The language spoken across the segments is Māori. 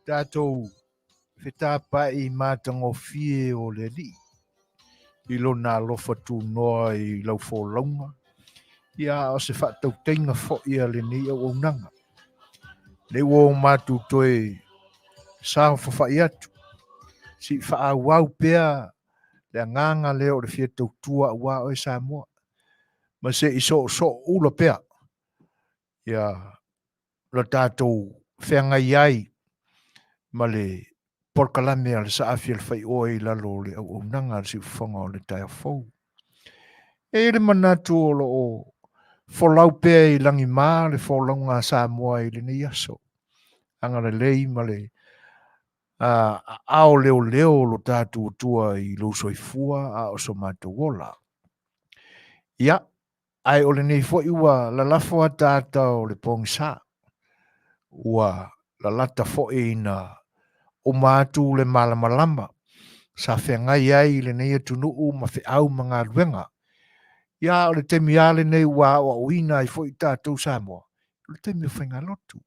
Tātou whetāpai mātango fie o le li. I lona alofa tūnoa I lau fōlaunga. Ia o se whātau tenga fo ia le ni au nanga. Le wo mātu toi sāo whawhai atu. Si whaawau pēa le nganga leo le fia tau tua ua o Samoa. Ma se iso ula pēa. Ia la tātou whengai ai ma le Polokalame a le A Le Fai'oa I lalo le au nanga si whanga o le tai fau. E le manatu o lo o folau pēa I langi mā le folaunga Samoa I le nei aso. Anga le lei ma le ao leo lo tātou tua I lo soifua a o so mātou wola. Ia, ai o le nei fo iwa la lafo a tātou le pongsa. Ua la lata fo ina o mātou le malamalama. Sa whengai ai le nei atunuu ma whiau mga ruenga. Ia o le temi ale nei ua o uina I fo I tātou Samoa. O le temi o whenga lotu.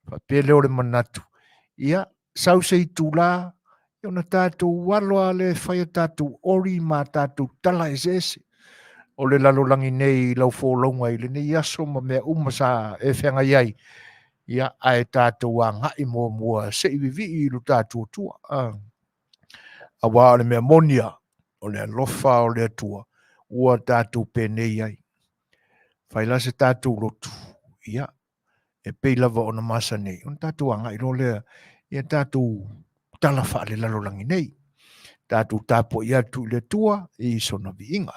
Pa pele o le manatu. Ia, sau se I tūla, I ona tātou waloa le whai a tātou ori ma tātou tala ese. O le lalolangi nei lau fōlaunga I le nei aso ma mea umasa e whengai ai. Ia ai tātou a ngai mua se I vivi I lu tātou tua. A wā le mea Manuia, o le alofa o le atua, ua tātou pēnei ai. Whaila se tātou lotu. Ia, e peilava o na Masani. On tātou a ngai ro lea, ia tātou talafa le lalolangi nei. Tātou tāpo I atu le tua, I sona viinga.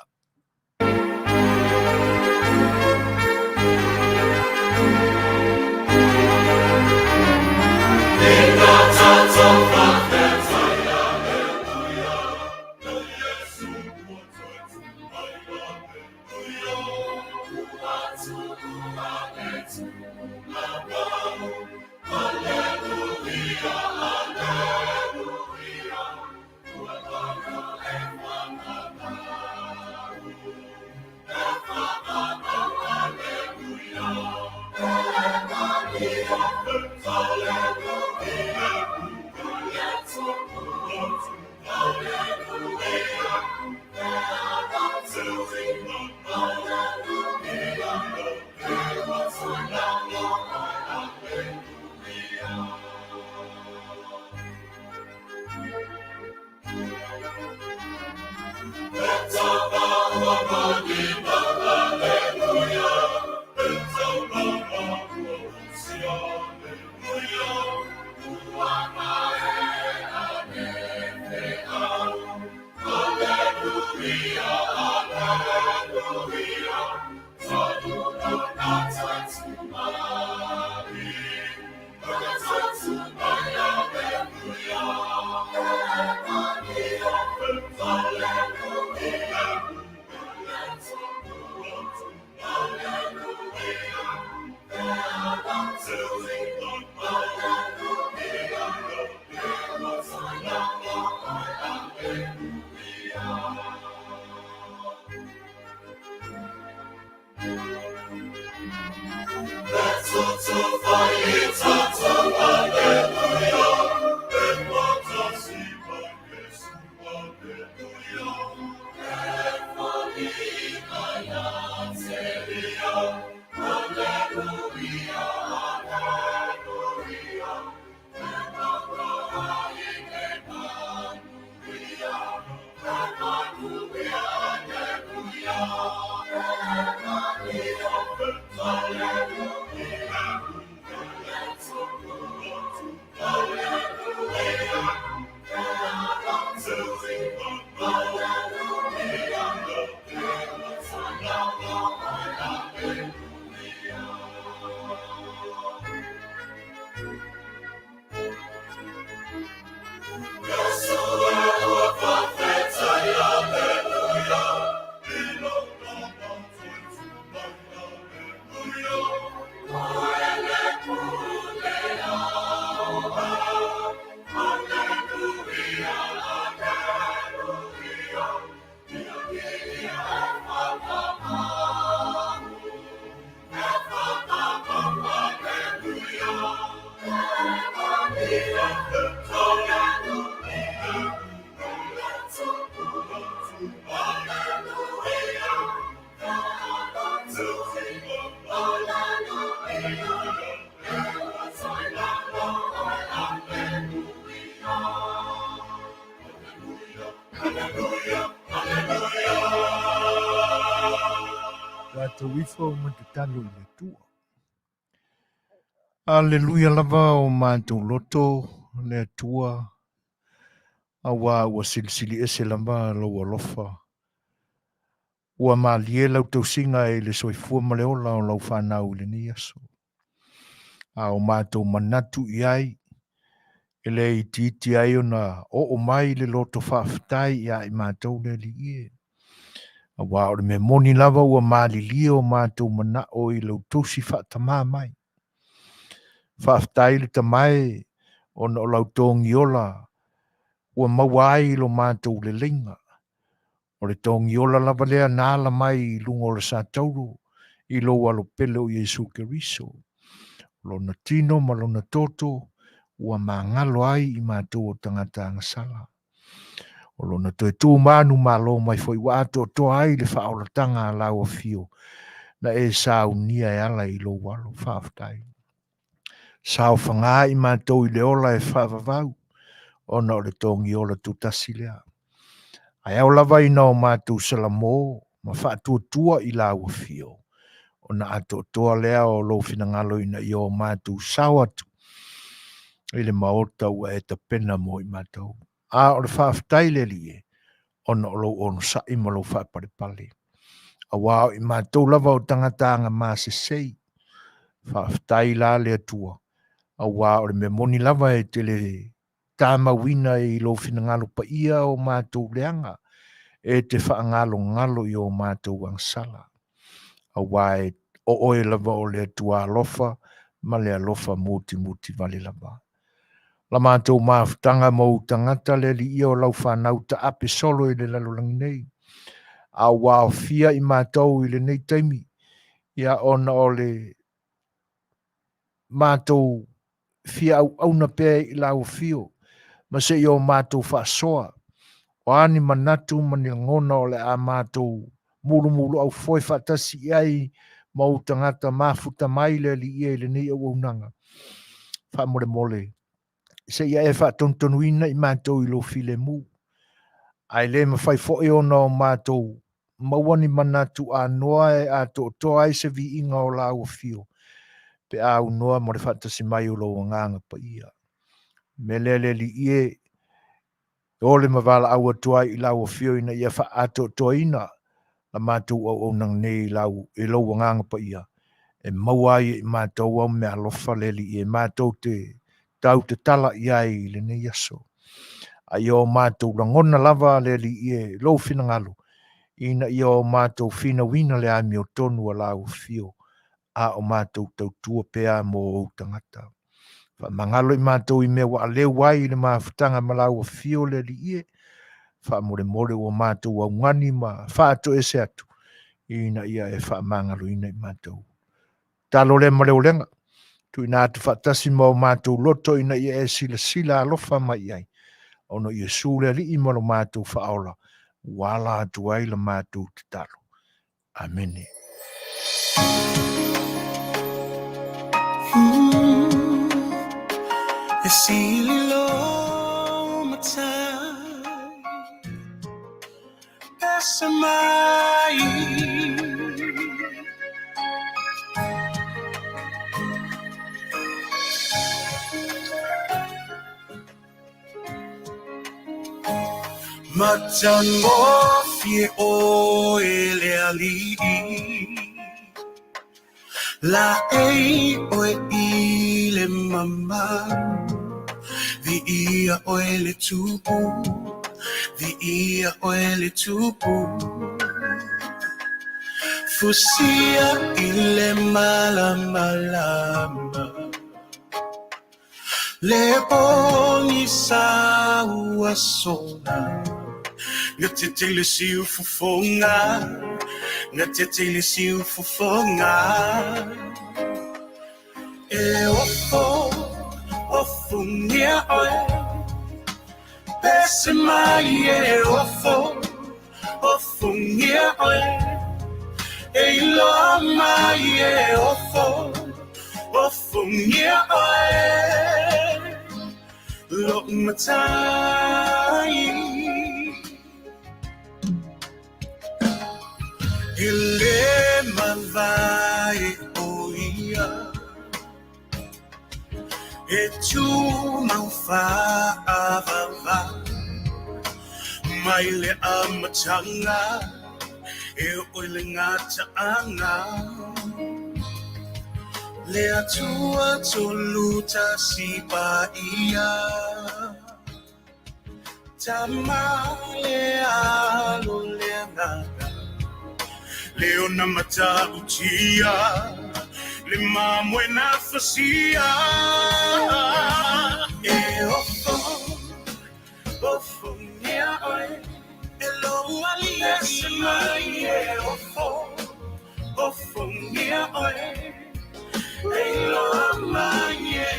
tawifo ma te talo i le tua. Aleluia lava o mātou loto le tua. Awa ua silisili ese lava lo alofa. Ua malie lau tausinga e le soifua ma le ola o lau whanau le ni aso. A o mātou manatu i ai. E le i titi ai ona o mai le loto whaafitai ia i mātou le li ie. A wā ore me moni lava ua maali lia o mātou mana o i lau tosi whaatama mai. Whaafitai le tamai ona o lau tongi ola ua mawai lo mātou le linga. O le tongi ola lava lea nāla mai i lungo le sātauru i lo walo pele o Yesu Keriso. Lona tino ma lona toto ua mangalo ai i mātou o tangata angasala. O lona toe tū manu malo mai foi wato to ai le whaolatanga a lau Afio na e saunia e ala i lo walo whaaftai. Sao whanga i mātou i le ola e whaavavau ona o le tongi ola tutasi lea. Ai au lava ina o mātou salamo ma whaatua i lau Afio. Ona ato toa lea o lo finangalo ina i o mātou sao atu. Ile maota ua e ta pena mo i mātou. A o le whaaftai le lie. Ona o lo ono sa i malo whaaparepale. A wao i mātou lava o tangatanga māse sei. Whaaftai la le atua. A wao le me moni lava e te le tāma wina i lo finangalo pa ia o mātou leanga. E te whaangalo ngalo i o mātou angsala. A wae o oe lava o le atua alofa, ma le alofa muti vale lava. La mātou maafutanga mou tangata le li ia o lau whanau ta ape solo i le lalolangi nei. A wao fia i mātou i le nei taimi. Ia ona o le mātou fia au na pē i lau fio. Ma se i o mātou whaasoa. O ani manatu mani ngona o le a mātou mulu au foi whatasi ai mou tangata mafuta mai le li ia i le nei au nanga. Wha mole. Se ia e whatontonuina i mātou i lo file mu. Ai le mawhai fo e ona o mātou mawani manatu a noa e a to ai se vi inga o la o fio. Pe a u noa mo le whatasi mai o lo nganga pa ia. Me le li ie o le mavala au atua i la o fio ina ia wha ato ina la mātou au nang nei i lo nganga pa ia. E mawai i mātou au me alofa le li ie mātou te tau te tala iai le nei aso. Ai o mātou rangona lava le li ie lo finangalo. Ina i o mātou fina wina le ami o tonu a lau fio. A o mātou tau tua pea mo o tangata. Fa mangalo i mātou i mea wa leo wai le maafutanga ma lau fio le li ie. Fa more o mātou au ngani ma fa ato ese atu. Ina ia e fa mangalo ina i mātou. Talo le ma leo lenga. Tu ina atu whatasi mo mātou loto ina ia e sila alofa mai ai. Ono Yesu le li imalo mātou whaola. Wala atu ai la mātou te talo. Amene. E sili lo matai Pesa mai Matan mo fie o ele ali La o ile mama Vi ia o ele tupu Vi ia o ele tupu Fusia ile malama Le poni Suasua Ngatitele si ufufonga Ngatitele si ufufonga E ofo nia oe Pese mai e ofo nia oe E ilo mai e ofo nia oe Lo matai Ile E tu mau whaavava mai le amatanga e oile ngata anga le atua toluta sipa ia tama le alo le ngata leona mata utia le mamwe na fasia e ofo nia oi elo ali mai e ofo nia oi elo mai e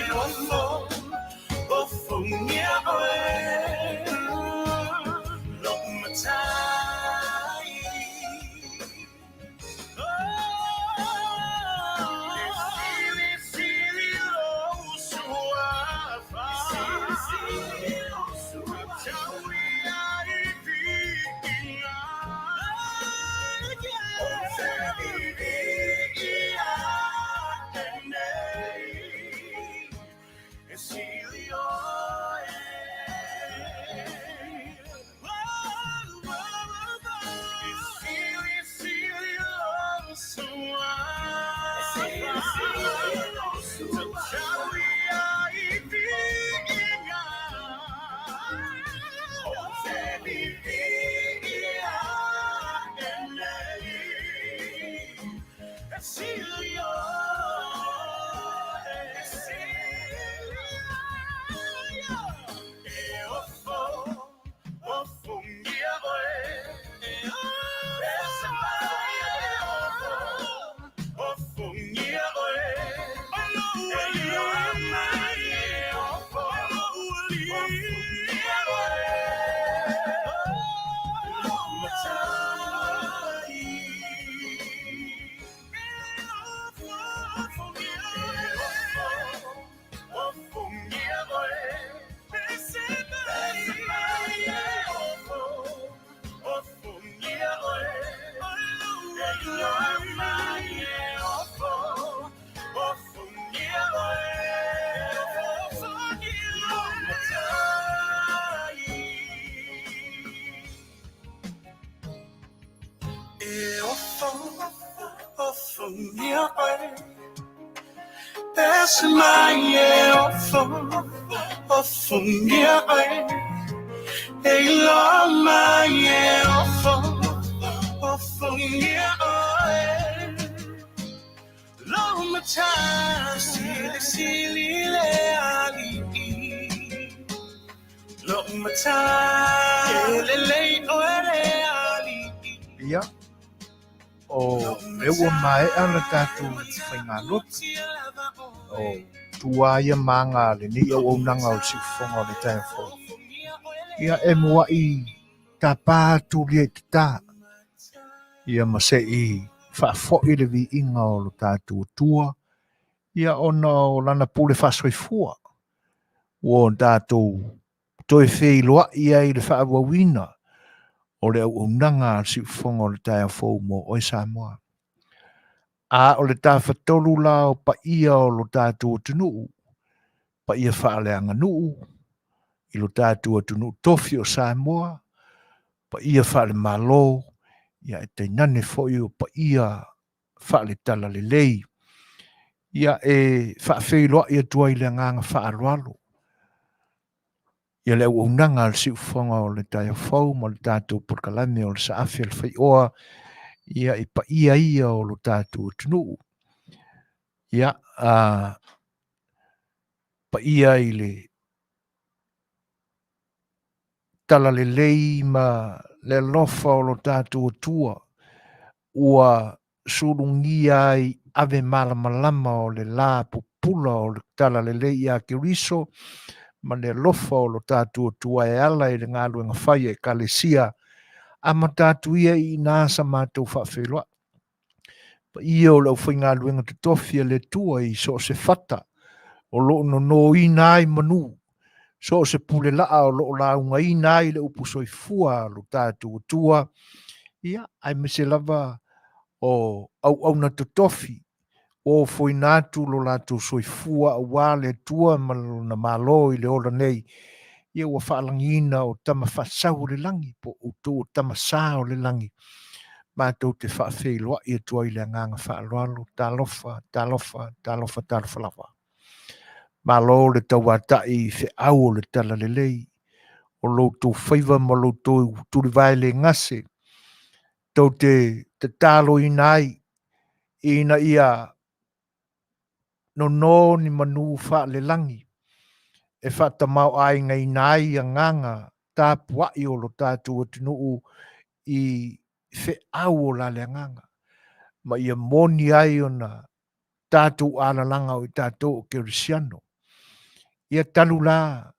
ofo nia oi lo matai Ia, o e ua mai ana tātou whaingalot, o tua ia manga le ni au nanga o sifonga o le taifo. Ia e mua i ta pātu lia ki tā. Ia mase i whaafo i le vi inga o lo tātou tua. Ia ona o lana pule whasoifua. O tātou toi wheiloa ia i le whaawawina. O le au nanga si fonga o le taia fōu mo oi Samoa. A o le tāwhatolu la o pa ia o lo tātou tunu. Pa ia whaaleanga nuu. I lo tātou tunu tofi o Samoa. Pa ia whaale malo. Ia e te nane fōi o pa ia whaale tala le lei. Ia e whaafeiloa ia tua i le nganga whaaroalo. Ia le au nanga al si fonga o le taia fōu mo le tātou Polokalame o le A Le Fai'oa. Ia i pa ia o lo tātou tunu. Ia pa ia i le tala le lei ma le lofa o lo tātou tua. Ua surungia i ave malama o le la pupula o le tala le lei a kiriso. Ma le lofa o lo tātou tua e ala i le ngālu e ngawhai e kalesia. A ma tātou ia i nāsa mātou whaafeiloa. Pa ia o lau whainga luenga te tofia le tua i so se fata. O lo no i nai manu. So se pule laa o lo la unga i nai le upu soifua lo tātou tua. Ia, ai me se lava o au na te tofi. o foi natu lo lātou soifua ua le tua ma na malo I le ola nei, ia ua whaalangina o tama whasau le langi, po utu o tama sā o le langi. Mātou te whaafeiloa I atua I le nganga whaaloalo, talofa, lawa. Malo le tauatai fe au o le tala le lei, o loutou whaiva ma loutou turi vai le ngase, tau te talo inai, ina ia no ni manu wha le langi, e whata mau ai ngai nai a nganga, tā puai o lo tātou atunuu I fe au o la le nganga. Ma ia moni ai o na tātou ala langa o I tātou o Kerisiano. Ia talu la,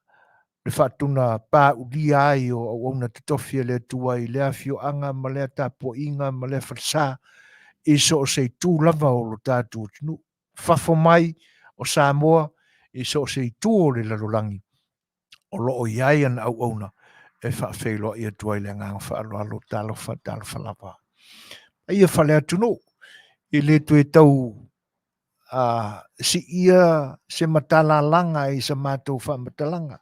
le whatuna pā uli ai o na titofia le tua I le Afioanga, ma le tāpua inga, ma le whatsa, I so o sei tū lava o lo tātou tunu. Whafo mai o Samoa, I so o sei tū o le lalulangi. O lo o iai an au auna, e whaafeilo I atua I le ngang whaaloalo talofa lava. Ia whale atunu, I le tue tau si ia se matala langa I sa mātou whamatalanga.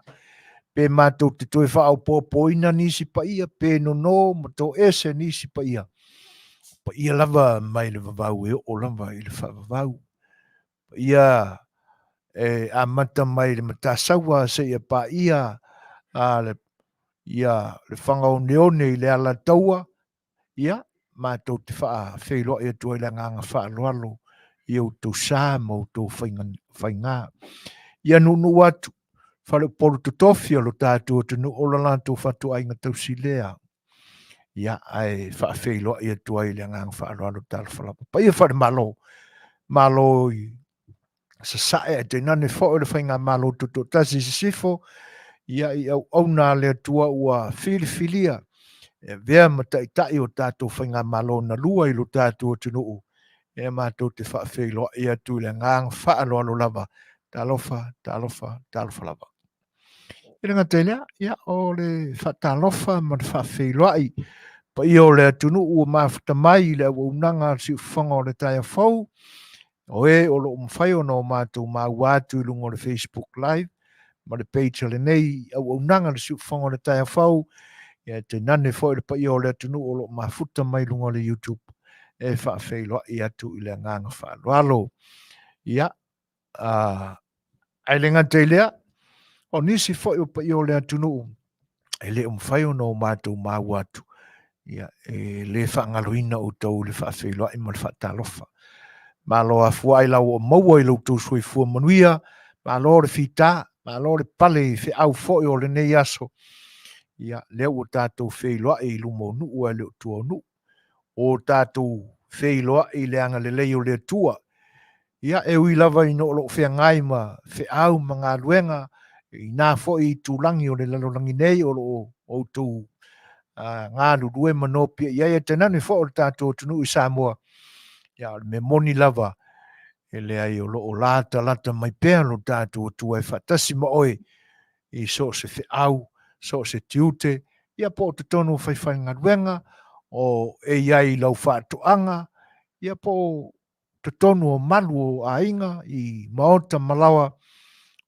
Pe mātou te tue whaau pōpoina nisi pa ia, pe no matou ese nisi pa ia. Pa ia lava mai le vavau e o lava I le whavavau. Pa ia a mata mai le matasaua se ia pa ia le whangau neone I le alataua. Ia, mātou te whaaweilo I atua I le nganga whaaloalo I au tau sā mau tau whaingā. Ia nunu atu, whale poro tutofia lo tātou tunu o la lātou whatu ainga tau silea. Ia, ai whaawheilo I atua I le nganga whaaloalo tāla whalapa. Pa ia whare malo I sa sae e te nane whao le whainga malo tuto tasi sifo. Ia I au nā le atua ua whiliwhilia. E vea matai o tātou whainga malo na lua I lo tātou tunu. E mātou te whaawheilo I atu le ngang whaaloalo lava. Talofa lava. I runga telea, ia o le whatalofa ma le whaawheilo ai. Pa I o le atunu ua mawhata mai le unanga si whanga o le taia whau. O o lo mwhai o no mātou mawatu I lungo le Facebook Live. Ma le page le nei, au unanga le si whanga o le taia whau. Ia te nane fo le pa I o le atunu o lo mawhuta mai lungo le YouTube. E whaawheilo I atu I le nganga whaaloalo. Ia, ai lenga te lea, o nisi fo I pa I o le atunu. E le mwhai o no mātou mawatu. Ia, e le whaangaloina o tau le whaawheilo I ma le whaatalofa. Malo a fuai lau o maua I lau tau sui fua Manuia, malo le fita, malo le pale fe au fo I o le nei aso. Ia, leo o tātou wheiloa I lumo nuu e leo tua nuu. O tātou wheiloa I le anga le leo le tua. Ia, e ui lava I no lo whea ngai ma whe au ma ngā luenga. I nā fo I tūlangi o le lalolangi nei o lo o tū ngā lulue manopia. Ia, e tenane fo o tātou tunu I Samoa. Ia, me moni lava. E le ai o lo o lata mai pēr lo tātou tua e whatasi ma oe. I so se whe au. So se tiute, ia po te tonu whaiwhai ngā ruenga, o e iai lau whātuanga, ia po te tonu o malu o ainga, I maota malawa,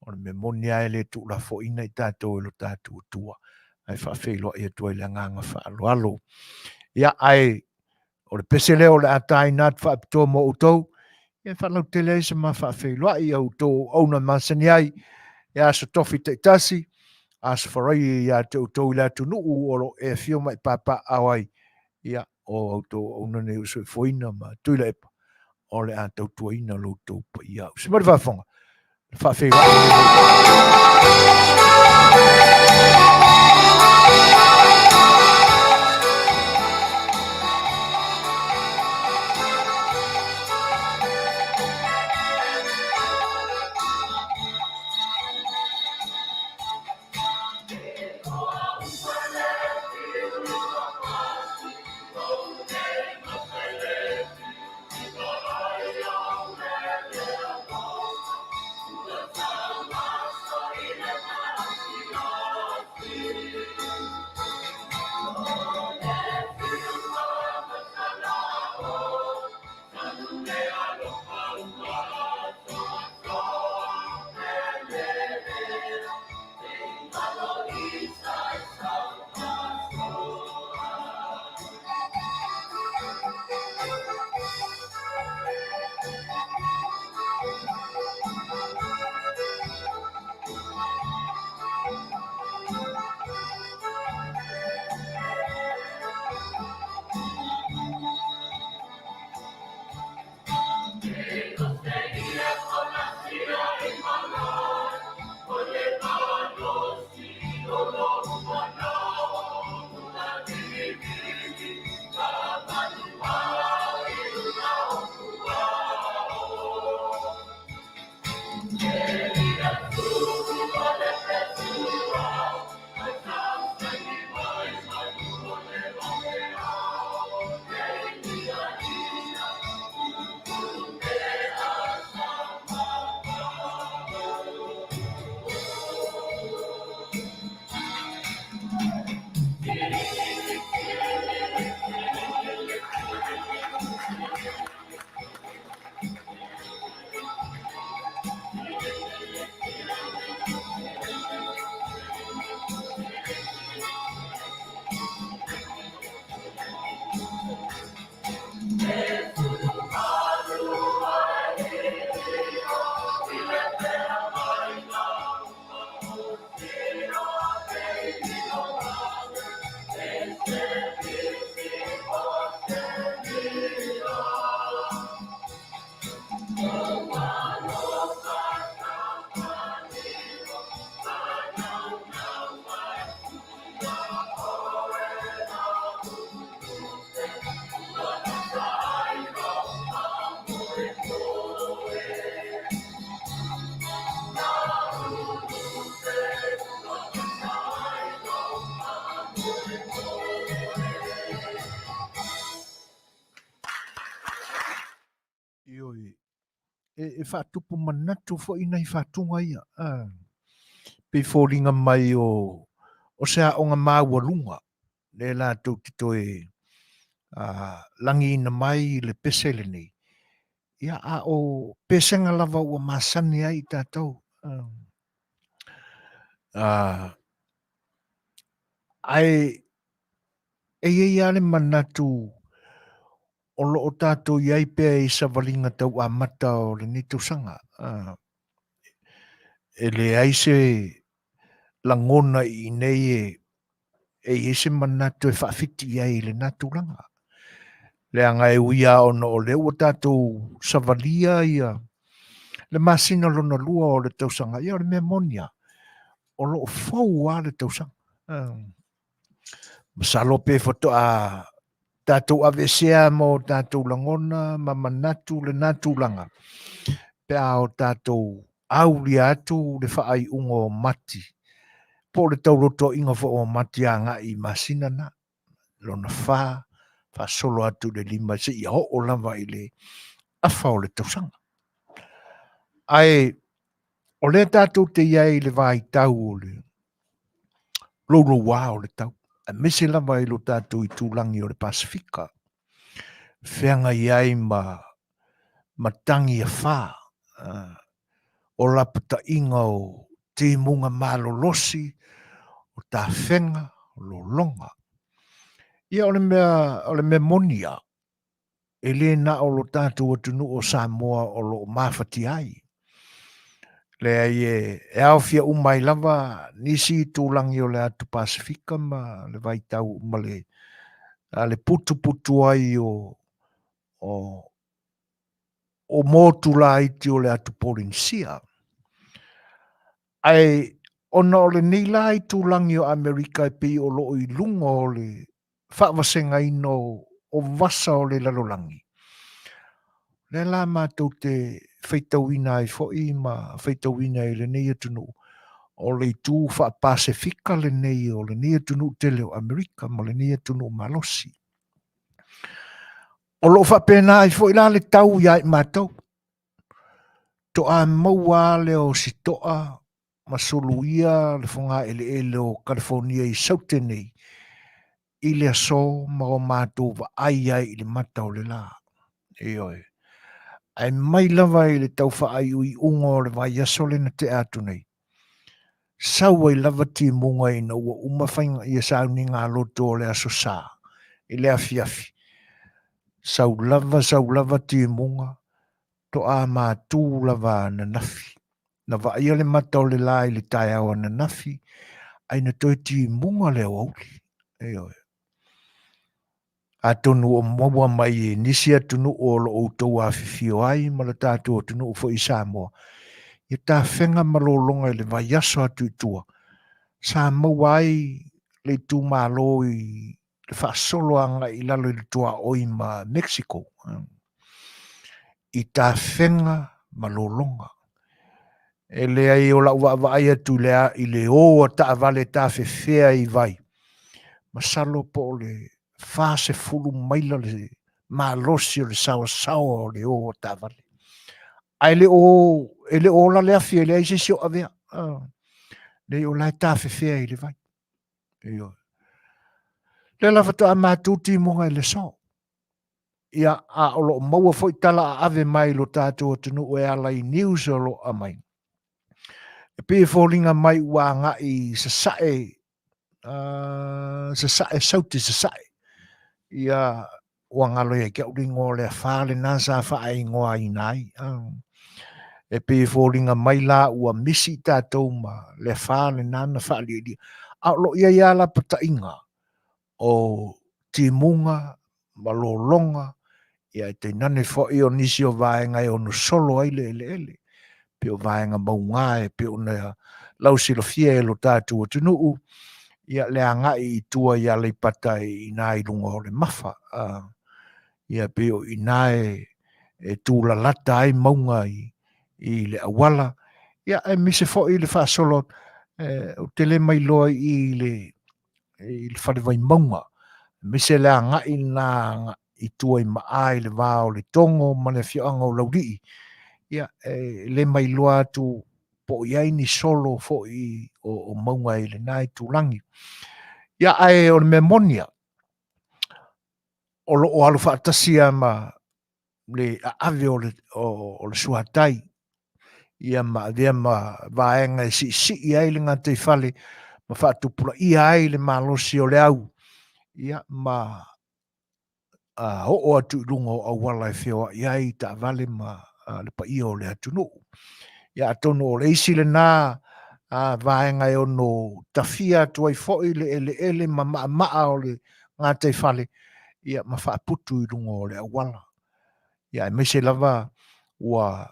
o me moni ai le tu la fo ina I tātou e lo tātou tua. Ai whawhelo I atua I le nganga whaaloalo. Ia ai, o le pese leo le atai nāt whaapitoa mo utou, ia whalau te leise ma whawhelo I au tō auna Masani ai, ia sa tofi te tasi, as farai ia te utau la tu nuu o lo e fio mai papa awai ia o auto ona ne uso foina ma tuila epa o le atau tuaina lo tau pa ia se mara whafonga whawhera Ioi. E whātupu manatu fo ina I whātunga ia. Pe fōringa mai o sea o ngā māua lunga. Le la tau tito e langi ina mai le pese le nei. Ia a o pesenga lava ua Masani ai tātou. Ai e ia le manatu o lo o tātou iai pēr I savalinga tau a mata o le nitu sanga. E le aise langona I nei e ise manatu e whaafiti iai le naturanga. Le anga e uia ono o le ua tātou savalia ia. Le masina lona lua o le tausanga. Ia o le memonia. O lo o fau a le tausanga. Masalo pe foto a tātou avesea mo tātou langona ma manatu le natulanga. Pe a o tātou auli atu le whaai ungo mati. Po le tauroto inga fo o mati a ngā I masina na. Lona wha solo atu le lima se I ho o lava I le awha o le tausanga. Ai, o le tātou te iai le vai tau o le lolo wā o le tau. A mese lava I lo tātou I tūlangi o le Pasifika. Whianga iai ma tangi a whā. O lapata inga o te munga malolosi, o tā whenga, o lo longa. Ia o le mea monia. E le na o lo tātou atunu o Samoa o lo mawhati ai. Le ai e awhia umai lava nisi tūlangi o le atu Pasifika ma le vaitau ma le putu ai o motu la iti o le atu Polinsia. Ai ona o le nila I tūlangi o Amerika e pi o lo I lunga o le whaawasenga ino o vasa o le lalolangi. Le la mātou te whaitawina I fo'i ma whaitawina I le nei atunu o le tū wha Pasifika le nei o le nei atunu tele o Amerika ma le nei atunu o Malosi. O lo whapena I fo'i la le tau iai mātou. To a maua le o si toa masoluia le whunga ele o California I saute nei. I le aso ma o mātou wa ai I le mata o le la. E oi. Ai mai lava I le tau wha ai ui unga o le vai asole na te atu nei. Sau ai lava ti munga I na ua umawhainga I a sau ni ngā loto o le aso sā. I le Afiafi. Sau lava ti munga. To a mātū lava na nafi. Na wa ia le mata o le la I le tai awa na nafi. Ai na toi ti munga le o auli. E oi. A tonu o maua mai e nisi atunu o lo o tau a whiwhio ai ma le tātou atunu o fo I Samoa. I tā whenga malolonga I le vai aso atu I tua. Samoa ai le tū malo I le whaasolo anga I lalo I le tua oi ma Mexico. I tā whenga malolonga. e le ai o la ua ai atu lea i le o ta vale ta fea I vai. Masalo po le fase fulu maila le malosi o le sawa o le o ta vale. Ai le o, e le o la le afi, e le ai se sio avea. Le o la ta fea I le vai. Le la fata a mātuti monga I le so. Ia a o lo maua foi tala ave mai lo tātou tunu e ala I news o lo a mai. E pe fōlinga mai ua ngā I sasae sauti sasae. Ia ua ngalo ia kia uringo le whāle nasa whae ngoa I nai. E pe fōlinga mai la ua misi tātou ma le whāle nana whaali ili. A lo ia ia la pata inga o timunga, malolonga, ia te nane fo I o nisi o vaenga I ono solo aile ele. Pe o vaenga maunga pe o na lausilo fie lo tātou o tunuu. Ia le anga I tua ia le pata I nai lunga o le mafa. Ia pe o I nai e tūla lata ai maunga I le awala. Ia e mise fo I le wha solo o tele mai loa I le whanewai maunga. Mise le anga I nā I tua I maa I le vāo le tongo mane whianga o lauri. Ia le mai loa tu po iai ni solo fo I o maunga I le nai tūlangi. Ia ai o le memonia. O lo o alu whaatasia ma le ave o le suatai. Ia ma dea ma vaenga si iai le ngā te whale ma whaatupura ia ai le malosi o le au. Ia ma o atu runga o awala e whioa iai ta vale ma le pa ia o le atunu. Ia atono o le isi le nā vaenga e ono tafia tuai foi le ele ma maa o le ngā te whale. Ia ma whaaputu I runga o le awala. Ia me se lava ua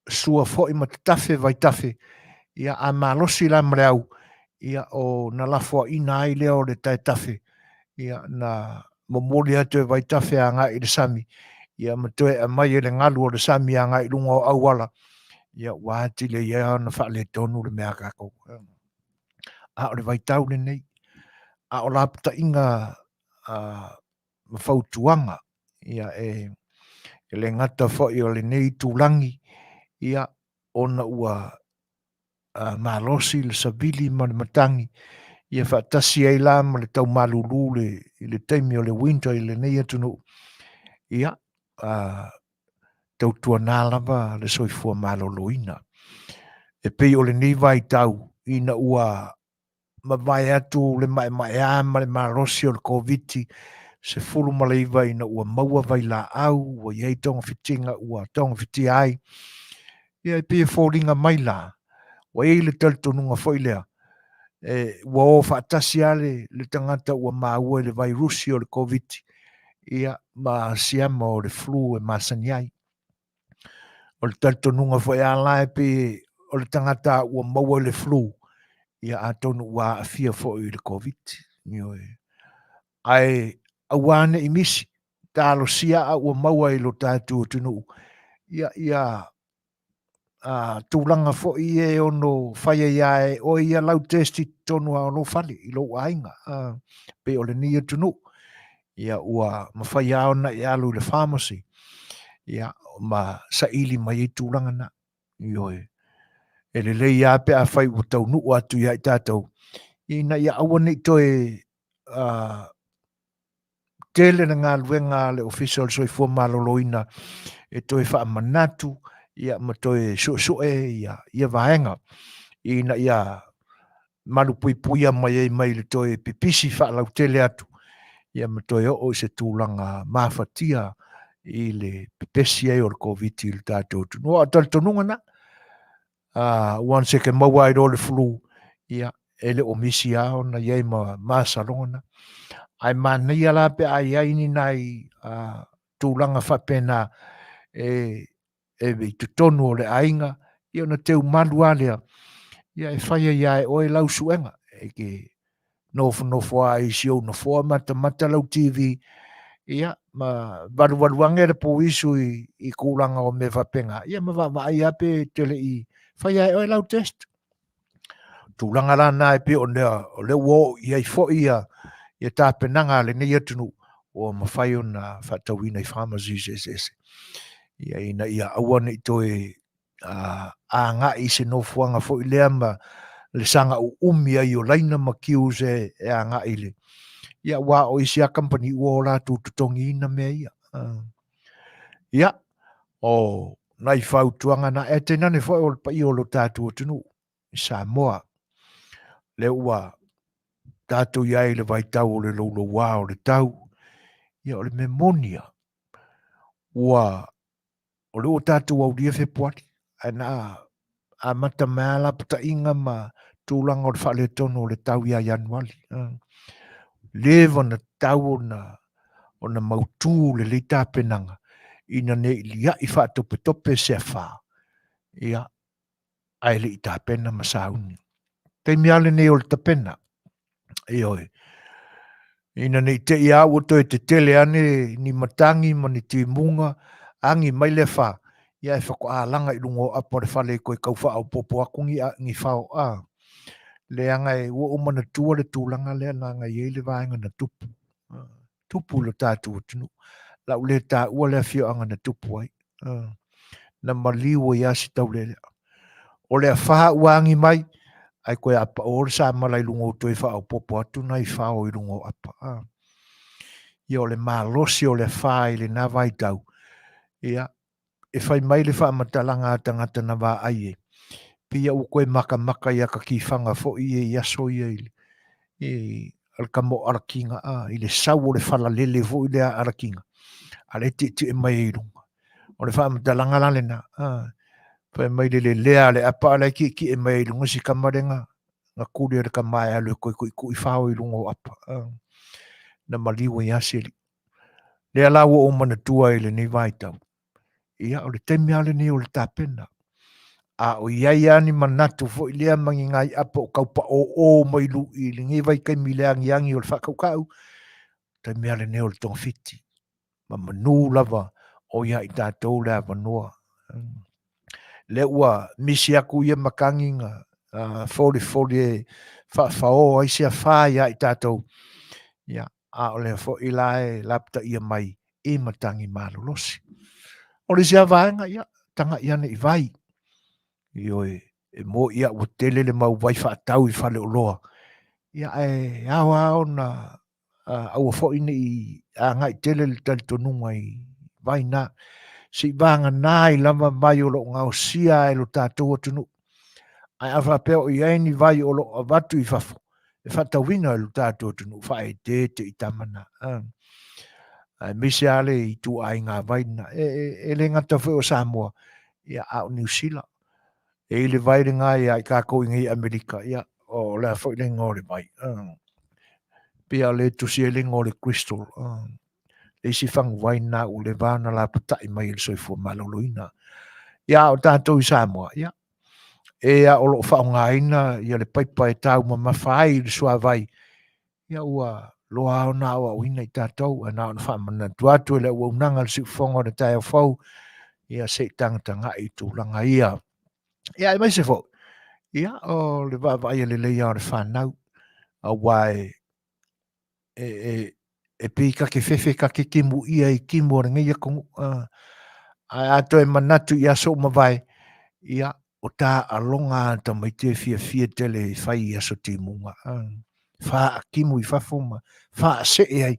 sua foi ma tafe vai tafe. Ia a malosi la mreau. Ia o na lafua ina ai leo le tai tafe. Ia na momoli atu e vai tafe a ngā I le sami. Ia ma toe a mai e le ngalu o le sami a ngā I runga o awala. Ia wāti le ia na whaale tonu le mea kako. A o le vai tau le nei. A o la pata inga mawhautuanga. Ia le ngata foi o le nei tūlangi. Ia ona ua malosi le sabili ma le matangi. Ia whaatasi ai la ma le tau malulu le taimi o le winter I le nei atunu. Ia tau tua nālava le soifua maloloina. E pei o le nei vai tau ina ua mawai atu le mai a ma le malosi o le COVID-19. Se fulu maleiva ina ua maua vai la au, ua iei tonga fitinga, ua tonga fiti ai. Ia e pia fōringa mai la, ua ei le taltonunga foi lea. Ua o whaatasi ale le tangata ua maua le vairusi o le COVID. Ia ma siama o le flu e Masani ai. O le taltonunga foi ala e pia o le tangata ua maua le flu. Ia a tonu ua afia foi le COVID. Ai awane I misi, talo sia a ua maua I lo tātou tunu. Ia tūlanga fo I e ono whaia iae o ia lau testi tonu a ono whale I lo ainga. Pe o le nia tunu. Ia ua mawhaia ona I alu le pharmacy. Ia ma saili mai I tūlanga na. Ioe. E le lei a pe a whai ua tau nuu atu ia I tātou. Ina ia awane I toe tele na ngā luenga le official soifua maloloina e toe wha manatu ia ma toe suasua ia vaenga ina ia Manufui puia mai le toe pipisi wha lau tele atu ia ma toe o se tūlanga mawhatia I le pipesi o le COVID I le tātou tunu. O atal tonunga na one second maua I le flu ia ele o misi ao na iei ma salonga na. Ai mania la pe ai ni nai tūlanga whapena e tutonu o le ainga ia na teu malu alea ia e whaia ia e oe lau suenga e ke nofo ai si o nofo mata lau TV ia ma waruange le po isu I kūlanga o me whapenga ia ma ai ape tele I Fai ai oi lau test. Tūlanga rāna e pe o le wo i fo ia tā penanga le nei atunu o mawhai o na whatauina i whamasi se. Ia ina ia awana i toe a ngā i se no fuanga fo i lea ma le sanga o umia i o laina ma kiu se e a ngā i le. Ia wā o isi a company ua o la tu tutongi ina mea ia. Ia o nai whau tuanga na e te nane fo o pa i o lo tātu o tunu i Samoa. Le ua tātou iai le vai tau o le lolo wā o le tau. Ia o le memonia. Ua o le o tātou au lia whepuari. Ana a mata mea la pata inga ma tūlanga o le whale tono o le tau ia januali. Lewa na tau o na mautū le leita penanga. Ina ne lia i whātope tope se whā. Ia ai le i tā pena ma sauni. Te miale ne o le tapena. Ioi. Ina nei te ia o to te tele ane ni matangi ma ni te munga angi mai le wha. Ia e whako ālanga i lungo apa le whale koe kau wha au popo aku ngi whao a. Le anga e ua umana tua le tūlanga le anga i le vaenga na tupu. Tupu le tātu tunu. Lau le tā ua le whio anga na tupu ai. Na maliwa ia si tau le. O le a wha uangi mai. Ai koe apa o sa malai lungo toi wha au popo atu nai whao i lungo apa. Ia o le malosi o le wha i le na vai tau. Ia, e whai mai le wha matalanga tangata na wā ai e. Pia u koe maka ia ka ki whanga fo i e iaso i e. E alkamo arakinga i le sau o le whala lele fo i le arakinga. A le ti e mai e runga. O le wha matalanga la le na. Pai mai le lea le apa ala ki e mai lunga si kamarenga. Nga kuri e ka mai alu koe i whao i lungo apa. Na maliwa i asili. Le ala o mana tua i le ni vai tau. Ia o le temi ale ni o le tāpena. A o iai ani manatu fo i lea mangi ngai apa o kaupa o mai lu i le ngi vai kai mi lea ngiangi o le whakaukau. Temi ale ni o le tongfiti. Ma manu lava o ia i tātou lea vanua. Le ua misi aku ia makangi nga foli e whao ai sia wha ia i tātou. Ia, a o le fo i lae lapta ia mai e matangi malolosi. O le sia vaenga ia, tanga ia ne i vai. Io e mo ia ua tele le mau vai whaatau i whale o loa. Ia e au na au fo ine i a ngai tele le tali tonunga i vai na. Si vanga nai lama mai o lo ngau sia e lo tātou atunu. Ai awha peo i aini vai o lo avatu i whafo. E whatawina e lo tātou atunu. Whae te i tamana. Mese ale i tu ai ngā vai na. E le ngata wheo Samoa. Ia au New Zealand. E le vai le ngā ia i kako i ngai Amerika. Ia o le whao le ngore vai. Pia le tusi e le ngore Crystal. E si whangu vai nā u le vāna la patai mai il soifua maloloina. Ia o tātou i Samoa, ia. E a o lo whao ngā ina, ia le paipa e tau ma mawhai i le sua vai. Ia ua loa o nā o ina i tātou, a nā o na whamana tuatu e le ua unanga le siufonga o tai au whau. Ia se tangata ngā i tūlanga ia. Ia e mai se fo. Ia o le vai le leia o le whanau. A wai e pi ka ke fefe ka ke kimu ia i kimu o ngai kongu a to e manatu ia so mavai ia o ta alonga ta mai te fia tele fai ia so timunga fa kimu i fa fuma fa se ai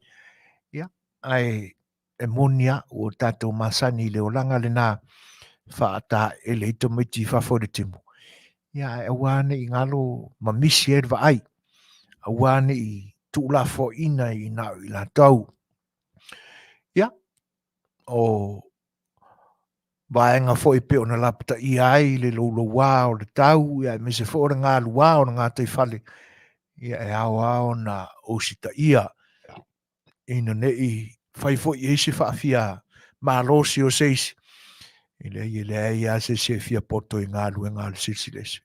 ia ai e monia o tato masani le olanga le na fa ta ele to mai ti fa fo de timu ia e wane i ngalo mamisi e vai a wane i tu la fo ina i na i la tau. Ia, o vaenga fo i pe o na lapta i ai le lo wā o le tau, ia me se fo o ngā lua o ngā tei whale. Ia e ao na o sita ia. Ina ne i whai fo i eisi whaafia mālosi o seisi. Ile ia se fia poto i ngā lua ngā le silsilesi.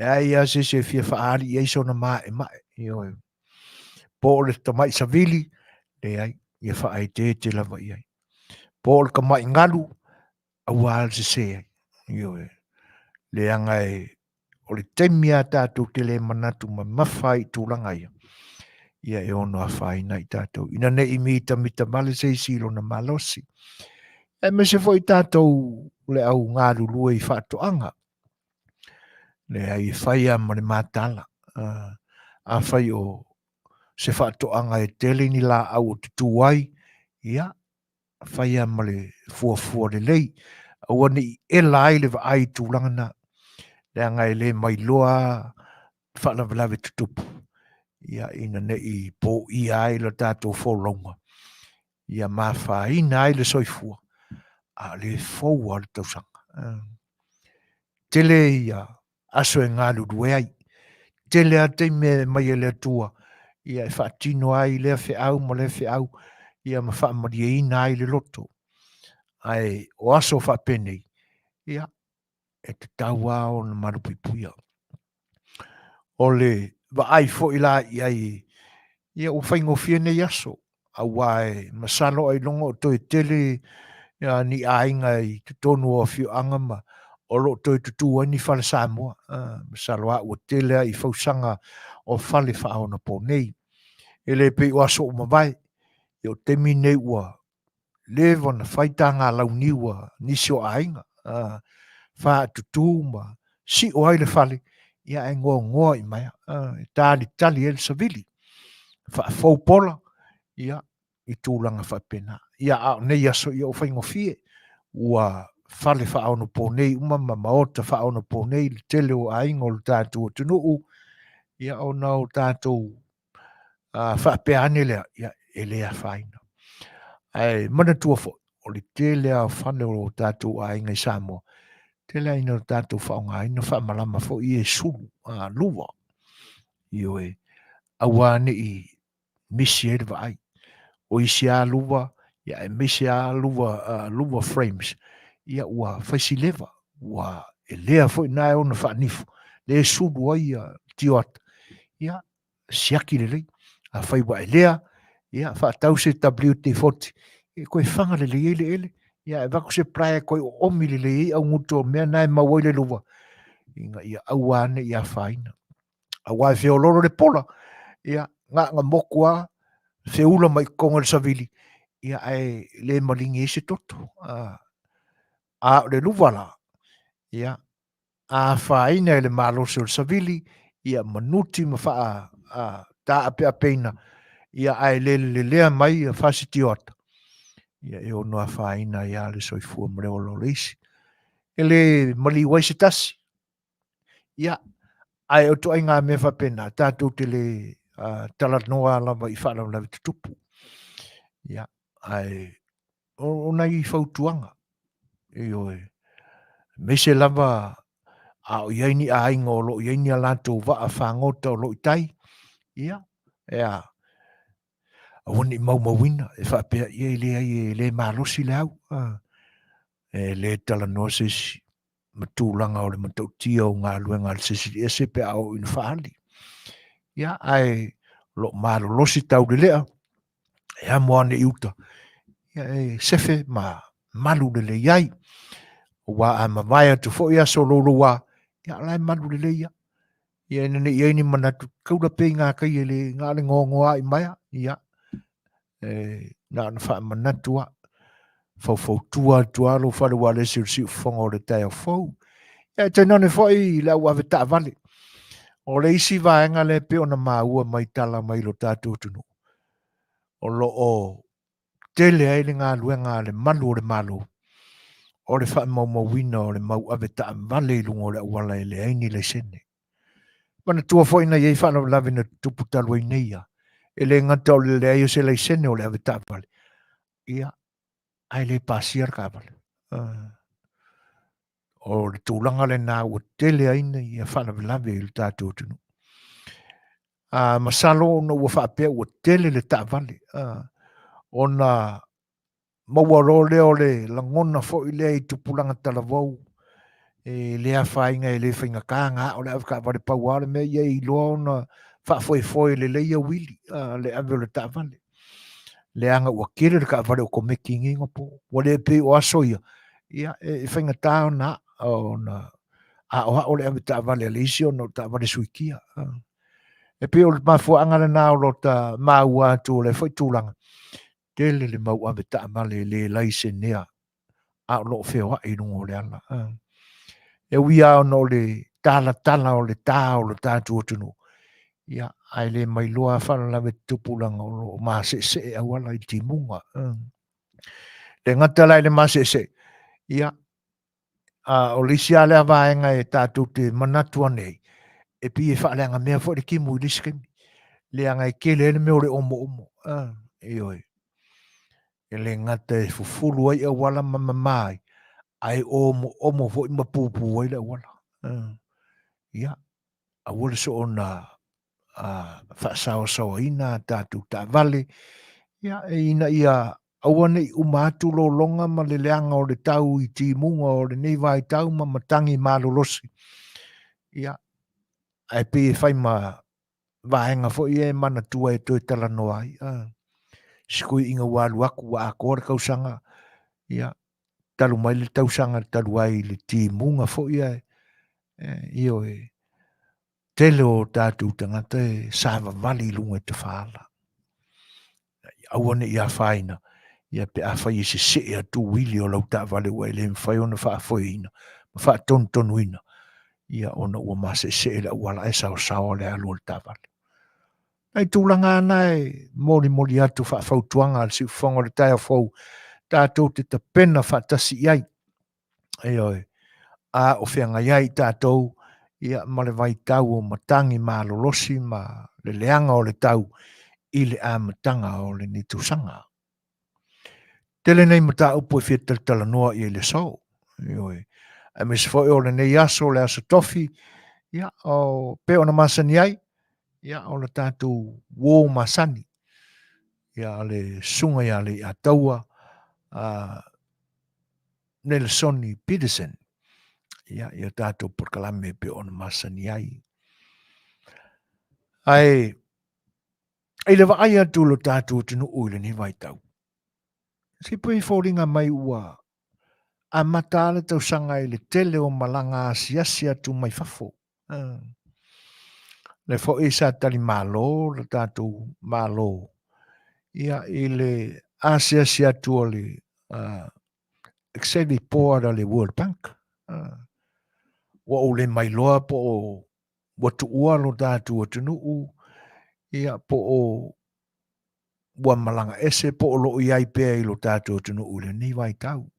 Ia se fia whaari i eisi o na mae mae. Ia po le tamai savili le ai ia whaai te lava i ai. Po le kamai ngalu a wāl se ai. le angai o le temia tātou te le manatu ma mawhai tūlanga ia. Ia e ono a whaina i tātou. Ina ne i mita male se silo na malosi. E me se foi tātou le au ngā lulua i whātoanga. Le ai whaia ma le mātala. A whai o se whātoanga e tele ni la au o te tuai. Ia, whaia ma le fuafua le lei. Awane i e lai le wa ai tūlanga na. Le angai le mai loa whanawalawe tutupu. Ia ina ne i po i ai le tātou wholonga. Ia mawha ina ai le soifua. A le fōua le tausanga. Tele ia aso e ngā lurue ai. Tele a te me mai e le tua. Ia e whaatino ai le whiau ma le whiau. Ia ma whaamari e ina ai le loto. Ai o aso whaapenei. Ia e te taua o na marupipuia. O le wa ai fo ila ai ia o whaingo fia nei aso. A wae masalo ai longo o toi tele ni ainga i te tonu o fio angama. O lo toi tutua ni whale Samoa. Masalo a o tele i whausanga o whale whaona po nei. E le pe o aso o mawai. E o temi nei ua lewa na whaitanga lau niwa nisi o ainga. Wha tutu ma si o ai le whale. Ia e ngoa i mai. Tali el savili. Wha faupola. Ia i tūlanga whapena. Ia a nei aso i o whaingo fie. Ua whale whaono po nei. Umama maota whaono po nei. Le tele o aingo le tātou tunuu. Ia o nau tātou whapeane lea. Ia e lea whaina. Ai mana tua fo. O le tele a whane o tātou ainga i Samoa. Tele aina o tātou whaonga. Aina whamalama fo i e sulu. Luwa. Io e awane i misi e rwa ai. O isi a luwa, ia e misi a luwa frames. Ia ua whaisi lewa. Ua e lea fo i nae ona whaanifu. Le sulu ai tioata. Ia siaki le lei. A whaiwa e lea. Ia whaatau se WT40. E koe whanga le lei ele ele. Ia e wako se praia koe o omi le lei au nguto mea nae mawai le luwa. Inga ia auane ia whaina. Awai whioloro le pola. Ia ngā mokua. Feula mai konga le savili. Ia ai le malingi e se toto. A le luwala. Ia a whaina le malose o le savili. Ia manuti ma wha ta ape apeina. Ia ai le lea mai a whasiti ota. Ia e ono a whaina ia le soifua mreo lo leisi. E le mali wai se tasi. Ia ai o toa ngā mea whapena. Tātou te le talanoa lava i whanau lawe te tupu. Ia ai ona i whautuanga. E oe. Me se lava a o iaini a inga o lo iaini a lantou wa a whangota o lo i tai. Ia. Ea. A wani mawina. E whapea ia i lea i le malosi le au. E le talanoa se si. Matulanga o le matautia o ngā luenga le sesi e se pe au ina whaali. Ia ai lo malo losi tau le lea. E a moane iuta. Ia e sefe ma malu le le iai. Wa a mawai tu fo ia so lolo wa. Ia lai malu le le ia. Ia nene ia ni manatu kaula pe ngā kai e le ngā le ngongoa i maia. Ia. Nā na wha manatu wa. Fau tua lo whare wa le siu whongo le tai o fau. Ia te nane fo i la ua veta vale. O le isi vaenga le pe o na maua mai tala mai lo tātou tunu. O lo o tele ai le ngā luenga le malu o le malu. O le wha mau wina o le mau aveta vale lungo le awala e le aini le sene. Mana tua fo ina iei whanau lawe na tupu talua i neia. E le ngata o le aio se le sene o le aveta vale. Ia, ai le pasiar ka vale. O le tūlanga le nā ua tele aina i a whanau lawe i le tātou tunu. Masalo na ua whapea ua tele le tā vale. O na mawaro leo le langona fo i lea i tupulanga talavau. E lea whainga e le whainga kānga o le awka wale pauare me ia i loa na whafoe le leia wili. Le awe le tā vale. Le anga ua kere le ka wale o komeki nginga po. Wale pe o aso ia. Ia e whainga tāo na o na o le ave ta'avale le isi ono ta'avale suikia. E pe o le mafuanga le nao lo ta maua tu le foi tūlanga. Tele le mau ave ta'avale le laise nea. A lo feo i rungo le ala. E wia ono le tala o le tā o le tātu atunu. Ia, ai le mai loa whana lawe tupulanga o lo maa se awala i timunga. Le ngata lai le maa se. Ia, o lisi ale avaenga e tātu te manatua nei. E pi e whaaleanga mea fo le kimu i liskemi. Le anga e kele ele meo le omo. E oi. E le ngata e fufulu ai awala mamamai. Ai omo fo i mapupu ai le awala. Ia, a wole so ona whaasawa ina tātu tā vale. Ia, e ina ia awane i umatu lo longa ma le leanga o le tau i timunga o le nei vai tau ma matangi malolosi. Ia, ai pe e whai ma vaenga fo i e mana tua e toi tala noa ai. Sikui inga walu aku wa akore kausanga. Ia, talu mai le tausanga talu ai le timunga fo i ai. Io e tele o tātu tangata e sāwa vali lunga te whaala. Awane ia whaina. Ia pe a whai e se a tu wili o lau tā vale ua ele mwhai ona wha whaina. Wha tonu ina. Ia ona ua mase se la uala e sao le alu o tā vale. Ai tūlanga ana e mori atu wha whautuanga al si whango le tai a whau. Tātou te ta pena wha tasi iai. E oi. A o whianga iai tātou. Ia ma le vai tau o matangi ma lolosi ma le leanga o le tau i le amatanga o le nitusanga. Tele nei mata upo e whietal tala noa i le sau. Ioi. A me se fo o le nei aso le aso tofi. Ia o pe ona Masani ai. Ia o le tātou wō Masani. Ia le sunga ia le Lei'ataua. Nielsen Petersen. Ia tātou Polokalame pe ona Masani ai. Ai le vaai atu lo tātou tunu uile ni vai tau. Si pui fōringa mai ua a matale tau sanga i le tele o malanga asiasi atu mai fafo. Le fo isa tali malo, le tātou malo. Ia i le asiasi atu o le Exceli poa le World Bank. Wa o le mai loa po o watu ua lo tātou o tunu u. Ia po o ua malanga ese po o lo iai pea i lo tātou tunu ule ni vai tau.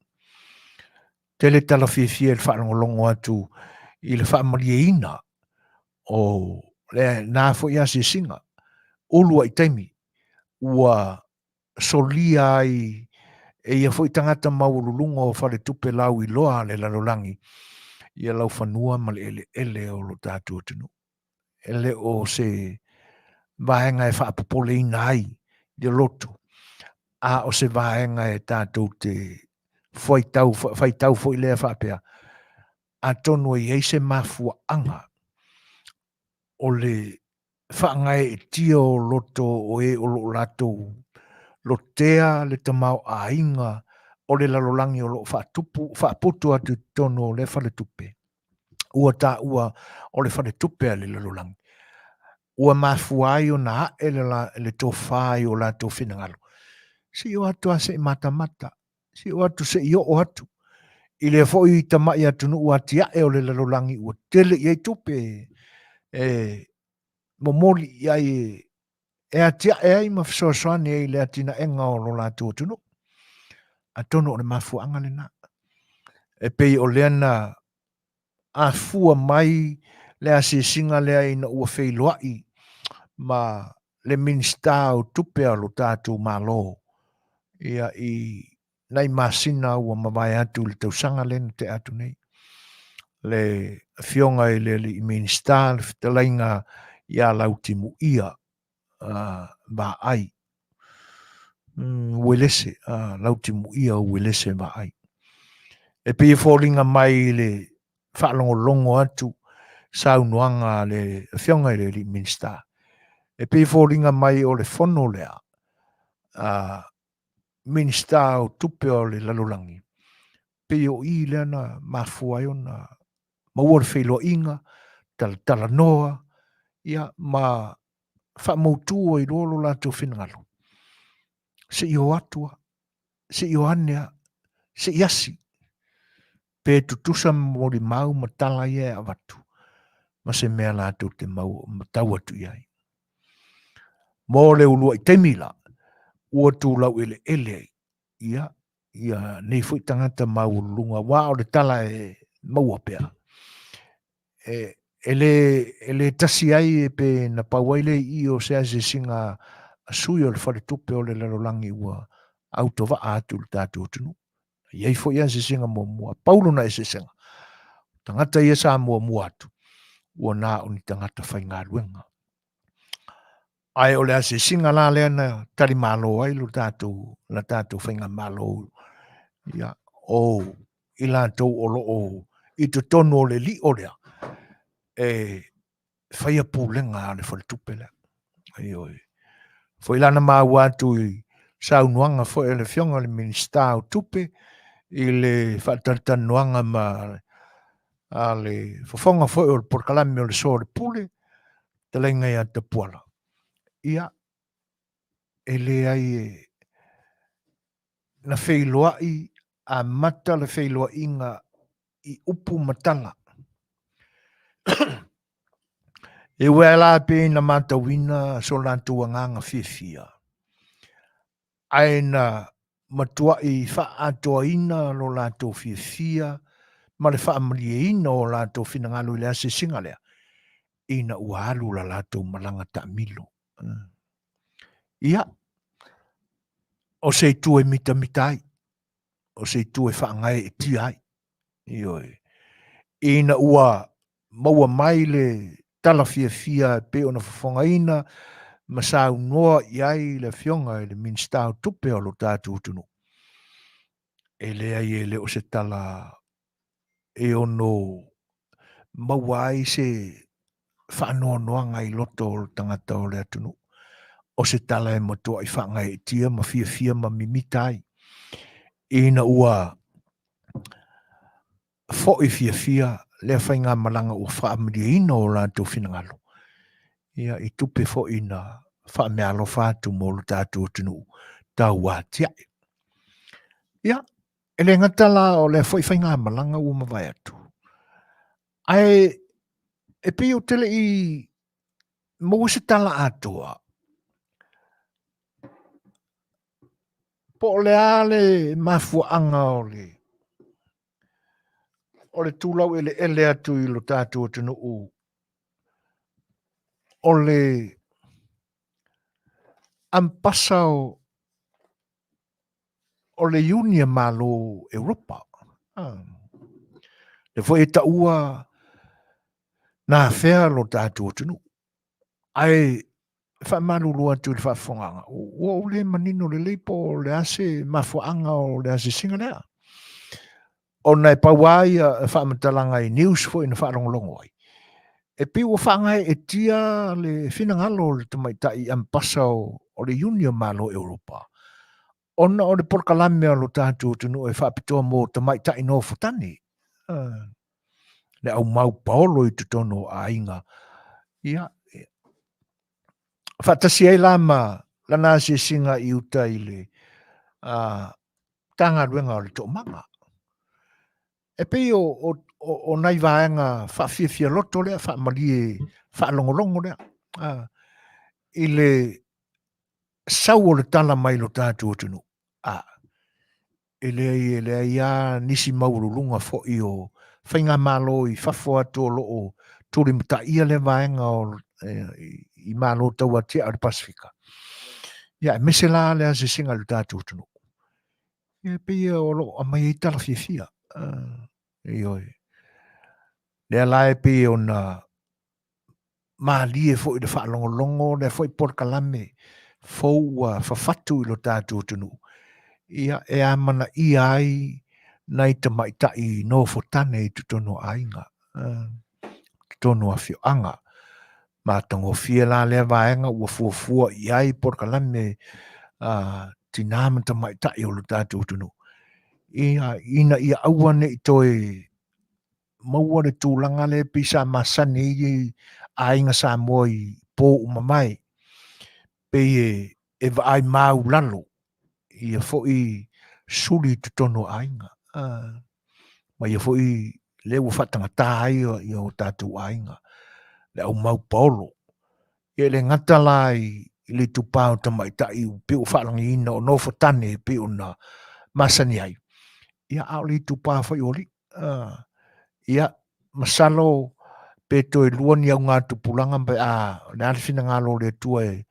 Tele tala fie le whaangolongo atu i le whaamarie ina o le nā fo ia si singa. Ulua i taimi ua solia ai e ia fo i tangata maululunga o whare tupe lau i loa le lalolangi. Ia lau whanua ma le ele o lo tātou tunu. Ele o se vaenga e whaapopole ina ai. De loto. A o se vaenga e tātou te whai tau fo i lea whapea. A tono i eise mafua anga. O le whaangai e tia o loto o e o lo lato. Lotea le tamau a inga. O le lalolangi o lo whaaputu atu tono le whale tupe. Ua tā ua o le whale tupe a le lalolangi. Ua mafua o na e le tō whai o la tō whinangalo. Si o atu a se i mata. Si o atu se i o atu. I le fo i tamai atu nu ua tia e o le lalolangi ua tele i ei tupe. Momoli i ai e atia e ai ma Suasua e le atina enga o lo la tō tunu. A tono o le mafua anga le na. E pei o leana a fua mai le ase singa le ai na ua feiloai ma le minsta o tupe a lo tātou malo. Ia i nai masina ua mawai atu le tausanga lena te atu nei. Le fionga i le minsta le Fetalaiga ia lau timu ia ba ai. Welese, lau timu ia welese ba ai. E pia fōringa mai le whaalongolongo atu saunuanga le fionga i le minsta. E pia fōringa mai o le fono lea. Minsta o tupe o le lalolangi. Pe o i leana mafua i ona maua le feiloaʻiga talanoa ia ma faamautua i lo latou finagalo seʻi o atua seʻi o anea seʻi asi pe tutusa mo limau ma tala ia e avatu ma se mea latou te matau atu i ai mo le ulua i temi la ua tulau ele ai ia nei foi tangata maulunga wa o le tala e maua pea ele tasi ai pe na pauaile i o se singa sui o le whare tupe o le larolangi ua autova atu le tātou tunu iai foi se singa mua paulo na se singa tangata ia sa mua atu ua na o ni tangata whainga ruenga ai o le ase singa la lea na tari malo ai lo tātou la tātou whainga malo ia i lātou o loo i te tono o le li o lea whaia pūlenga ale whare tupele foi lana mau atu i saunuanga foi ele fionga le minista o tupe i le whatartanuanga ma ale fofonga foi o le Polokalame o le so le pule te lenga ia te puala ia ele ai na feiloai a mata le feiloaʻiga i upu matala e ua la pe na matauina so latou agaga fiafia ae na matuaʻi faatoaina lo latou fiafia ma le faamalieina o latou finagalo i le asesiga lea ina ua alu la latou malaga taʻamilo ia o Setu e mitamita ai o Setu e whaangai e tia ai. Ina ua maua mai le tala fia pe ona whawhangaina ma sa noa i ai le fionga e le minsta o tupe o lo tātou tunu. E le ai e le o se tala e ono maua ai se whaanoa noanga i loto o tangata o le atunu. O se tala e matua i whaangai e tia ma fia ma mimita ai. Ina ua fo'i fia le whainga malanga o whaamiriina o lātou finangalo. Ia i tupe fo'i na whaamealo whātu mo lo tātou tunu tau wātia. Ia, e le ngatala o le fo'i whainga malanga o mawai atu. Ai, e pi o tele i mo se tala atua. Po le ale mafuanga o le tūlau ele atu i lo tātou tunu o le ampasa o le Unia malo Europa. Le foi e taua na fea lo tātou tunu. Ai, whamalulu atu i whawhonganga. O le manino le leipo le ase mafuanga o le ase singa lea. O nei pawai whamatalanga i news foi na whaarongolongo ai. E pi o whaangai e tia le finangalo le tamaitai ampasa o le Unia malo Europa. Ona o le Polokalame o lo tātou tunu e whapitoa mo tamaitai no futani. Le au mau paolo i tutono a inga. Ia. Whatasi ai lama lana se singa i uta i le tanga ruenga o le tō manga. E pei o nai vaenga whawhiawhia loto lea, whaamalie, whaalongolongo lea. I le sau o le tala mai lo tātou tunu. E le ia nisi maurulunga fo i o whainga malo i whawhua tō loo tūri mta ia le vaenga o i malo taua tia ar Pasifika. Ia, mese la lea se singa lo tātou tunu. Ia pia o lo a mai i tala fia. Ioi. Lea lae pia o na maalie fo i le whaalongolongo, lea fo i Polokalame fōua whawhatu i lo tātou tunu. Ia e amana i ai nai tamaitai no fotane i tutono ainga. Tutono a Fioanga. Mātango fia la lea vaenga ua fuafua i ai Polokalame tinama tamaitai o lo tātou tunu. Ia ina ia awane i toi maua le tūlanga le pisa Masani i ainga Samoa i pō umamai. Pe e vai mau lalo. Ia fo i suri tutono ainga. Ma ia fo i le ua whatangata ai i o tātou ainga. Le au mau paolo. Ia le ngata lai le tupau tamaita i pe o whalangi ina o no whatane pe o na Masani ai. Ia au le tupau whai oli. Ia masalo pe to e luani au ngā tupulanga pe le alifina ngā lo le tua e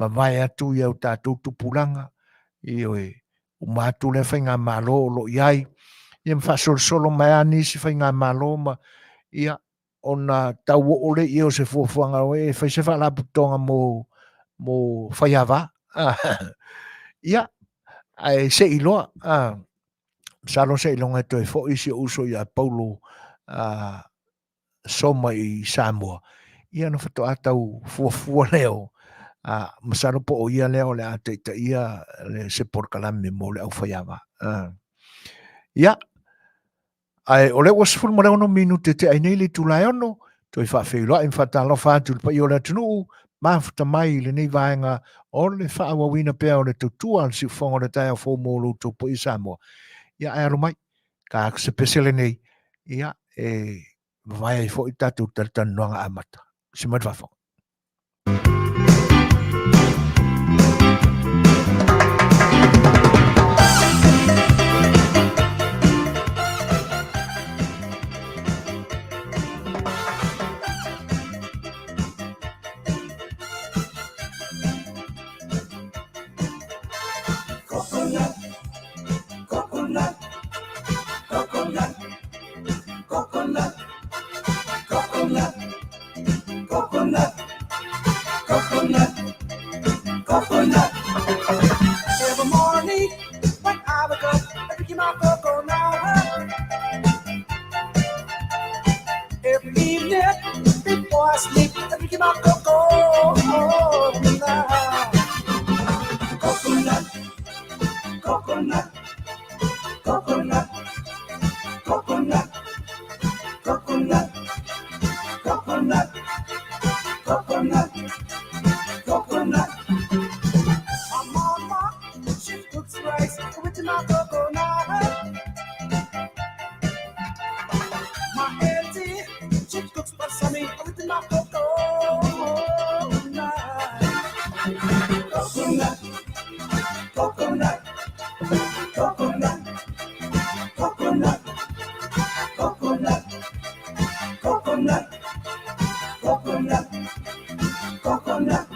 ma vai atu i au tātou tupulanga i o e umatu le whai ngā malo o lo iai ia mwha solo mai ani si whai ngā malo ma ia o na tau o le i o se fuafuanga o e whai se wha la putonga mo whai awa ia ai se iloa salo se ilonga to e fo isi uso ia Paulo soma i Samoa. Ia no whato atau fuafua leo. Masaro po o ia leo le ata ia le se Polokalame mo le au whaiawa. Ia, ai o le wasful mo leo no minute te ai nei le tulai ono, to i whawhiroa i whatalo whātu pa i o le tunu, mafuta mai le nei vaenga o le whaawawina pia o le tutua si whongo le tai o fōmolo to po i Samoa. Ia ai aro mai, ka se pesele nei, ia vai fo i tatu tartan noanga amata. Si madwafo. Coconut, coconut, coconut, coconut, coconut, coconut, coconut, coconut. Every morning when I wake up, I drink my coconut. Every evening before I sleep, I drink my coconut. Coconut, coconut, coconut, coconut, coconut, coconut, coconut, coconut. My mama, she cooks rice with my coconut. My auntie, she cooks Masani with my coconut. Coconut, coconut, coconut, coconut, coconut, coconut, coconut, coconut.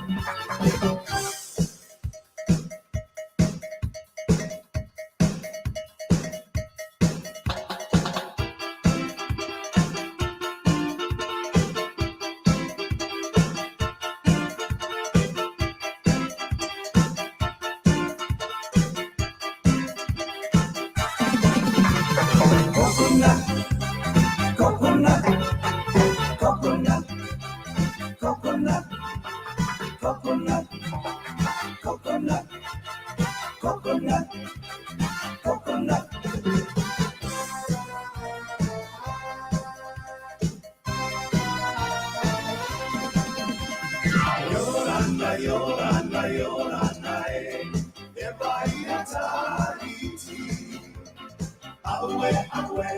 Coconut, coconut, coconut, coconut, coconut, coconut, coconut. Yoranda, Yoranda, Yoranda, Lei'ataualetaua. Awe, awe,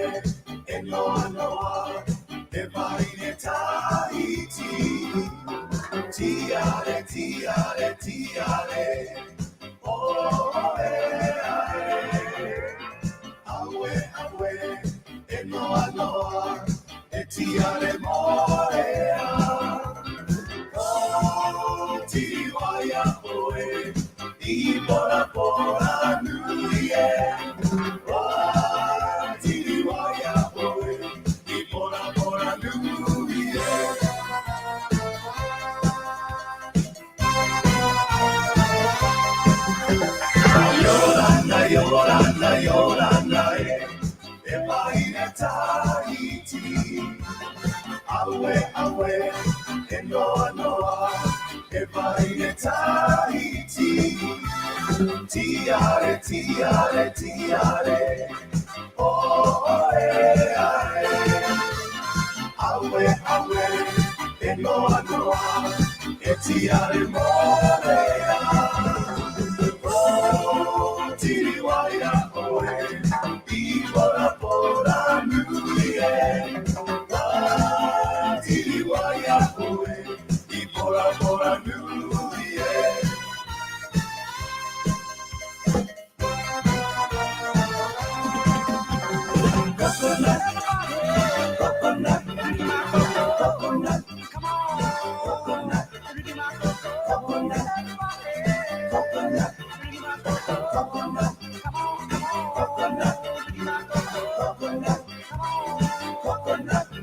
enoa, noa, Lei'ataualetaua. Tiare, tiare, tiare, oh, awe, awe, enoa, noa, tiare, moea. Oh, tiwaya, oe, I bora, bora, nuie. Yoranda, Yoranda, Lei'ataualetaua. Awe, awe, enoa, noa, Lei'ataualetaua. Tiare, tiare, tiare, oh, e noa noa, e tiare morea. Oh, tiri waia oe, I bora bora nui e. Ah, tiri waia oe, I bora bora nui e. Coconut, coconut, coconut, come on, coconut, coconut, coconut, coconut, come on, coconut, coconut, come on, coconut,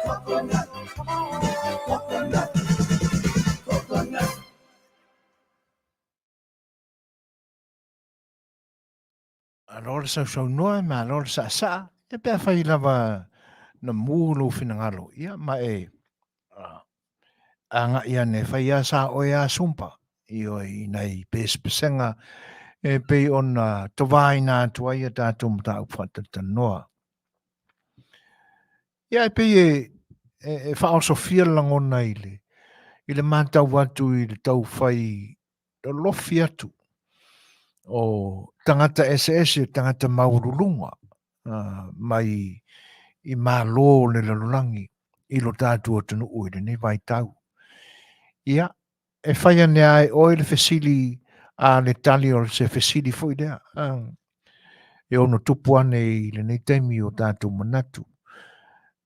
coconut, come on, coconut, coconut. Alor sa noa ma alor sa e pe fai lava na mulu finangalo ia ma anga ia ne fai sa o ia sumpa io i nei pespesenga e pe ona tovai na tua ia tatum ta upata noa ia pe fa also fia langona ile mata watu i le tau fai lo lofi atu o tangata SS tangata maurulunga mai i malo le lalulangi i lo tātua tunu ui ni vai tau. Ia, e whaia ne ai o le fesili a le tali o se fesili fui dea. E ono tupu ane i le nei teimi o tātua manatu.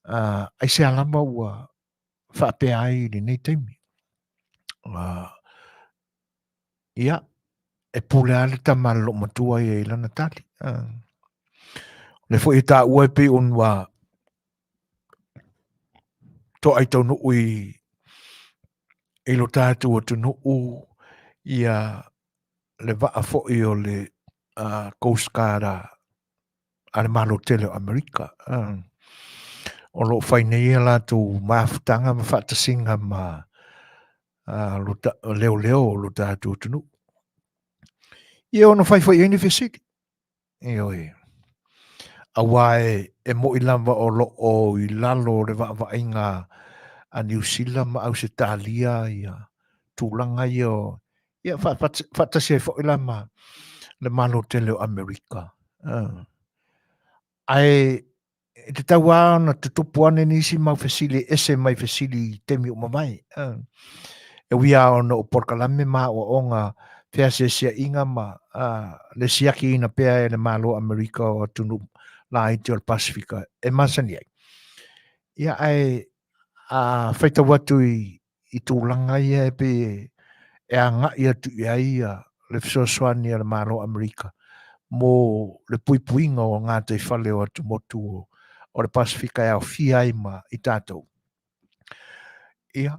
Ai se alama ua whapea ai le nei teimi. Ia, e pule ale ta malo matua i e lana tali. Le fo i tā ua pe unwa to ai tau nu ui i lo tātua tunu u ia le vaa fo i o le Coast Guard a le malo tele o Amerika. O lo fai nei la tu mafutanga ma whatasinga ma leo leo lo tātua tunu. Ia ono fai fai university. Ia oi. Awae e mo i lamba o lo o i lalo le vaa inga a New Zealand ma au se talia ia tūlanga ia o ia whatasi e fo i lama le malo tele o Amerika. Ai te tau na te tupu ane nisi mau fesili ese mai fesili temi o mamai. E wia ona o Polokalame ma o onga pea se sia inga ma le siaki ina pea e le malo Amerika o tunu la iti o Pasifika e Masani ai. Ia ai whaita watu i tūlanga ia e pe e anga ia tu ia ia le Suasua ni le malo Amerika. Mo le puipuinga o ngā te whale o atu motu o le Pasifika e au fia ima i tātou. Ia.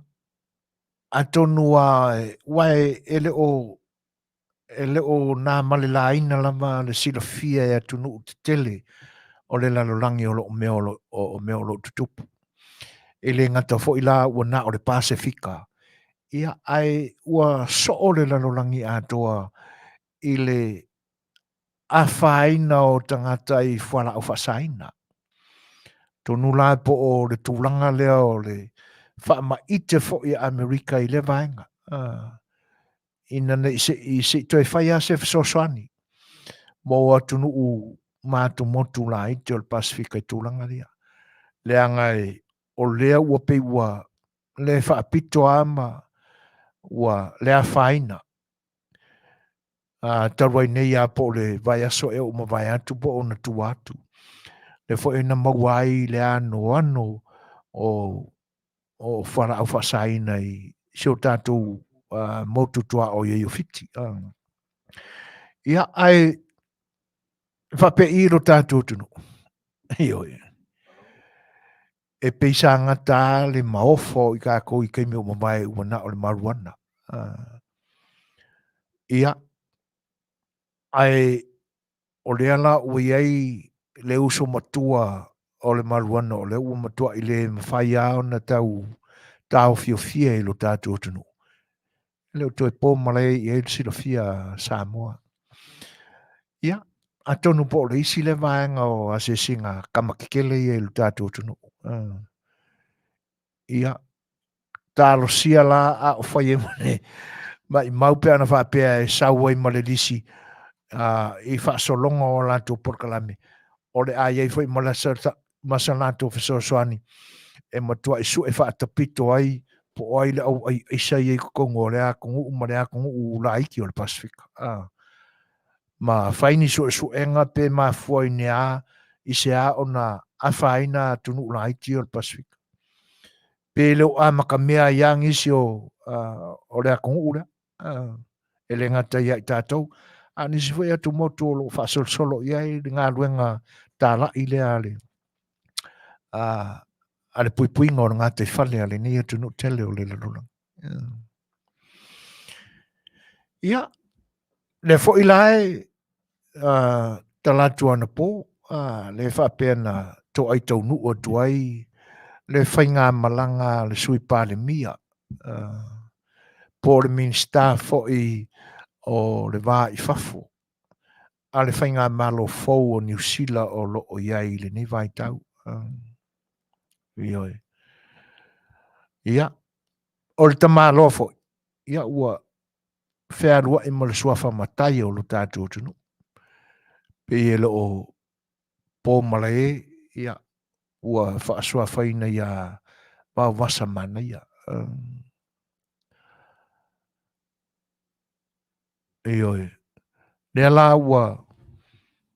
A tonu wae ele o nā male la ina lama le sila fia e atunu te tele o le lalolangi o lo mea o lo tutupu. Ele ngata fo ila ua na o le Pasifika. Ia ai ua so o le lalolangi atoa i le a whaina o tangata i whala o whasaina. Tonu la po o le tūlanga lea o le whaama ite fo i Amerika i le vaenga. Ina ne i se toi whaia se Suasuani. Mo atunu u mātu motu la ite o le Pasifika i tūlanga lea. Lea ngai o lea ua pe ua le whaapito ama ua lea whaina. Tarwai nei a po le vai aso e o ma vai atu po o na tu atu. Le fo e na mawai le ano o whara au whasaina i seo tātou motu tua o iei o fiti. Ia ai whape i ro tātou tunu. Ioi. E peisa ngata le maofo i ka kou i keimi o mawai ua na o le maruana. Ia ai o le ala ua iei le uso matua o le maruana o le ua matua i le mawhai ao na tau fio fia i lo tātou tunu. Leo toi pō malai i eil sila fia Samoa. Ia, a tonu po le isi le vaenga o ase singa kamakikele i lo tātou tunu. Ia, talo sia la a o fai e mane mai mau pe ana fa pe e sau ai male lisi i fa solonga o la tu Polokalame o le ai ai foi mala masana tu fesosoani e matua isu e fa tapito ai po ai le au ai isa ai ko ngore a ko umare a ko u la iki o le Pacific ma faini su enga pe ma foi ne a i se a ona a faina tunu la iki o le Pacific pe lo a makamea yang isi o le a ko ura e le ngata ia i tātou a nisi foi atu motu o lo fa solo ia i ngā luenga tāla i le ale ale pui ngor ngā te whale ale ni atu no tele o le lorona. Ia, le fo ilae talatu ana po, le whapena to ai tau nu o tuai, le whainga malanga le sui pāle mia, po le minsta fo i o le wā i whafo, a le whainga malo fau o New Zealand o lo o iai le ni vai tau. Ioi. Ia, o le tamalo fo, ia ua whea i mo le suafa matai o lo tātou tunu. Pe e lo o pō malae, ia ua whaasua whaina ia wā wasa mana ia. Ioi. Nea la ua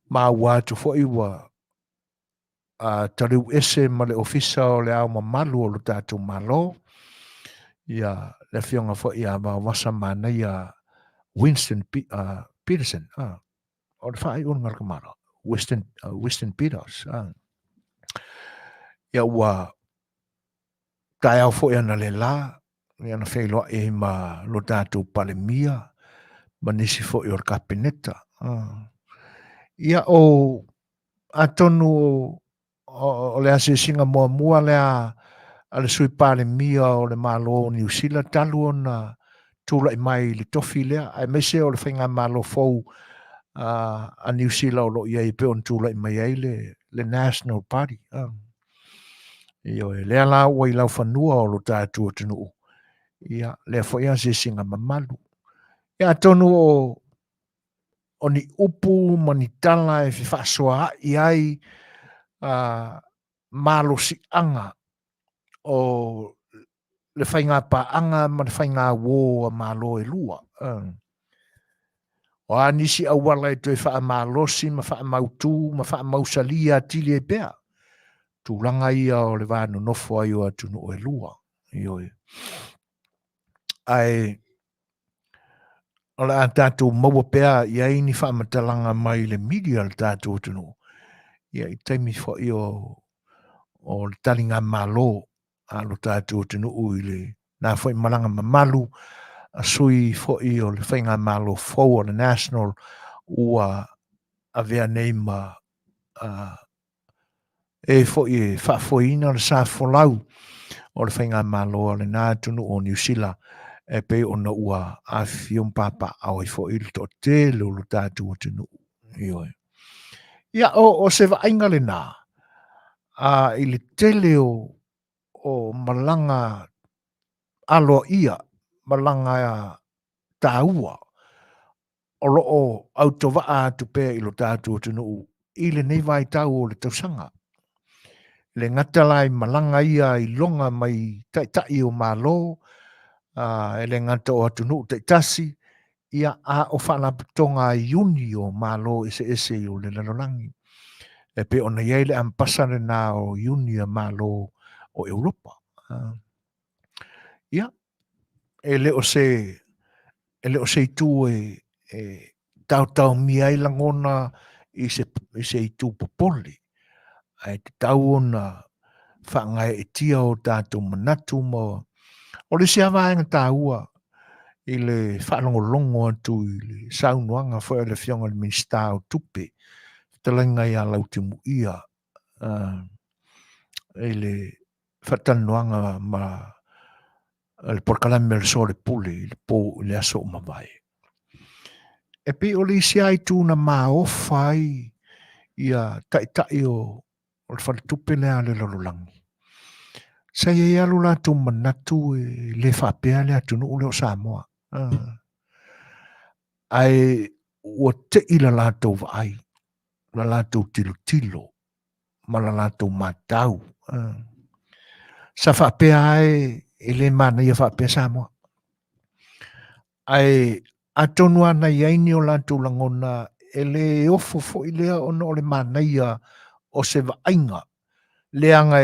mā wātu fo i ua tariu ese ma le ofisa o le au mamalu o lo tātou malo. Ia le fionga fo ia wā wasa mana ia Winston Petersen. O le whaai unga kamara. Winston Peters. Ia ua tai au fo ia na le la. Ia na whaeloa e ma lo tātou palemia. Ma nisi fo i or kapineta. Ia o atonu o le ase singa mua lea a le sui palemia o le malo o New Zealand talu o na tula i mai li tofi lea. Ai mese o le whainga malo fau a New Zealand o lo iai pe on tula i mai ai le National Party. Io lea la ua i lau whanua o lo tātua tunu. Ia lea fo ia se singa mamalu. Ia tonu o ni upu manitala e whiwhasoa i ai malo si anga o le whainga paanga ma le whainga wō a malo e lua. O a nisi au wala e tue wha malosi ma wha mautu ma wha mausalia tili e bea. Tūlanga ia o le wānu nofo ai o atunu o e lua. Ioi. Ai o le a tātou maua pēa i aini wha matalanga mai le media le tātou tunu. Ia i taimi fo i o le talinga malo a lo tātou tunu ui le nā fo i malanga mamalu a sui fo i o le whainga malo fau o le national ua a vea neima e fo i whaafoina le sa folau o le whainga malo o le nā tunu o New Zealand e pe o na ua a fion papa au i fo i le to te lo tātou tunu. Ioi. Ia o se vainga le nā i le tele o malanga alo ia, malanga tāua, o loo autowaa atu pēr i lo tātou tunu i le nei vai tau o le tausanga. Le ngatalai malanga ia i longa mai tai o malo, e le ngata o atunu taitasi, ia a o whanapatonga i uni o malo ese o le lalolangi. E pe ona iei le ampasane nā o uni a malo o Europa. Ia, e le o se itu tau mi ai langona i se itu popoli. Ai te tau ona whaangai e tia o tātou manatu mo. O le se hawaenga tāua i le whaanongolongo atu i le saunuanga fwoi le fionga le minsta o tupe. Fetalaiga ia lau te muia i le whatanuanga ma le Polokalame le so le pule i le pō le aso o mawai. E pe o le isi ai tūna mā ofai ia tai o le whale tupe lea le lololangi. Sa ia alu lātou manatu e le whapea le atunu leo Samoa. Ai ua te ila lātou vai, la lātou tilo, ma la lātou matau. Sa whapea e le mana ia whapea Samoa. Ai atonu ana iaini o lātou langona e le ofo fo i lea ono o le mana ia o se vainga. Le anga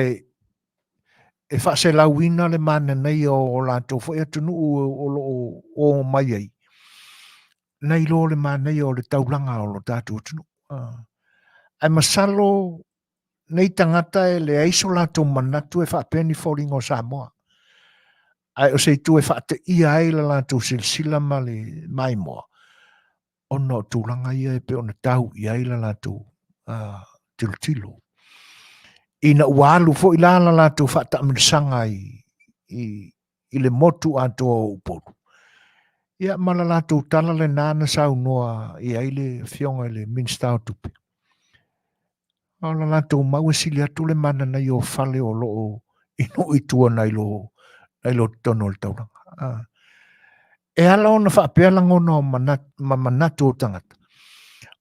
e whase lauina le mana nei o lātou fo i atunu o mai ai. Nei lo le mana ia o le taulanga o lo tātou atunu. Ai masalo nei tangata e le aiso lātou manatu e whapea ni whoringo Samoa. Ai o Setu e whaate ia ai la lātou silsila ma le mai moa. Ono tūlanga ia e pe ona tau ia ai la lātou tilo. Ina ualu fo i la lātou whaata amirisanga i le motu ato o uporu. Ia ma la lātou tala le nāna sau noa i ai le fionga le minsta o tupe. O la lātou mau e sili atu le mana nei o fale o loo ino i tua nei lo tono le tauranga. E ala ona whaapea langona o manatu o tangata.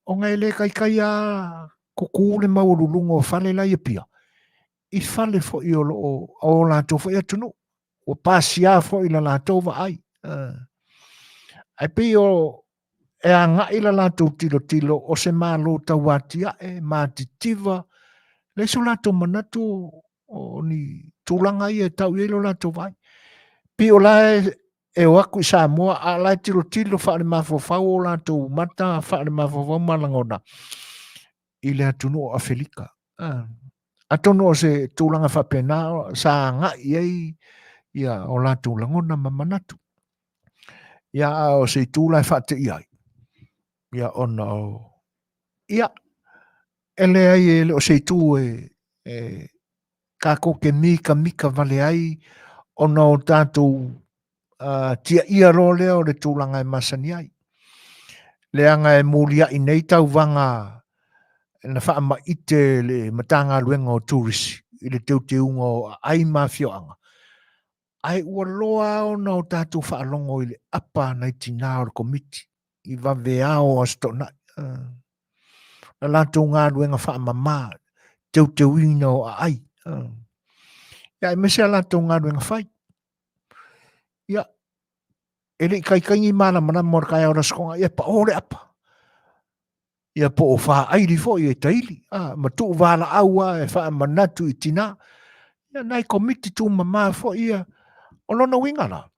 O ngai le kai a kuku le maurulungo o fale la ia pia. I fale fo i o lātou fo i atunu. O pasia fo i la lātou va ai. Ai pi o e a ngai la lātou tilo o se malo tauatia e mātitiva. Le so lātou manatu o ni tūlanga i e tau i lo lātou vai. Pi o lai e o aku i Samoa, a lai tilo whaare mawhawhau o lātou mata, whaare mawhawhau malangona. I le atunu o Awhelika. Atono o se tūlanga whapena, sa ngai ei, ia o lātou langona mamanatu. Ia o se tūlai whate iai. Ia ona o... Ia, ele ai e o se tū kako ke mika vale ai, ona o tātou tia ia ro lea o le tūlanga e Masani ai. Leanga e mūlia i nei tau vanga na whaama ite le matanga luenga o turisi, i le teunga o ai mawhioanga. Ai ua loa o na o tātou whaalongo i le apa nei tina o le komiti, i wawea o astona. Na lātou ngā luenga whaama mā, teuina o ai. Ia e mese a lātou ngā luenga whai. Ia, ele kai ngi mana mor kai ora skonga ia pa ore apa ia po o fa airi fo ia taili ma tu vala aua e fa manatu i tina ia nai komiti tu mama fo ia olona wingala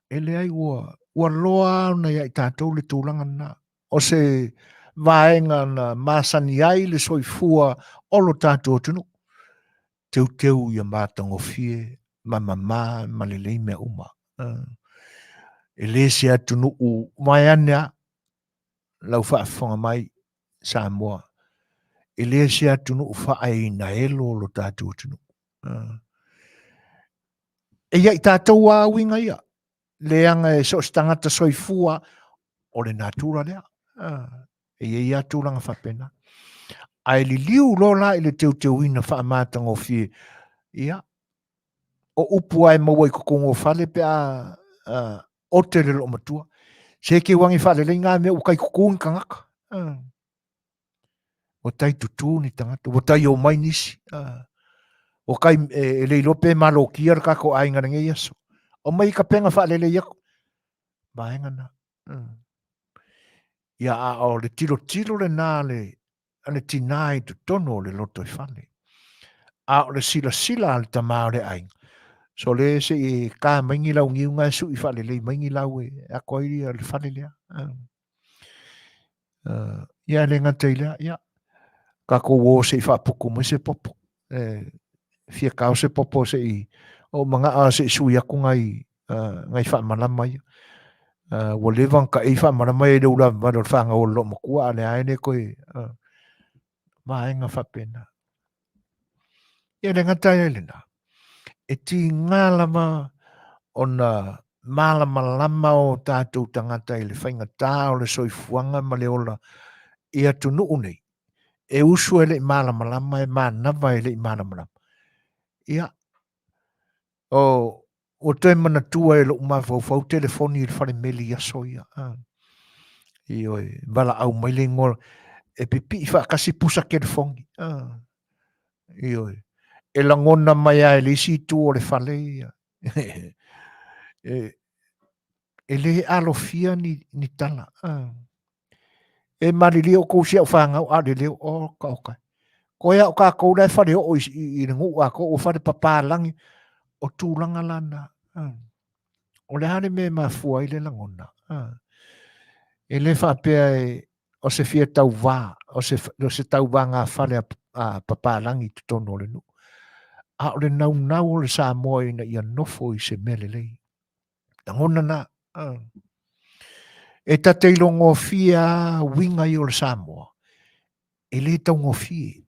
ele ai ua loa na ia tatou le tūlanga na o se vaenga na Masani ai le soifua olo tatou tunu teu ia mātango fie mama malelei mea uma e le se atunu u mai ana lau whaafonga mai Samoa. E le se atunu u whaai na elo lo tātou atunu. E ia i tātou a winga ia. Leanga e so stangata soifua o le natura lea. E ia tūranga whapena. Ai li liu lola i le teu ina whaamātanga o fie. Ia. O upu ai maua i kukongo whale pe a o te relo matua. Se ke wangi whare le ngā mea ukai kukun kangaka. O tai tutu ni tangata. O tai o mai nisi. O kai le lope malo kia kako ai ngana nge yaso. O mai ka penga whare le yako. Baenga na. Ia a o le tilo le nā le ane tinai tu tono le loto i whale. A o le sila al tamao le ainga. So le se e ka maingi lau ngiunga su i whale le maingi lau e a koiri al whale lea. Ia le ngatai lea, ia. Kako wo se i whapuku mo se popo. Fia kao se popo se i o mga a se sui aku ngai whamalama ia. Wo levang ka i whamalama e reula vado whanga o lo makua ale aene koe maenga whapena. Ia le ngatai le na. E ti ngālama o na malama o tātou tangata i le whainga tā o le soifuanga ma le ola i atu nuu nei. E usu e le malama e manava e le malama. Ia, o te mana tua e lo ma fau telefoni il fare meli ya soia. Io bala au mai le ngol e pipi fa kasi pusa ke fongi. Io e la ngona mai ai le si tu o le fale ia. E le alofia ni tala. E mari leo ko sia o fanga o ale leo o ka o ka. Ko ia o ka ko le fare o i ngu a ko o fare papalangi o tūlanga lana. O le hane me mafua i le langona. E le whapea o se fia tau wā, o se tau wā ngā whare a papalangi te tono le nu. A o le nau o le Samoa ina ia nofo i se mele lei. Tangona na. E ta te ilongo fia winga i o le Samoa. E le tau ngofie.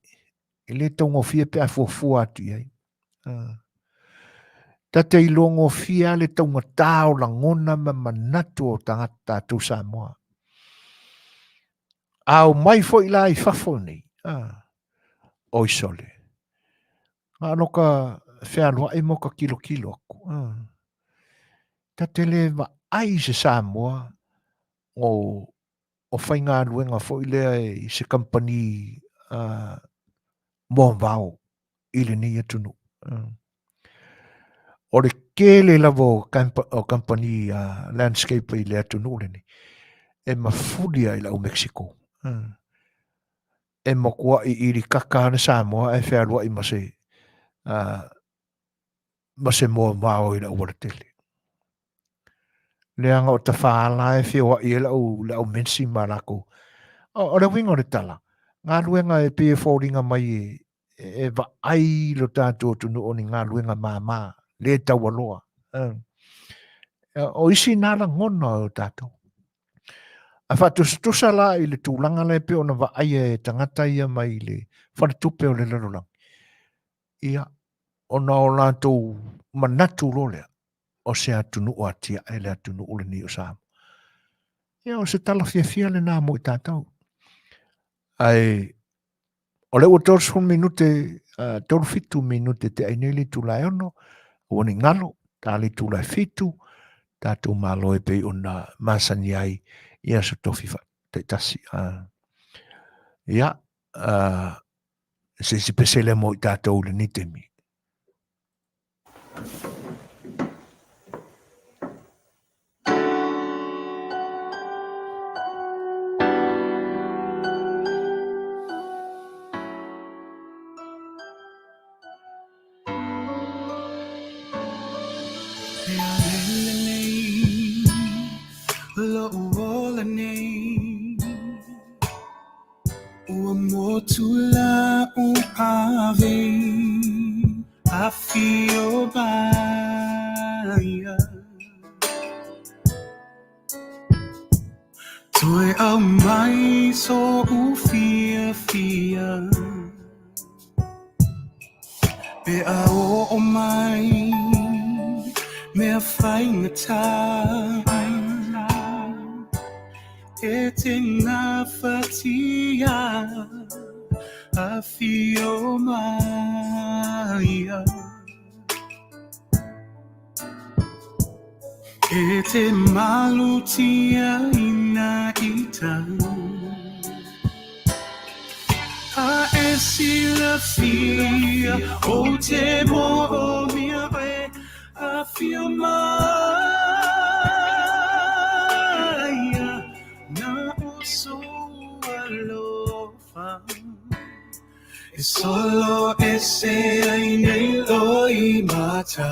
E le tau ngofie pe a fuafua atu iai. Ta te ilongo fia le tau ngatao la ngona ma manatu o tangata tu Samoa. Au mai fo i la i fafo nei. Oi sole. Ano ka whea loa e moka kilo aku. Ta te le wa ai se Samoa o whainga luenga fo i lea i se company mō vau i le ni atunu. O le kele lavo o company landscape i le atunu le ni. E mafulia i lau Mexico. E mokua i iri kakana Samoa e whea loa i mase mō vau i lau waratele. Le anga o ta whaala e whiwa i lau mensi marako. O le winga o le tala. Ngā luenga e pia fōringa mai e wa ai lo tātou tunu o ni ngā luenga māmā. Le tau aloa. O isi nāra ngona o tātou. A whatusa la i le tūlanga le pia o na wa ai e tangata ia mai le whatupe o le larolang. Ia, o na o lātou manatu lo lea. O se atunu o atia e le atunu o le ni o Samoa. Ia, o se tala fia le nā mo i tātou. Ai, o le ua tōru minute, tōru fitu minute te aineli tu lai ono, o ni ngalo, tā li tu lai fitu, tātou malo e pei o na Masani ai, ia so tofifa, te tasi. Ia, se pesele mo i tātou le ni temi. Motula upave Afiafi Toi au mai so ufia Be o mai me fainga e te ngā whatia Afiafi e te malutia ina ita a e sila fia o te mo o mia e Afiafi na o so alofa e solo ese ai nei loi mata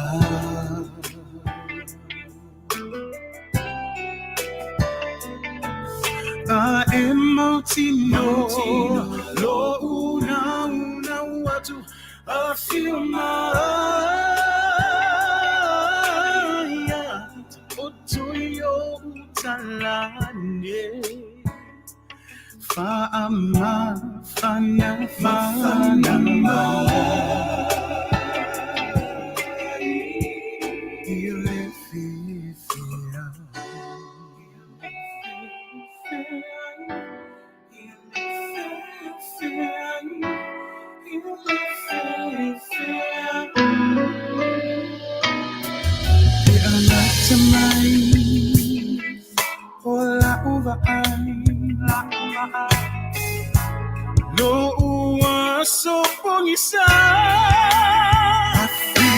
a emotino lo una watu Afiafi otoyo utalane fa'ama Tamai, ola uva ai, no ua so pongisa. Afiafi,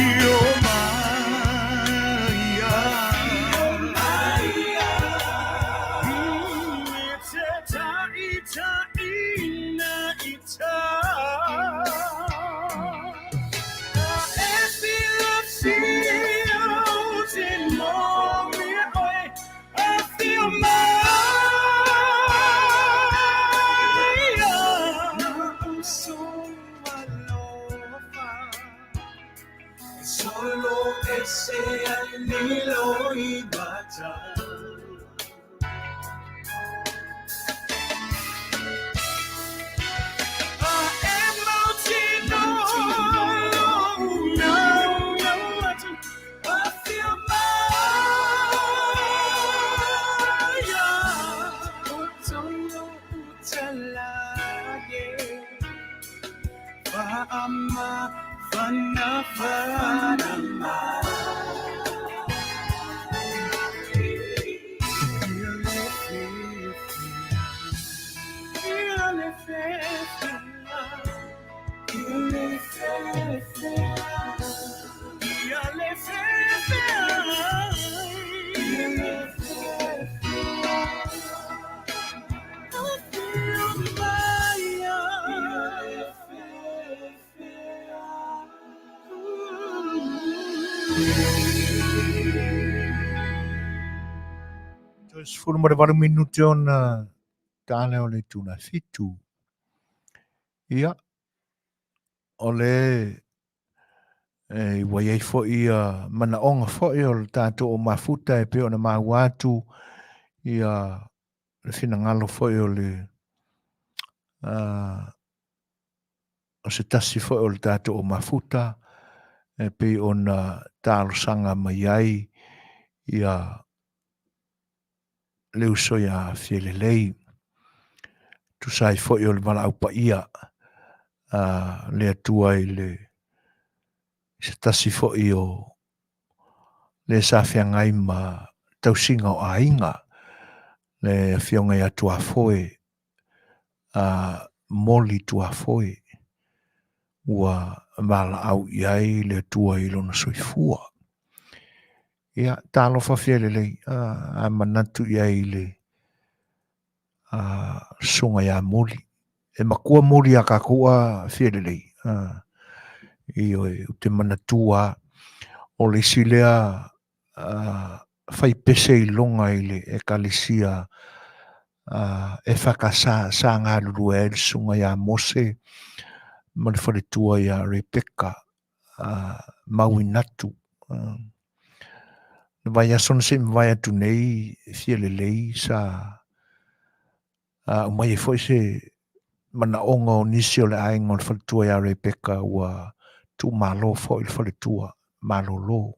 solo ese anhelo y batalla. Fulmo le varu minuti ona tane o le tuna fitu. Ia, o le i waiei fo ia mana onga fo i o le tātou o mafuta e pe o na mauatu ia le fina ngalo fo i o le o se tasi fo i o le tātou o mafuta e pe o na tālo sanga mai ai ia le uso ia fielelei tu sai fo i o le mana au pa ia le atua i le se tasi fo i o le safia ngai ma tausinga o ainga le fionga ia tua foe moli tua foe ua mala au iai le tua i lona soifua. Ia talo fa fielelei a manatu iai le sunga ia moli. E makua moli a kakua fielelei. I o te manatua o le silea fai pese i longa i le e kalisia e whakasa sa ngā lulu e le sunga ia mose ma le wharetua ia Rebecca mawinatu. Na vai asona se mwai atu nei fielelei sa umai e foi se mana onga o nisi o le ainga o le wharetua ia Rebecca ua tu malo fo i le wharetua malolo.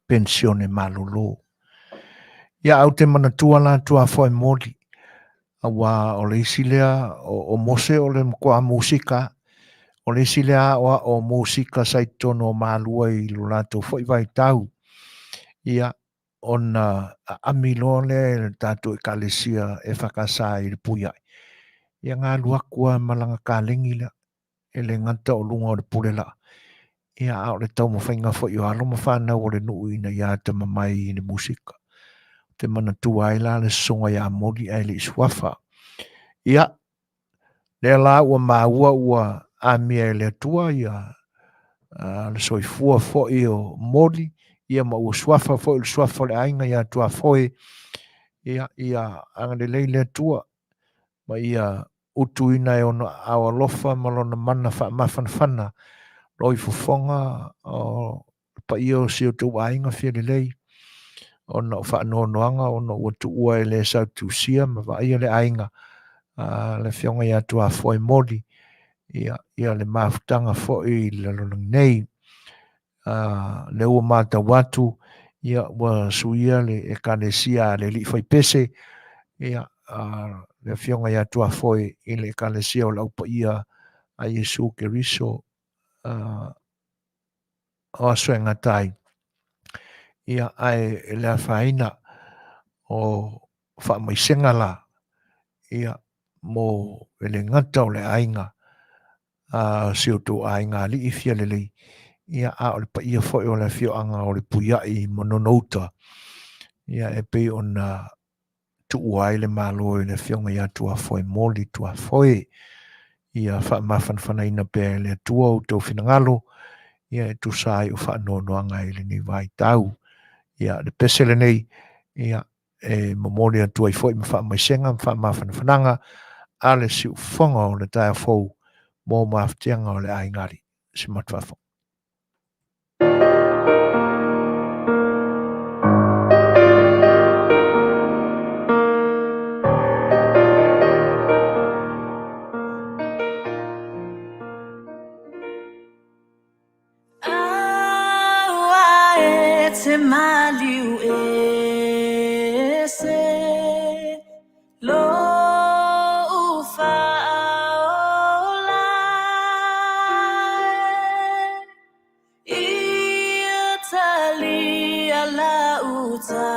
Pensione malolo. Ia au te manatua la tua foi moli. Awa o le isi lea o mose o le mkoa musika. O le isi lea o musika saitono o malua i lulato foi vai tau. Ia ona amilo le tatu e kalesia e whakasa i le puia. Ia ngā luakua malanga kālengi la. E le nganta o lunga o le pulela. Ia au le tau mawhainga fo i o alo mawhanau o le nuu ina ia te mamai i le musika. Te manatua ai la le songa ia moli ai le iswafa. Ia, le la ua maua ua amia le atua ia le soifua fo i o moli. Ia ma ua swafa fo i le swafa le ainga ia tua foe. Ia angale le atua. Ma ia utu ina e ono awa lofa malona mana wha mafanafana. Roi fufonga o pa iyo si o tu ainga fielelei o no wha noanga o no watu ua e le sau tu sia ma wa ia le ainga le fionga ia tua foi modi ia le mafutanga foi le lonang nei le ua mata watu ia wa suia le e kalesia le li foi pese ia le fionga ia tua foi i le kalesia o laupa ia a Yesu Keriso o aswenga tai. ia ai le faina o whaamaisenga la ia mo ele ngata o le ainga si o tō ainga li i fia lelei ia a o le pa ia fo o le fio anga o le puia i mononouta ia e pe ona tu uai le malo le fio ngai atu a foi moli tu a foi ia whaamawhanwhana ina pe le tua o tō finangalo ia e tu sai o whaanoanoanga i le ni vai tau ia le pesele nei ia e momoli atu ai foi ma whaamaisenga ma whaamawhanwhananga a le si ufonga o le tae fou mō maftianga o le aingari si matwafo. Te maliu e se lo ufa ola ia tali ala utangi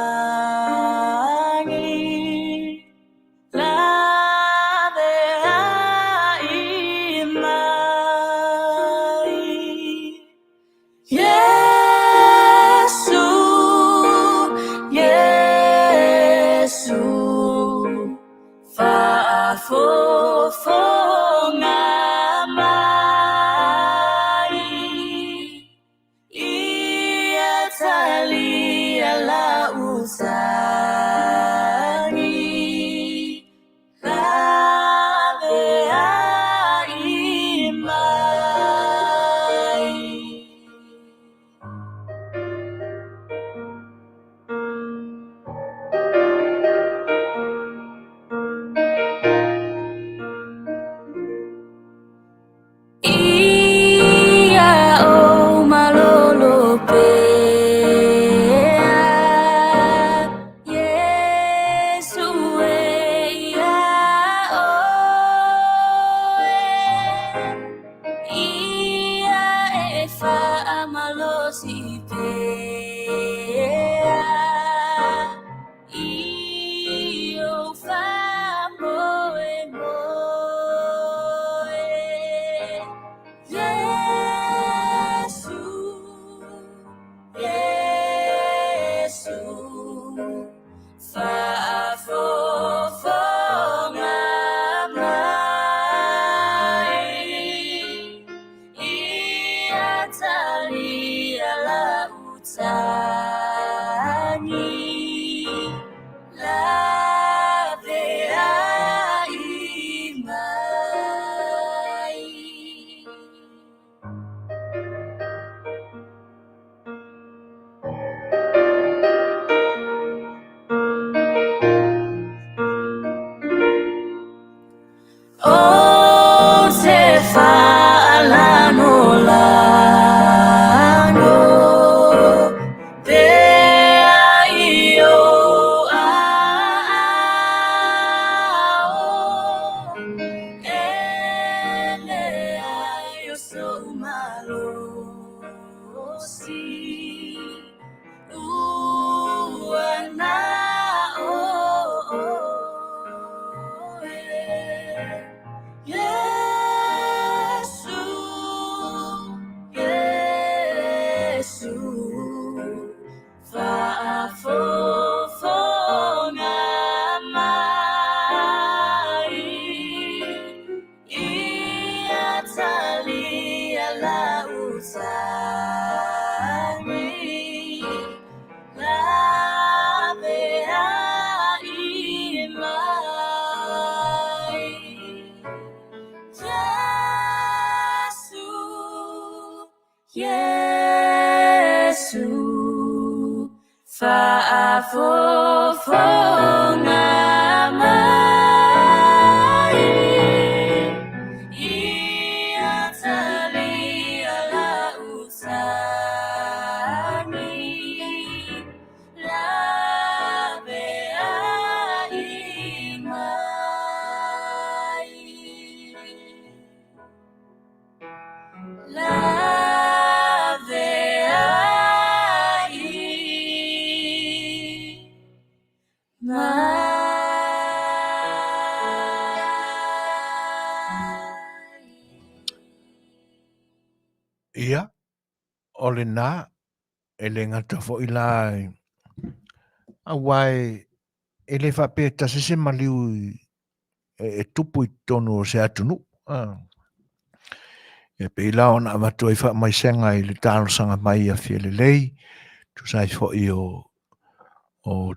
la bea i mai Yesu fa'afofonga mai ia tali ala usangi la bea i mai Ia o malolo pea Yesu e ia o Ia e fa'amalosi pea Io fa'amoe moe Yesu fa'afofonga mai ia tali ala utangi la bea i mai O te fa'alano lano Pea i o ao Ele ai o so malosi Ua na Yesu fa'afofonga mai ia tali ala usangi la bea i mai Yesu fa'afofonga mai ia tali ala usangi la bea i mai la bea i o le nā, e le ngata fo i la a wai e le whape ta se maliu e tupu i tonu o se atunu. E pe i lao na watu i wha mai senga i le tālo sanga mai a fie le lei, tu sai fo i o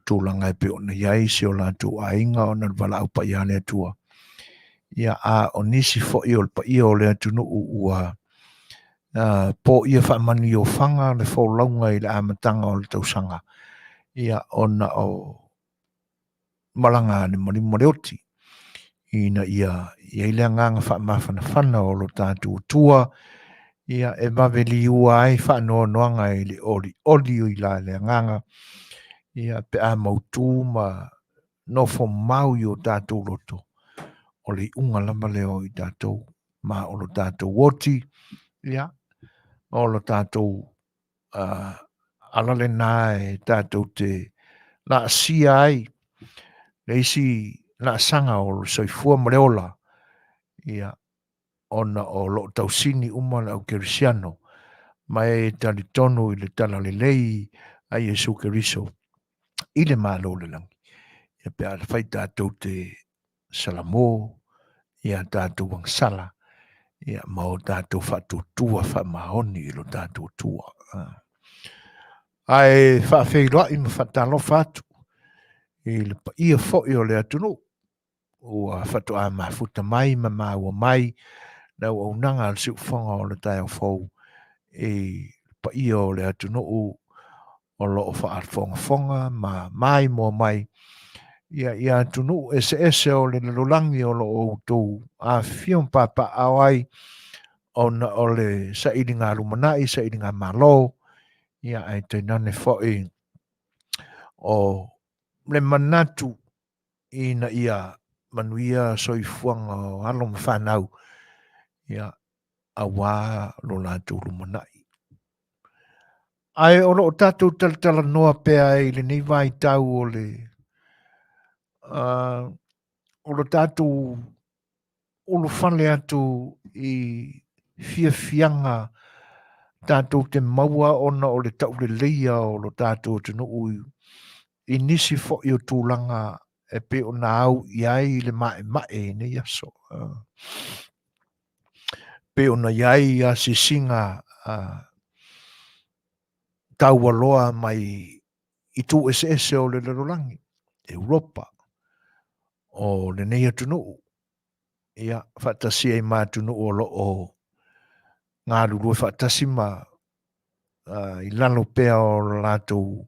tūlanga e pe o na iai se o la tu a inga o na wala au pa ia le atua. Ia a o nisi fo i o le pa ia o le atunu ua po ia wha mani o whanga le fo launga i le amatanga o le tausanga. Ia ona o malanga ni mani moreoti. Ina ia i le nganga wha mawhana whana o lo tātu tua. Ia e maweli ua ai wha noa noanga i le oli o i la le nganga. Ia pe a mautu ma no fo mau i o tātu loto. O le unga lama leo i tātou ma o lo tātou woti. Ia o lo tātou alale nāe tātou te la sia ai. Le isi la sanga o soifua mareola. Ia ona o lo tausini umana o kerisiano. Mai tali tonu i le tala le lei a Yesu Keriso. I le malo le langi. Ia pe a le fai tātou te salamo. Ia tātou wangsala. Ia mao tātou whatu tua wha mahoni i lo tātou tua. Ai whawheiroa i ma whatalo whatu. I le pa ia fo i o le atunu. Ua whatu a mafuta mai ma maua mai. Nau au nanga al siu whanga o le tai au fau. E pa ia o le atunu o lo o wha fonga ma mai mo mai. Ia atunu ese o le lulangi o lo o tau. A fion papa awai. O le sa ili ngā rumanai, sa ili ngā malo. Ia ai te nane fo o le manatu ina ia Manuia soifuanga o along whanau. Ia awa lo lātou rumanai. Ai o lo tātou tala noa pēa i le nei vai tau o le o lo tātou o lo whale atu i fianga tātou te maua ona o le tau le leia o lo tātou te no ui. I nisi fo i o tūlanga e pe o na au iai le mae ne yaso. Pe o na iai a si singa tau waloa mai i tū ese o le lerolangi. Europa. O le nei atu nuu. Ia, whatasi ei mātu nuu o lo o ngā rurua whatasi ma i lalo pēa o lātou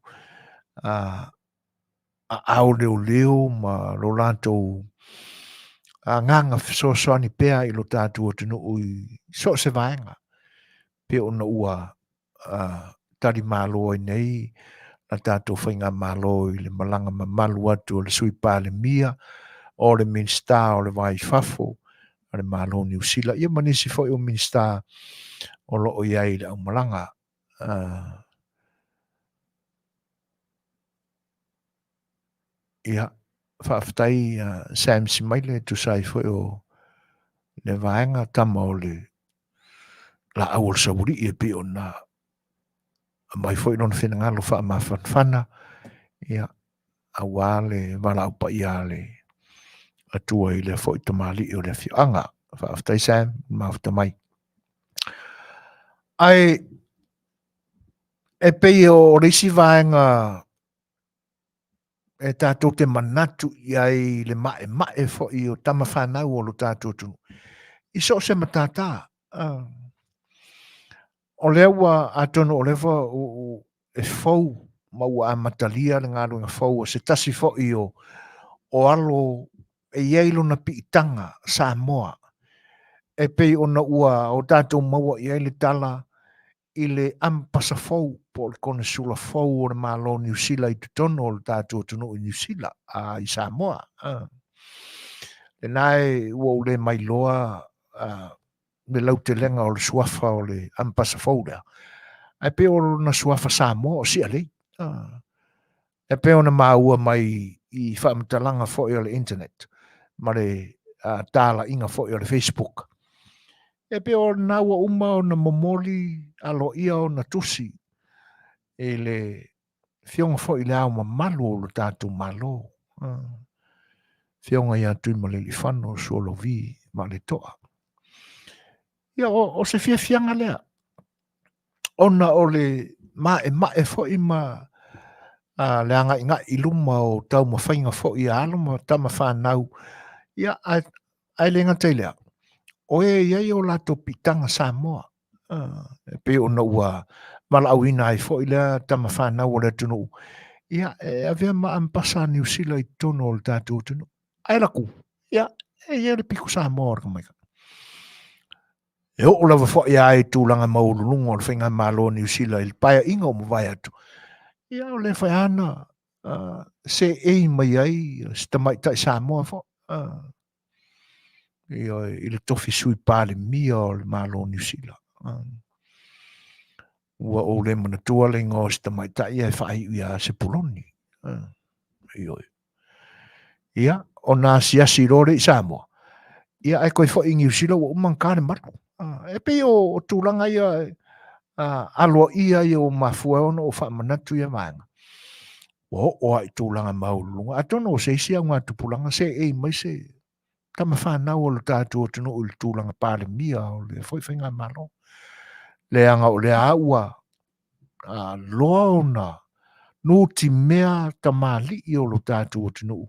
a au leo ma lo lātou nganga soani pēa i lo tātou atu nuu i so se vaenga. Pe o na ua tari mālo i nei na tātou whainga mālo i le malanga ma malu atu o le sui pāle mia o le minsta o le vai fafo o le mālo New Zealand. Ia manisi fo i o minsta o lo o iai le au malanga. Ia, whaaftai Sam Simaile tu sai fo i o le vaenga tama o le la awal sawuri i pe o na mai fo i non whina ngalo wha ma whanwhana. Ia, awa le wala upa ia le atua i le fo i tamali i o le whianga. Whaaftai Sam, mawhta mai. Ai, e pei o reisi vaenga e tātou te manatu i ai le mae fo i o tama whanau o lo tātou tunu. I so se matata. O lewa atono o lewa e fau maua a matalia le ngāru ngā fau o se tasi fo i o alo e ieilo na piitanga Samoa. E pei o na ua o tātou maua i eile tala i le ampasa fau po le kone sula fau o le malo New Zealand i tutono o le tātou tunu i New Zealand i Samoa. Le nai ua ule mai loa me lau te lenga o le suafa o le ampasa fau lea. E pe o na suafa Samoa o si alei. E pe o na maua mai i whaamatalanga fo i o le internet. Ma le tāla inga fo i o le Facebook. E pe o na ua uma o na momoli alo ia o na tusi. E le fionga fo i le au ma malu o lo tātou malo. Fionga ia tui ma le li whano suolo vi ma le toa. Ia o se fia fianga lea. Ona o le ma e fo i ma le anga inga i luma o tau ma whainga fo i alo ma tama whanau. Ia ai le ngatai lea. O ia o lato pitanga Samoa. Pe o na ua malauina ai fo i lea tama whanau o le tunu. Ia e avea ma ampasa New Zealand i tono o le tātou tunu. Ai laku. Ia e le piku Samoa ka mai. E o lava fo ia ai tūlanga maulunga o le whainga malo New Zealand il paia inga o mawai atu. Ia o le whaiana se ei mai ai stamai tai Samoa fo. Ia i le tofi sui pāle mia o le malo New Zealand. Ua o le mana tua le ngō stamai tai ai whai ia se puloni. Ia o nā siasi rore i Samoa. Ia ai koe fo i New Zealand o mankare maru. E pe o tūlanga ia aloa ia i o mafua ono o whamanatu ia maanga. O ai tūlanga maulunga. Atono o se isi au ngā tupulanga se ei mai se tama whanau o le tātua tunu o le tūlanga pāle mia o le whainga malo. Le anga o le aua loona nuti mea tamali i o le tātua tunu.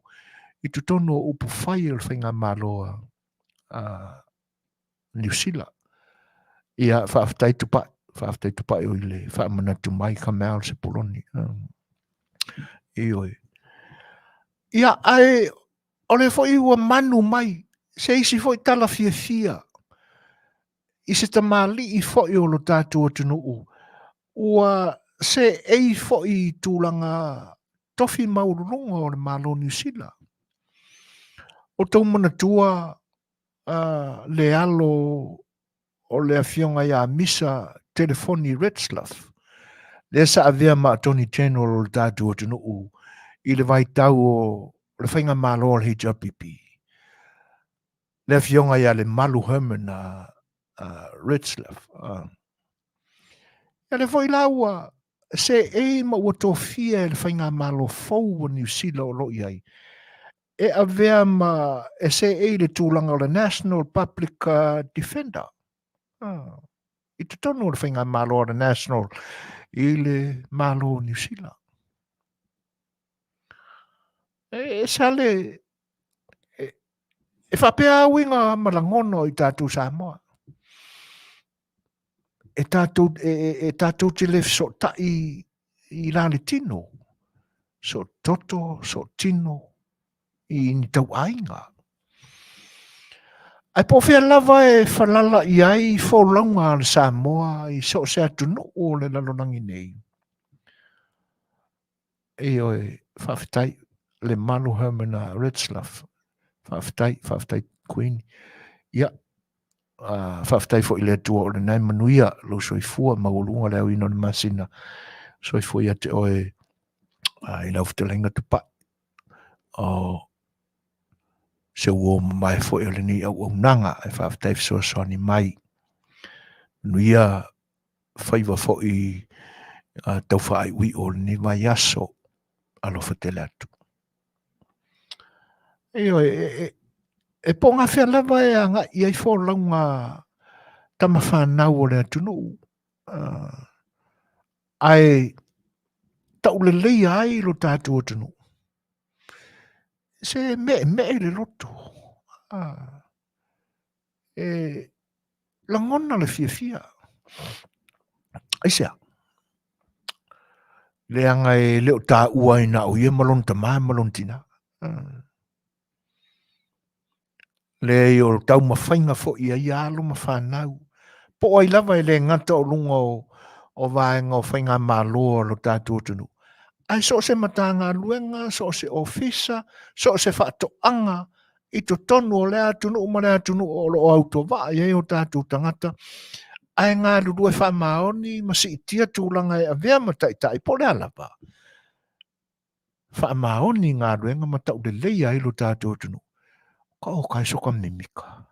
I tutono o upu whai o le whainga malo New Zealand. Ia whaaftai tupa i o le whaamanatu mai ka mea se poloni. Ioi. Ia ai o le fo i ua manu mai se isi fo i tala fia. I se tamali i fo i o lo tātua tunu ua se ei fo i tūlanga tofi maurunga o le malo New Zealand. O tau manatua le alo o le afionga ia misa telefoni Retzlaff. Le sa avea ma Attorney General o le tātua tunu i le vai tau o le whainga malo o le HRPP. Le afionga ia le malu Herman Retzlaff. Ia le foi laua se e ma ua tofia e le whainga malo fau o New Zealand o lo iai. E avea ma e se e le tūlanga o le National Public Defender. I te tono o le whainga malo o le National i le malo o New Zealand. E sale e whapea winga malangono i tātou Samoa. E tātou te lef so tai i lale tino. So toto, so tino, i ni tau ainga. Ai po fea lava e whalala i ai whaulanga le Samoa i so se atu no o le lalonangi nei. E oi, whawhitai, le Manu Hermana Retzlaff. Whawhitai Queen. Ia, whawhitai fo i le atua o le nai Manuia, lo soifua, maulunga leo ino le masina. Soifua ia te oe, i lau Fetalaiga tupa. O se uo mai fo i le ni au nanga, e whawhitai Suasua ni mai. Manuia, whaiva fo i tau whaai ui o le ni mai aso. Alo Fetalaiga. E ponga fea lava e anga i ai fo launga tama whanau o le atunu. Ai tau le leia ai lo tātou atunu. Se me le loto. E langona le fia. Ai sea. Le anga e leo tā ua ina o ia malon tamā malon tina. Le o tau mawhainga fo ia i alo mawhanau. Po ai lava e le ngata o lunga o vaenga o whainga māloa lo tātou tunu. Ai so se matanga luenga, so se ofisa, so se whaatoanga, i to tonu o lea tunu, o marea tunu o lo auto va, i o tātou tangata. Ai ngā lulu e whamaoni, masi i tia tūlanga e avea mataitai, po lea lava. Whamaoni ngā luenga matau le leia i lo tātou tunu. Ka o kai soka mimika.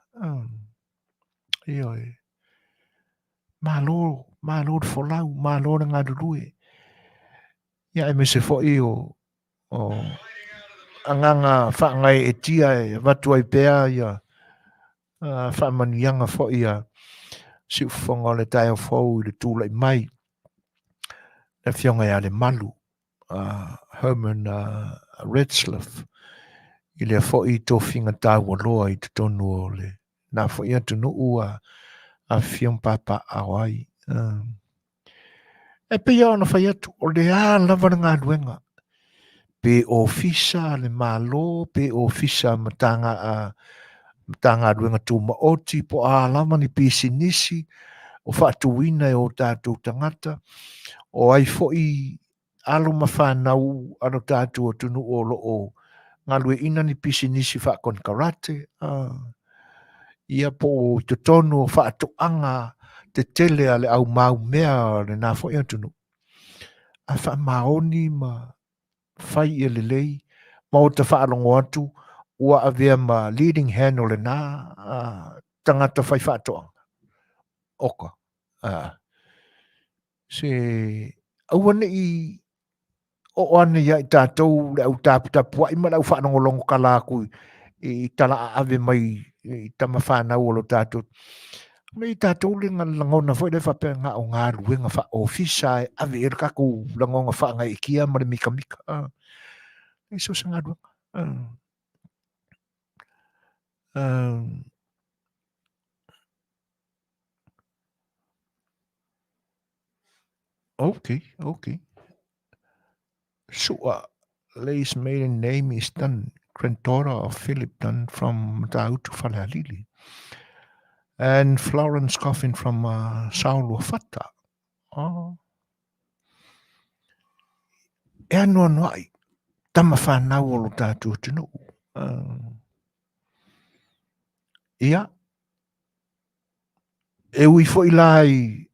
Io e. Malo folau, malo na ngā rurue. Ia e me se fo i o anganga whaangai e tia e watu ai pēa ia whaamanianga fo ia si ufonga o le tai o fau i le tūlai mai e whionga ia le malu Herman Redsliff i le fo i tō whinga tāua loa i te tonu o le nā fo ia tunu ua a whiong papa awai e pe ia ona whai atu o le lava ngā duenga pe ofisa le malo pe ofisa matanga ruenga tu maoti po lama ni pisinisi o whaatuina e o tātou tangata o ai foi alo mawhanau alo tātou o tunu o loo ngā lue ina ni pisinisi whaakon karate ia po te tonu o whaatuanga te tele ale au mau mea le nā foi atunu a wha maoni ma whai e lelei, ma o te whaalongo atu, ua avea ma leading hand o le nā, tangata whai whaatoanga. Oka. Se, awane i, o ane ia i tātou, le au tāputapua, ima lau whaanongo longo kalāku, i tala ave mai, i tama whanau o lo tātou. Me i tātou le ngā langona fwoi le whapea ngā o ngā ruenga wha ofisa, ave e rakaku langonga whaanga i kia, mare mika mika. Eso se ngā ruenga. Okay. So, Lei's maiden name is done, granddaughter of Philip done from Matautu Whalealili. And Florence Coffin from Saulu Fata. E anua noai, tama whanau o lo tātou tunu. Ia, e ui fo ilai,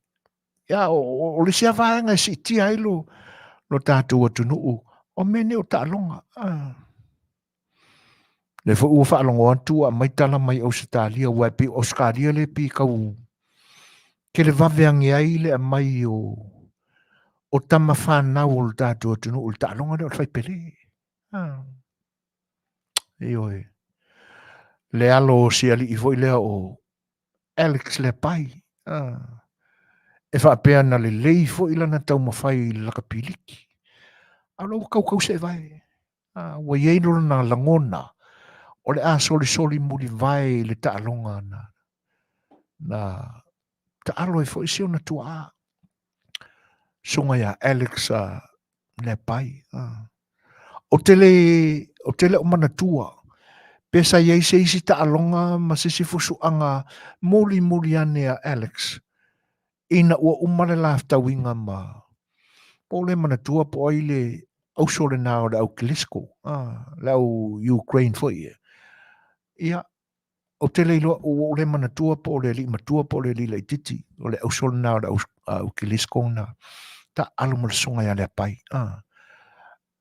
ia, o le sia vaenga si tia ilo lo tātou atunu o mene o tālonga. Le fo ua whaalongo atu a maitala mai Australia, ua pi Australia le pi kau ke le vaveangi ai le a mai o tama whanau o lo tātou atunu o le tālonga le o whaipele. Ioe. Le alo si ali i foi lea o Alex le pai. E whaapea na le lei foi lana tau mawhai laka piliki. Alo kau se vai. Wa yeino na langona. O le a soli muri vai le taalonga na taalo e foi si ona tua. Sunga ya Alex le pai. O tele o manatua. Pesa iei se isi taalonga ma se si fusuanga muli ane a Alex. Ina ua umare lafta winga ma po le manatua po ile au sole na o le au Kilisko. Le au Ukraine foi. Ia o tele ilo o le manatua po le li matua po le li le titi o le au sole na o le au Kilisko na ta alumar sunga ya le pai.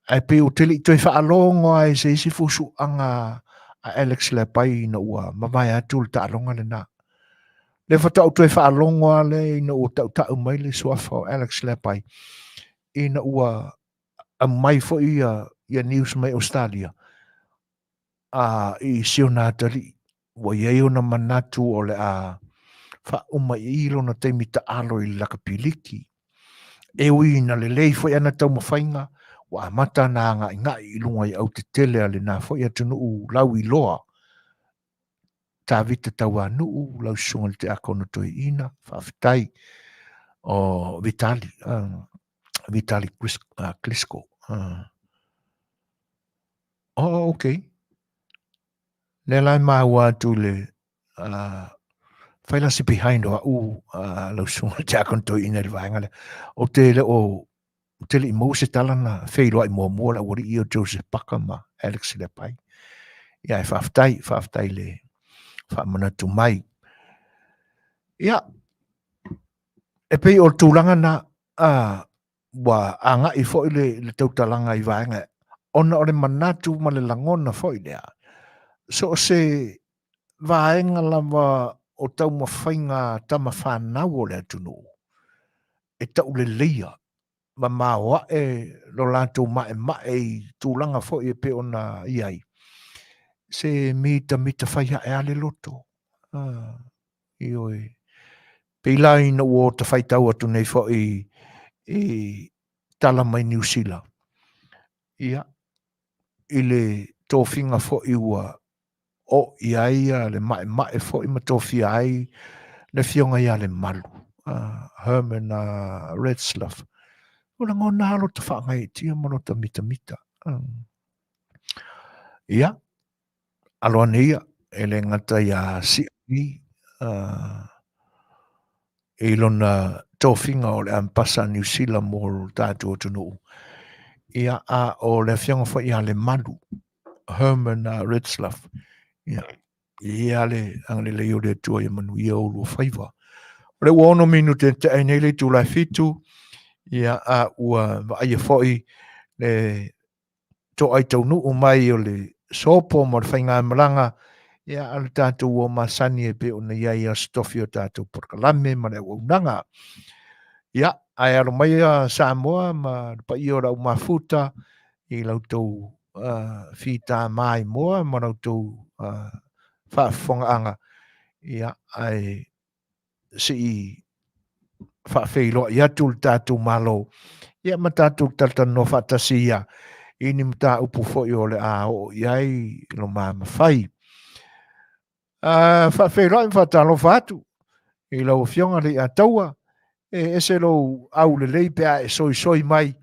Ai pe o tele toi fa alongo ai se isi fusuanga a Alex le pai na ua mamai atu le taalonga le na. Le fata o toi whaalongo le ina ua tau mai le Suasua o Alex le pai. Ina ua a mai fo ia news mai Australia. I sionatari. Wa iei na manatu o le a wha uma ilo na teimi ta alo i laka piliki. E ui na le lei fo ia na tau mawhainga. Wa amata na ngā i lunga i au te tele ale na fo ia tunu u lau i loa. Tā vita tau anu lau sunga te akono toi ina. Whawhitai o Vitali. Vitali Klitschko. Okay. Le lai maua tu le whailasi behind o lau sunga te akono toi ina le vaenga le. O te le o te le i mou se talana whailua i mua la wari i o Joseph Paka ma Alex le pai. Ia e whawhitai le whaamana tu mai. Ia, e pei o tūlanga na wa anga i fo le tautalanga i vaenga. Ona o le manatu ma le langona fo i lea. So se vaenga lava o tau mawhainga tama whanau o le atunu. E tau le leia. Ma mawa e lo lantou mae i tūlanga fo i pe ona iai. Se mita whaia e ale loto. Ioi. Pila ina o ta whaitau atu nei fo i tala mai New Zealand. Ia. I le tōwhinga fo i ua o iai le mae fo i ma tōwhi ai le fionga ia le malu. Herman Retzlaff. Ula ngona halo ta whaangai tia mono ta mita. Ia. Aloa neia. Ele ngata ia si e lona tōwhinga o le ampasa New Zealand mo tātou tunu. Ia a o le fionga fo ia le malu. Herman Retzlaff. Ia. Ia le angale le o le tua i Manuia o lua whaiva. O le uono minu te ai le tūlai fitu. Ia a ua aia foi le to ai tau nu mai o le sopo mo le whainga malanga. Ia al tātou o Masani e pe o na ia stofi o tātou Polokalame ma le unanga. Ia, ai alo mai a Samoa ma pa i ora mafuta i lautou fita mai moa ma lautou whaafonga anga. Ia, ai si whaafeilo i atu le tātou malo. Ia ma tātou tata no whaatasi ia. Ini mta upu fo i ole a o iai lo mama whai. Whaafeilo i whaatalo whaatu. I lau fionga Lei'ataua. E se lo au le lei pea e soi mai.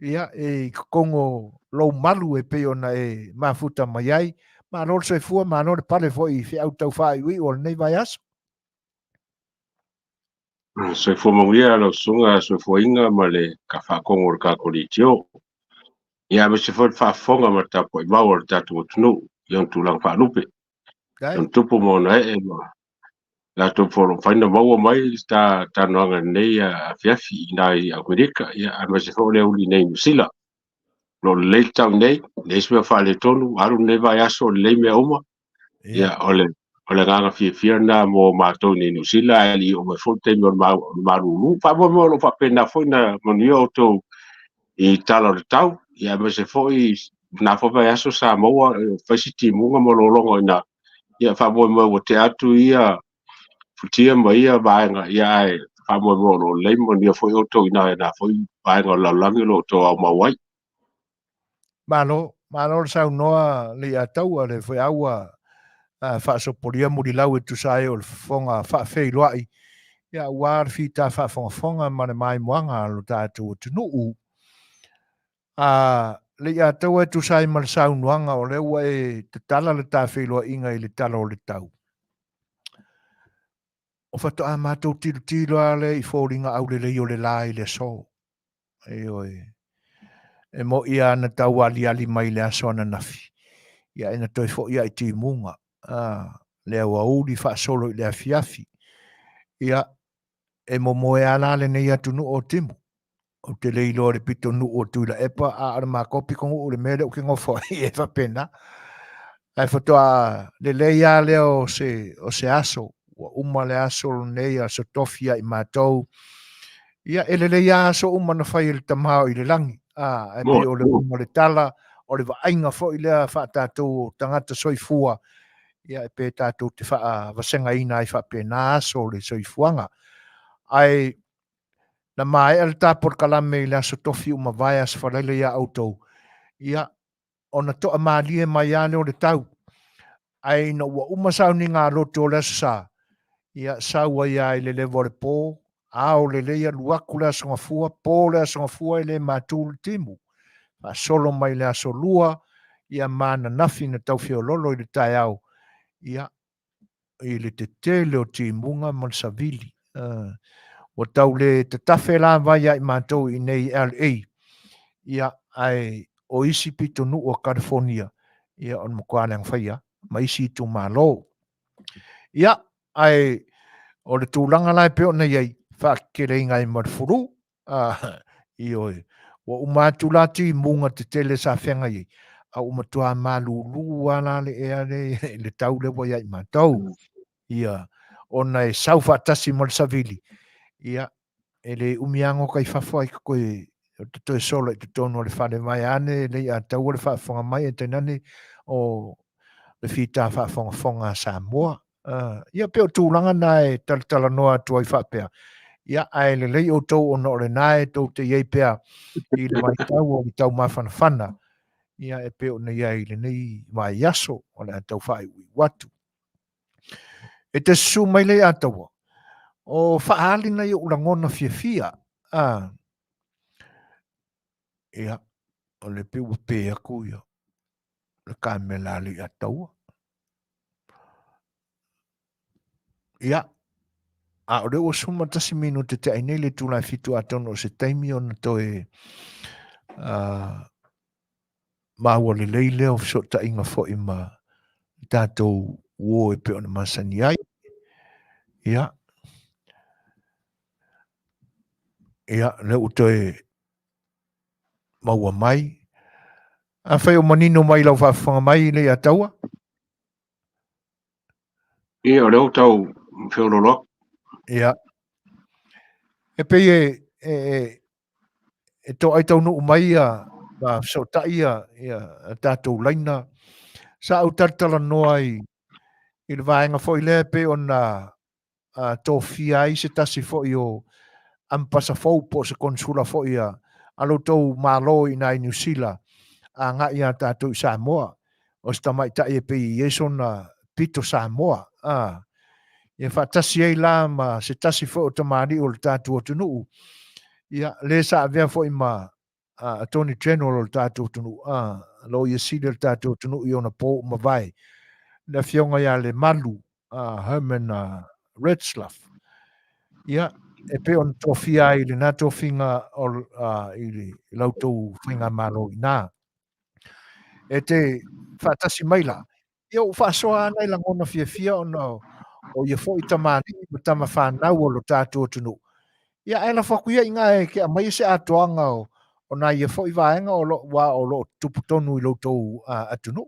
Ia e kongo lo malu e pe ona e mafuta mai ai. Ma lor se fua ma lor pale fo i fi au tau whai ui o nei vai aso. Se fua Manuia lo sunga se fua inga ma le ka whakongo ka kolitio. Ia me se fua whaafonga ma tapo i mau o tatu o tunu. Ion tūlang whaalupe. Ion tupu mo na e ma. La to for find mau mai sta noanga nei Afiafi nai Amerika ia ama se fo le uli nei Musila lo Lei'ataualetaua nei nesme fa le tonu aru nei vai aso le me uma ia ole nganga fia na mo matou nei Musila ali o me fonte mo maru fa mo lo fa pena foi na Manuia to I Lei'ataualetaua ia ma se fo I na fo vai aso Samoa fa siti munga mo lo longo ina ia fa mo te atu ia Futia mai vaenga ia e whamoe lo leimo ni a foi o tau ina e na foi vaenga la langi lo tau au mawai. Malo sau noa Lei'ataua le Fai'oa whaasoporia muri lau e tusai o le whonga whaafeiloai. Ia ua fita whaafonga ma le mai moanga lo tātou o tunuu. Lei'ataua e tusai ma le sau noanga o le ua e te tala le tāwheiloa inga I le tala o le tau. O whato a mātou tilo ale I fōringa au le lei o le lai le so. E mo ia na tau ali mai le aso ana nafi. Ia ina toi fo ia I ti munga. Le awa uli wha solo I le Afiafi. Ia e mo moe ala le nei atu nu o timu. O te lei lo le pito nu o tuila epa a ara ma kopi kongu o le mele o ke ngofo I e whapena. Ai whatoa le lei a le o se aso. Wa uma le aso nei a so tofia I mātou. Ia ele le ia aso uma na whai le tamao I le langi. E pe o le uma le tala, o le vainga fo I le wha tātou tangata soifua. Ia e pe tātou te wha vasenga ina I wha pe nā aso le soifuanga. Ai na mai al tā Polokalame I le aso tofi uma vai as whalaile ia autou. Ia o na toa maalie mai ale o le tau. Ai na ua uma sau ni ngā roto o le aso sa. Ia saua ia I le levo le pō, ao le leia luaku le aso ngafua, pō le aso ngafua I le mātou le timu. Pa solo mai le aso lua, ia mana nafi na tau whiololo I le tai au. Ia I le te tele o timunga man savili. O tau le te tafe la vai ai mātou I nei LA. Ia ai o isi pito nu o California. Ia on mokwane ang whaia, ma isi tu malo. Ia ai o le tūlanga lai peo na iei, whakere ngai marfuru, I oi, o umatu lati munga te tele sa whenga iei, a umatua malu lua la le ea le tau le wai ai matau, ia, ona e sau whaatasi mo le savili. Ia, ele umiango kai whawhai koe te toe solo i te tonu le whare mai ane, Lei'ataualetaua le whaafonga mai e tenane o le whita whaafonga Samoa. Ia peo tūlanga na e talatala noa tua i whapea. Ia ai le lei o tau ono le nae tau te iei pea i le mai tau o i tau mawhanawhana. Ia e peo na iai le nei mai yaso o le atau whai ui watu. E te su mai Lei'ataua. O whahalina i urangona fia. Ia, o le peo pe aku ia. Le kamela Lei'ataua. Ia, a o reo suma tasi minu te te ainei le tūlai fitu atono o se taimi o na toe maua le leile o so ta inga fo ima tātou uo e pe o na Masani ai. Ia, ia, leo toe maua mai. A whai o manino mai lau whawhanga mai Lei'ataua. Ia o leo tau whiororo. Ia. E pe e to ai tau nuu mai a so ta ia tātou laina. Sa au tartala noa i le vaenga fo i lea pe o na tō fia i se tasi fo i o ampasa fau po se konsula fo i alo tau malo i nai New Zealand a ngā ia tātou i Samoa. O sta mai ta e pe i eso na pito Samoa. Ia whaatasi ei la ma se tasi fo o tamari o le tātou o tunu. Ia le sa avea fo i ma Attorney General o le tātou o tunu. Lo ia sile le tātou o tunu i ona po ma vai. Na fionga ia le malu Herman Retzlaff. Ia, e pe on tofia i le nā tofinga i le lautou whinga malo i nā. E te whaatasi maila. Ia u whaasoa ana i langona fia o ia fo i tamani ma tama whanau o lo tātou tunu. Ia aina whakuia i ngā e ke a mai se atoanga o nā ia fo i vaenga o lo tuputonu i lautou atunu.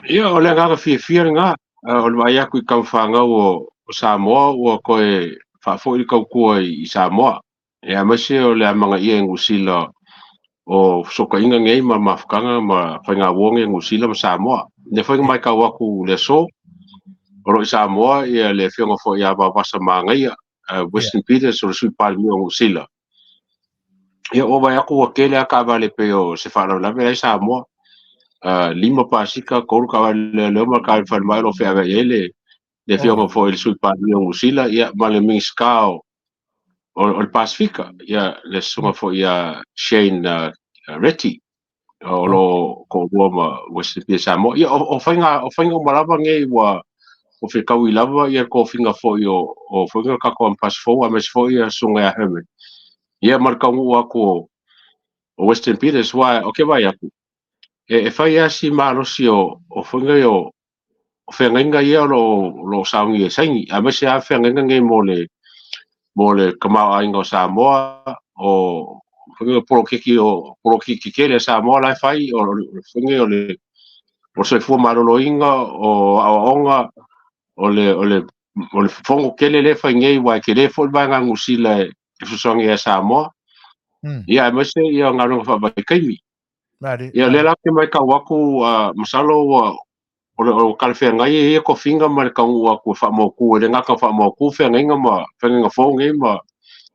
Ia o le ngā fia ngā o le mai aku i kau whangau o Samoa o koe whaafo i kau kua i Samoa. Ia mese o le amanga ia ngusila o soka inga ngei ma mafukanga ma whainga wonge ngusila ma Samoa. Ne whainga mai kau aku le so o roi Samoa ia le whionga fo i aba wasa maangai Western Petersen o le sui palmi o ngusila. Ia o mai aku wa kele a ka vale pe o se whanau lame lai Samoa. Lima pasika koru ka le ma ka fa mai lo fe ave ele le fionga fo il sui palmi o ngusila ia ma le minskao o le Pasifika ia le sunga fo ia Shane Reti o lo ko ma Western Petersen Samoa ia o whainga marama ngei wa o fe kau i lava ia ko finga fo o whainga kako am pasifo a mes fo ia sunga a Herman ia markaungu ako o Western Petersen wa o ke vai aku e whai asi marosi o whainga o whengainga ia lo saungi e saingi a mes a whengainga ngei mo le kamau ainga o Samoa o whainga porokiki kele Samoa lai whai o whainga o le o se fua maroloinga o aonga o le fongo kele le whaingei wai ke le fo vai ngā ngusila e fusongi e Samoa ia e mese ia ngā runga whabai kaimi ia le lake mai ka waku masalo o kalwhea ngai e ko finga ma le kaungu waku whamoku e le ngaka whamoku whengainga ma whengainga whonge ma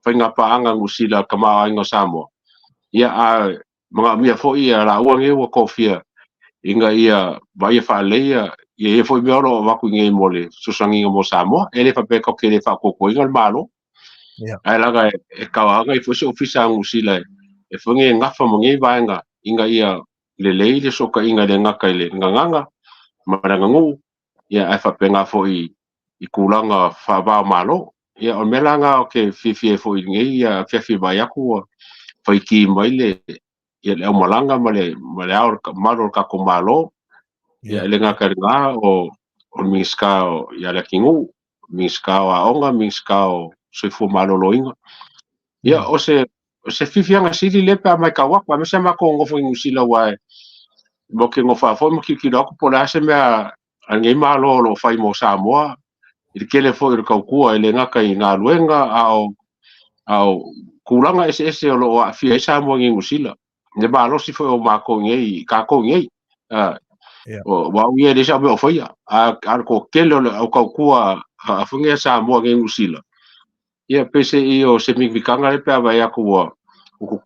whainga paanga ngusila kama ainga Samoa ia mga mia fo ia la uange wa kofia inga ia vai whaaleia ia e foi meoro waku ngei mole susanginga mo Samoa ele fa pe ko kele fa ko inga malo ai laga e kawanga i fosi ofisa ngusila e fonge ngafa mo ngei vaenga inga ia le leile soka inga le ngaka ile nganga maranga ngu ia e fa penga fo i kulanga fa ba malo ia o melanga o ke fifi fo i ngei ia fifi ba yaku fa ki maile ia le malanga male aur malo ka ko malo ia le ngaka nga o minska o ia le kingu minska o aonga minska o se fu malo loinga ia o se fifianga sili lepa mai ka wakwa me se mako ngofo ngusila wai mo ke ngofa fo mo ki ki doko pola se me ange malo lo fai mo Samoa i kele fo i kaukua i le ngaka i ngā luenga au kulanga ese o lo Afiafi Samoa ngi ngusila ne malo si fo o mako ngei ka ko ngei o wa uye de sa o foia a ko kele o kaukua a funge Samoa ngi ngusila ia pese i o se mikanga le pe vai aku o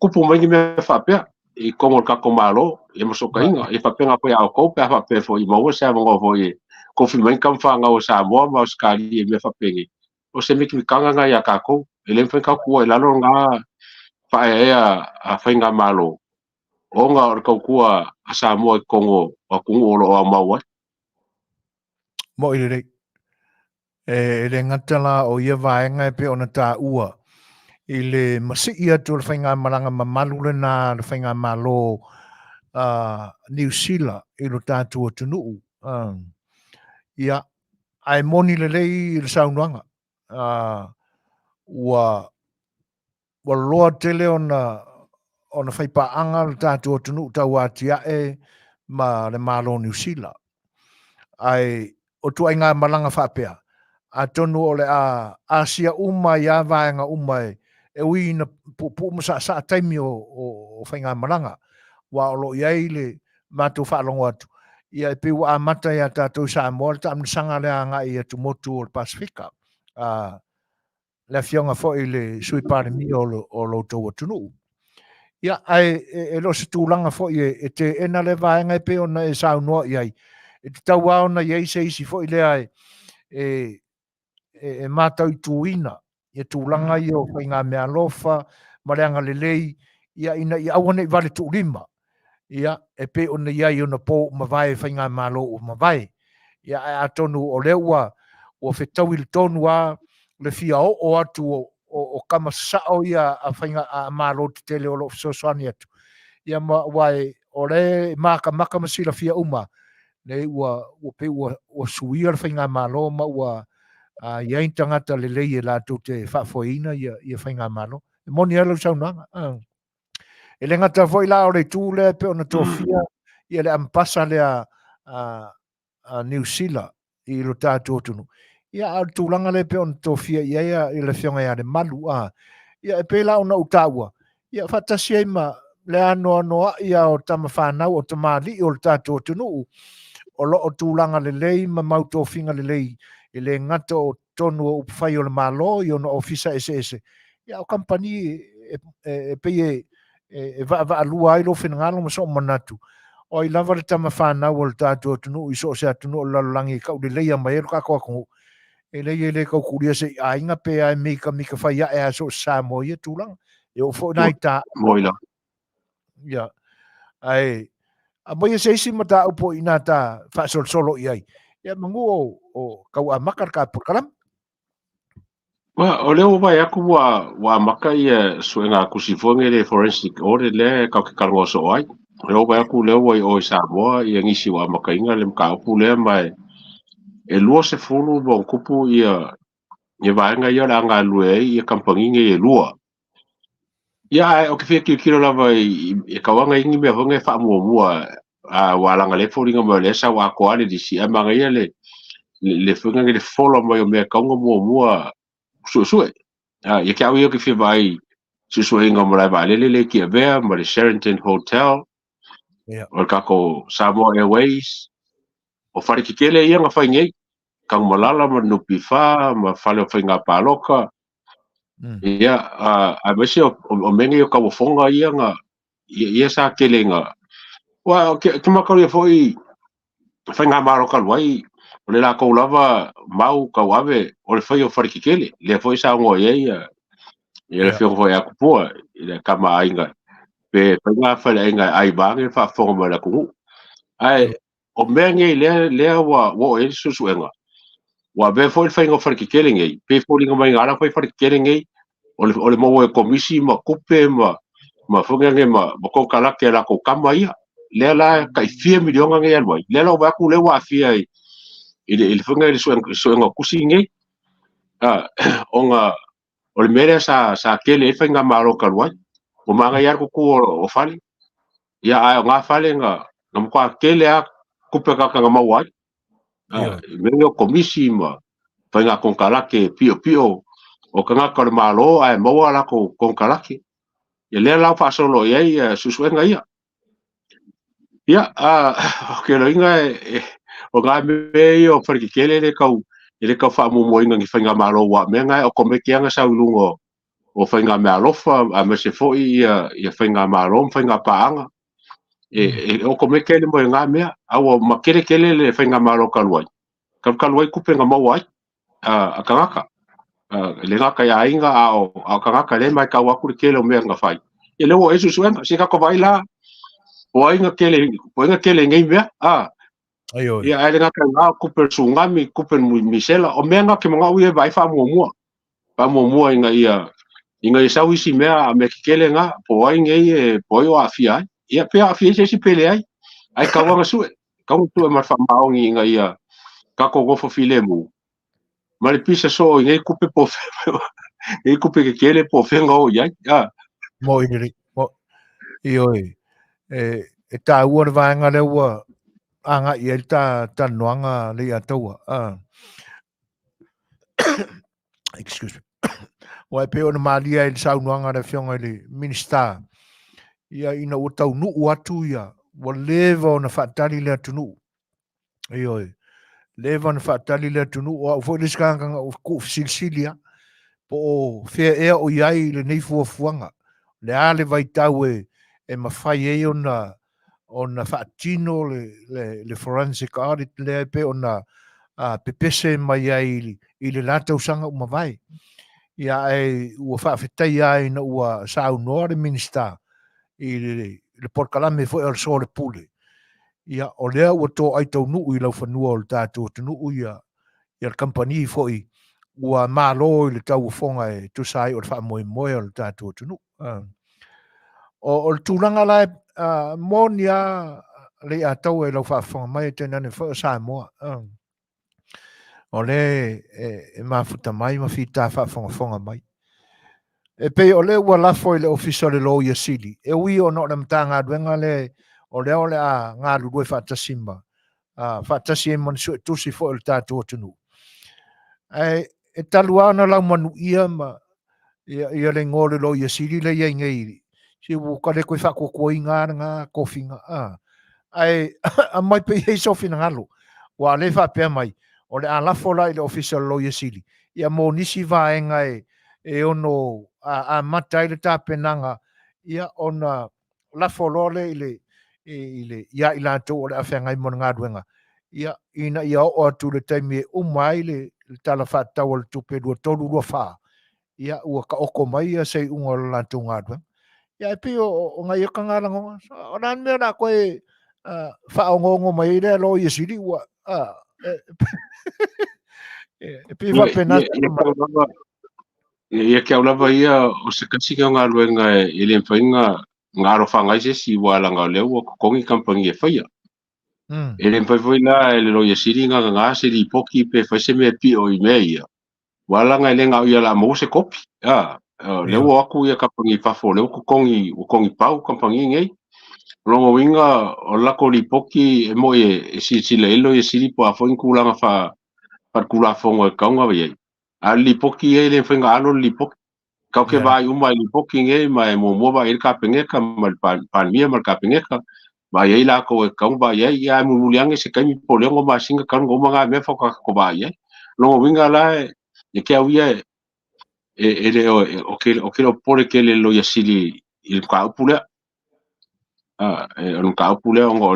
kupu mai me fa pe i kongo ka ko malo e mo soka inga e fa penga po ya ko pe fa pe fo i mo se mo fo i ko fi mai kam fa nga o Samoa ma skali e me fa pengi o se mikanga nga ya ka ko ele fa ka ko la lo nga fa e a fa nga malo o nga o ka ko a Samoa kongo o kungo o a mawa mo i le e ngatala o ia vaenga pe ona ta ua i le masi ia tu le whainga maranga mamalu le nā le whainga malo New Zealand i lo tātua tunuu. Ia, ai moni le lei i le saunuanga. Ua loa tele ona whaipaanga le tātua tunuu tau atia e ma le malo New Zealand. Ai, o tu ai ngā malanga whapea. A tonu o le a Asia uma i a vaenga uma e ui na pu sa taimi o whainga maranga. Wa olo iai le mātou whaalongo atu. Ia e piu a mata ia tātou Samoa, ta amnisanga lea nga i atu motu o le Pasifika. Le fionga fo i le sui parimi o lo tau atunu. Ia e lo se tūlanga fo i e te ena le vaenga e pe ona e saunua iai. E te tau aona iai se isi fo i lea e mātau i tūina. Ia tūlanga i o whainga mea lofa, mareanga le lei, ia ina i awane i vale tūrima. Ia e pe ona iai ona po mawai whainga malo o mawai. Ia a tonu o leua o whetau il tonu a le fia o atu o kamasao ia a whainga a malo te tele o lo Suasua atu. Ia wai o le maka masila fia uma. Nei ua pe ua suia le whainga malo ma ua ia tangata le lei e la tu te whafoina ia whainga malo. E moni alo saunanga. E le ngata foi la o le tūle pe ona tofia ia le ampasa le a New Zealand i lo tātou tunu. Ia al tūlanga le pe ona tofia ia i le whionga ia le malu ia e pe la ona utaua. Ia whatasia ima le anoa ia o tama whanau o tamali o le tātou tunu. O lo o tūlanga le lei ma mautofinga le lei i le ngata o tonu o upawhai o le malo i ona ofisa ese. Ia o kampani e pei e va lua ai lo finangalo ma so manatu o I lava le tama whanau o le tātua tunu i so se atunu o lalangi kau le leia mai ero kako ako e le kau kuria se a inga pe ai mika whai a so Samoa ia tūlanga e o fo nai tā moila ia ai a moia se isi mata upo ina tā whaasol solo i ai ia mangu o kau a makar ka Polokalame. Wa o leo vai aku wa maka ia suenga kusifonge le forensic audit le ka ke kalongo so ai. Leo vai aku leo wai o Samoa ia ngisi wa maka inga le mka upu le mai e lua se fulu bon kupu ia vaenga ia la nga lue ia kampanginga ia lua. Ia o ke fia kilo lava e kawanga ingi mea honge wha mua wa langa le foringa mo le sa wa ko ale di si amanga ia le funga le follow mai o mea kaunga mua Suasua. Ia ke au ia ke fia vai Suasua inga mo lai va le ki avea ma le Sheraton Hotel o kako Samoa Airways o whare ki kele ia nga whaingei kang malala ma nupi wha ma whale o whainga paloka ia a mesi o mengi o kawafonga ia nga ia sa kele nga wa ke makau ia foi whainga maroka luai o le la kou lava mau kau ave o le whai o whare ki kele le foi sa ngoa ia le whio foi aku pua le kama ainga pe whainga whale ainga ai bange wha whonga ma la kungu ai o mengi le wa e susuenga wa be foi whainga whare ki kele ngei pe foi inga mai ngara whai whare ki kele ngei o le mo e komisi ma kupe ma whunga nge ma konkalake la ko kama ia le la kai 4 milionga nge alwai le la wa ku le wa fia il whunga i suenga kusi nge onga o le mere sa kele e whainga maro kalwai o manga iar kuku o whale ia ai o ngā whale nga mkwa kele a kupe kaka nga mawai Mengo komisi ma whainga konkalake pio o ka ngaka le malo ai maua la ko konkalake. Ia lea lau whaasolo iai susuenga ia. Ia, ke loinga o ngā mei o wharikikele le kau whaamumoinga ngi whainga malo wa menga o komekianga saulungo o whainga mea alofa a me se foi ia whainga malo whainga paanga. O komekele mo ngā mea au makere le whainga malo kaluai. Kaluai kupenga mau ai a kangaka. Le ngaka ia inga a kangaka le mai kau aku le kele o mea ngā whai. Ia leo o suenga, si kako vai la o inga kele ngai mea. Ia ai le ngaka ngā kupe sungami, kupe misela, o mea ngake mga ui e vai wha muamua inga i sau isi mea a me kele ngā, po ai ngai e poi o Afia ai. Ia pea Afia se si pele ai. Ai kauanga sue marfa maongi inga ia kako gofo file mu. Mare pisa so ngai kupe po ngai kupe ke kele po whenga o iai. Mo iri, ioi. E tā ua na vāenga lewa anga i el tā noanga Lei'ataua. Excuse me. Wa peo na malia el sau noanga le whionga le minister. Ia ina ua tau nuu atu ia. Wa leva o na whaatari le atunu. Ioi. Leva o na whaatari le atunu. O au fworiskanga o ku silsilia. Po o whea ea o iai le neifua fuanga. Le ale vai tau e mawhai e o na whaatino le forensic audit le pe o na pepese mai ai i le lātau sanga umawai. Ia e ua whaafetai ai na ua sau noa le minister i le Polokalame fo el so le pule. Ia o lea ua tō ai tau nuu i lau whanua o le tātou te nuu ia le company fo i ua mālo i le tau fonga e tusai o le whaamoe o le tātou te nuu. O le tūlanga lai monia Lei'ataua e lau whaafonga mai e tēnane wha Samoa. O le e mafuta mai ma whita whaafonga mai. E pe o le ua lafo i le ofisa le lo ia sili. E ui o no le mta ngā duenga le o le a ngā lurue whaatasimba. Whaatasi e mansu e tusi fo il tātua tunu. E talua ana lau Manuia ma ia le ngōle lo ia sili le ia ngeiri. Si wukare koe whakokoi ngā kofinga. A mai pe hei sofi na ngalo. Wa le whapea mai. O le a lafo la i le ofisa lo ia sili. Ia mo nisi vaenga e ono a matai le tāpenanga ia ona lafolole i le ia i lātou o le awhengai mona ngā ruenga. Ia ia o atu le taimi e umai le tala whātau le tupe rua tolu rua whā. Ia ua ka oko mai ia sei unga le lātou ngā ruenga. Ia e pi o ngai eka ngā rangonga. O nān mea nā koe whaongongo mai rea lo i asiri ua. E pi wapena. Ia ke au lava ia o se kasi ka ngā ruenga e le mwhainga ngā rowhangai se si wālanga o leo o kongi kampangi e whaia. E le mwhai la e le roi a siri ngā se li poki pe whaise mea pi o i mea ia. Wālanga e le ngā ia la mō se kopi. Leo o aku ia kampangi whafo leo o kongi pau kampangi ngei. Longo winga o lako li poki e mo e si le elo e siri po a whain kūlanga wha kula whongo e kaunga wei. A li poki e le whainga alo li poki. Kau ke vai umai li poki nge mai mo moa e ka pengeka mal panmia mal ka pengeka. Vai e la ko e kaunga vai e ia mu muliange se kaimi po leongo ma singa kaunga umanga me whaka ko vai e. Longo winga la e ke au ia e le o ke lo pore ke le lo ia sili il ka upule. E ka upule o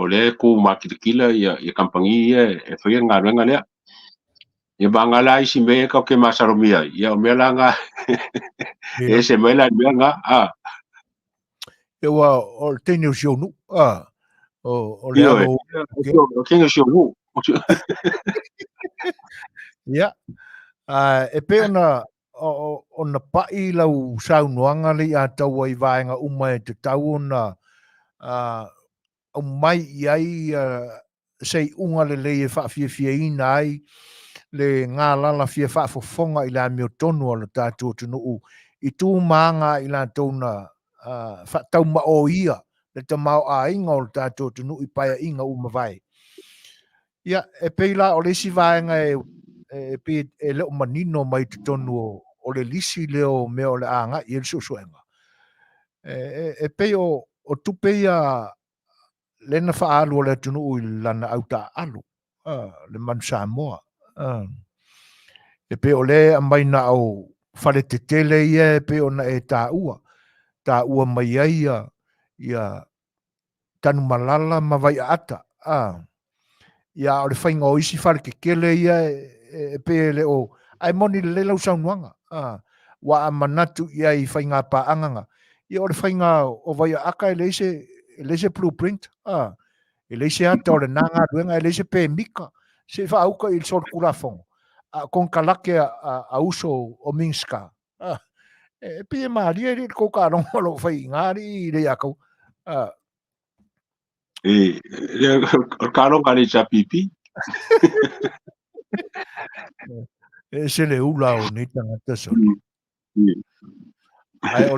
le ku makitikila ia kampangi e whaia ngā ruenga lea. Ia banga la isi me ka ke masaromia ia o mela nga e se mela mea nga Ia wa o tēnei o sionu o le alo o kenga sionu ia e pe ona pai lau saunoanga Lei'ataua i vaenga umai te tau ona umai iai sei unga le lei e whaafiafiaina ai le ngā lala fia whaafofonga i la meo tonu o le tātou tunu i tū maanga i la tōna whaatau mao ia le ta mao a inga o le tātou tunu i paia inga umawai. Ia, e peila o le si vaenga e le o manino mai te tonu o le lisi leo me o le anga i le susuenga. E pei o tupeia lena whaalu o le tunu ui lana auta alu. Le manu Samoa. E pe o le a mai na au whare te tele ia e pe o na e tā ua. Tā ua mai ia tanu malala ma vai ata. Ia o le whainga o isi whare ke kele ia e pe le o ai moni le lau saunuanga. Wa a manatu ia i whainga pa anganga. Ia o le whainga o vai aka e leise blueprint. E leise ata o le nanga duenga e leise pe mika. Se wha auka i le sol kurafongo. Kon kalake a uso o Minska. E pia maria i ko ka rongo lo whai ngari i le akau. O karo kari sa pipi. E se le ula o ni tangata soli. Ai o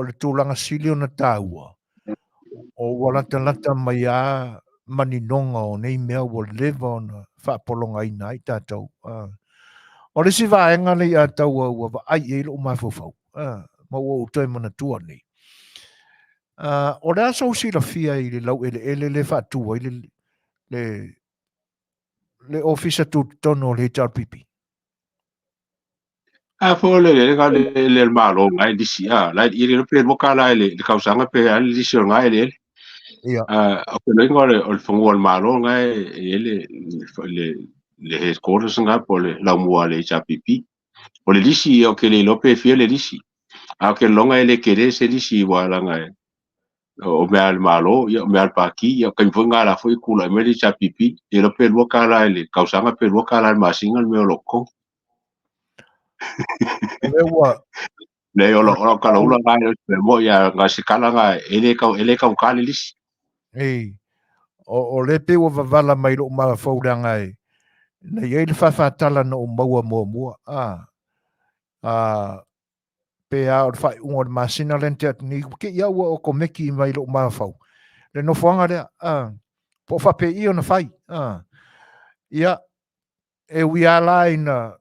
le tūlanga sili o na tāua. O walata mai a maninonga o nei mea o lewa o na whaapolonga i nai tātou. O le si vaenga nei a tau ua wa ai e lo mafofau. Ma ua utoi mana tua nei. O le aso si la fia i le lau ele whaatua i le ofisa tu tono le HRPP. Fo le malo ngai disi la i le pe mo kala le kausanga pe ali disi ngai le. O le ngore o fongo malo ngai le headquarters ngai po le la mua le HRPP. O le disi o ke le lope fia le disi. A ke longa ele kere se disi wala ngai. O me al malo, o me al paki, o kai funga la foi kula me le HRPP. E lo pe mo kala le kausanga pe mo kala masinga me o loko. Le o lo kala ula ngai mo ya ngasikala ngai ele ka ukali lis. O le pe o vavala mai lo ma fauda ngai. Na ye le fafatala no maua mua. Pe a o fai ungo masina lente ni ke ia o ko meki mai lo ma fau. Le no fuanga le po fa pe i ona fai. Ia e wi ala ina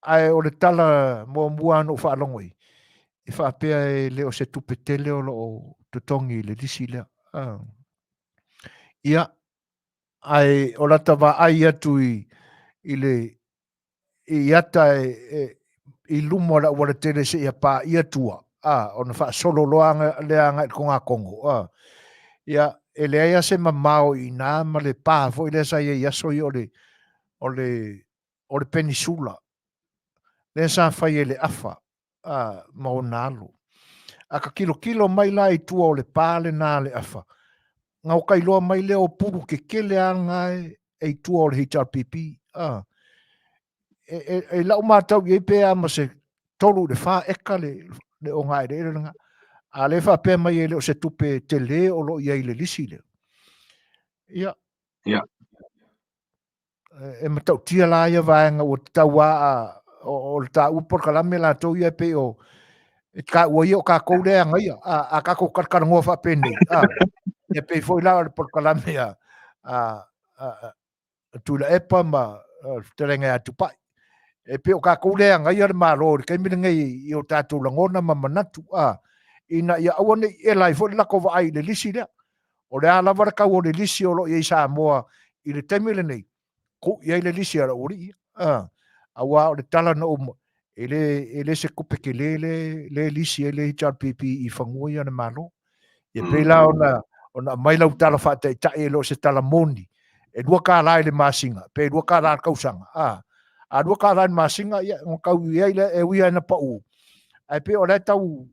ai o le tala mua no fa longoi. E fa pe le o se tupetele o totongi le disi le. Ia ai o la tava ai atu i le i ata i lumo la wala tele se ia pa ia tua. Ona fa solo loanga le anga ko nga Kongo. Ia e le ia se mamao i nā ma le pā fo i le sa ia so i o le peninsula. Le sa fai e le afa ma o nalo. Aka kilo mai la i tua o le pā le nā le afa. Ngau kailoa mai le o puru ke kele anga e tua o le HRPP. E lau mātau i pe ama se tolu le wha eka le o ngai le nga. A le wha pe mai e le o se tupe te le o lo i le lisi le. Ia. E matau tia la ia vaenga o taua o le tau Polokalame la tau ia pe o e ka ua ia o ka kou lea ngai a ka kou karkarangoa wha pe nei. E pe foi la le Polokalame tu la epa ma te renga atu pai. E pe o ka kou lea ngai ar malo kai mina ngai i o tātou langona ma manatu ina ia awane e lai fo lako va ai le lisi lea. O le ala vara kau o le lisi o lo i Samoa i le temile nei. Ko ia le lisi ara ori. Awa o le tala na umo. E le se kupe ke le lisi e le HRPP i whangua ia na malo. E pe la ona mai lau tala whata i tae lo se tala moni. E dua ka lai le masinga. Pe dua ka lai kausanga. A dua ka lai masinga kau ia e uia na pa u. Ai pe o le tau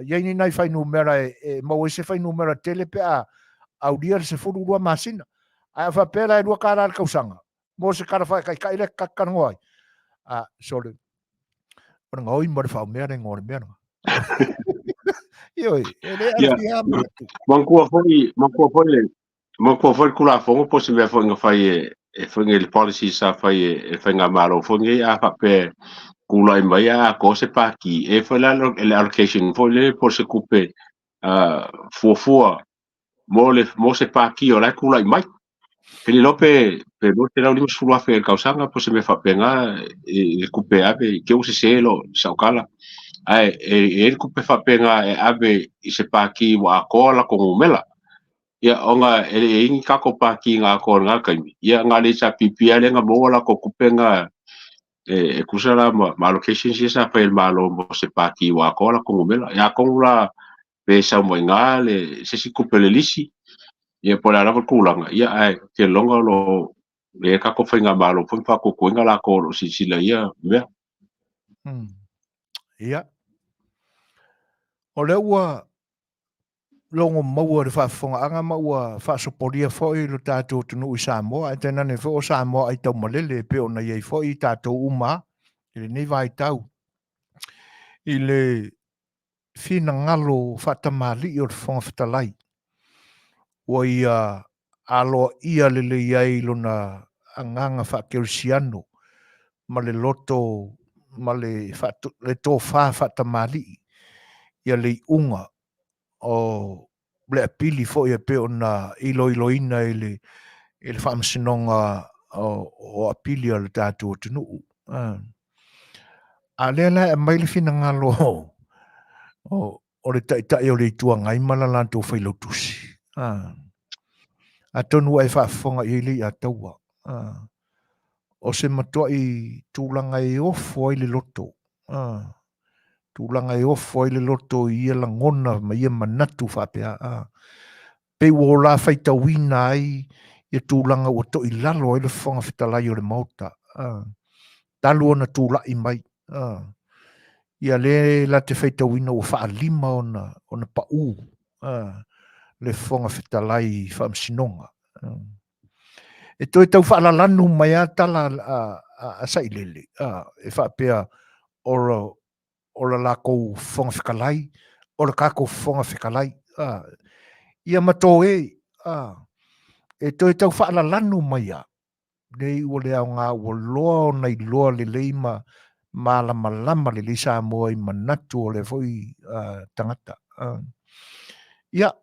iaini nai whai numera e mau se whai numera tele pe au dia se furu rua masina. Ai fa pela e dua ka lai kausanga. Mo se kara whai kai le kakangoai. Sorry. Ora ngoi mo le whau mea re ngore mea. Ioi, ele era fiama. Mankua foi kula fongo po se me foi nga fai e foi le policy sa fai e fai nga malo foi a fa pe kula mai a ko se pa ki e foi la le allocation foi le por se couper fo mo se pa ki o la kula mai Pili lope pe mo te lau lima sulu afe kausanga po se me whapenga e kupe ave ke o se selo saukala ai e kupe whapenga e ave i se paki wa akola ko ngumela ia onga e ingi kako paki ngā ko ngā kaimi ia ngā le sa pipia le ngā mola ko kupenga e kusala ma location si sa pa el malo mo se paki wa akola ko ngumela ia kongula pe sa mo ngā le se si kupe le lisi ia po la kulanga ia ai ke longa lo le ka ko fainga malo pun pa ko kuinga la ko si la ia me ia o le ua longo maua le whaafonga anga maua whaasoporia foi lo tātou tunu i Samoa e tēnā ne o Samoa ai tau malele pe ona iei foi tātou uma i le nei vai tau i le fina ngalo whaatamali i o le whonga Fetalai o ia alo ia le iei lona anganga whaakerusiano ma le loto ma le tō whaatamali ia le unga o le apili fo ia pe ona iloina ele whaamsinonga o apili o le tātua tunu. A lea e maili fina ngalo o le taitai o le itua ngai malalanto whailotusi. A tonu ai whaafonga i Lei'ataua. O se matua i tūlanga e ofo ai le loto. Tūlanga e ofo ai le loto i ia langona ma ia manatu whapea. Pe wo la whaitawina ai ia tūlanga ua to i lalo ai le whonga Fetalai o le mauta. Talu ona tūla i mai. Ia le la te whaitawina ua whaalima ona pau. Le whonga Fetalai whaamsinonga. E toi tau whaalalanu mai a tala a sailele. E whapea o la lako whonga whikalai, o la kako whonga whikalai. Ia mato e toi tau whaalalanu mai a. Nei ua lea o ngā ua loa o nei loa le leima malama le li Samoa i manatu o le foi tangata. Ia,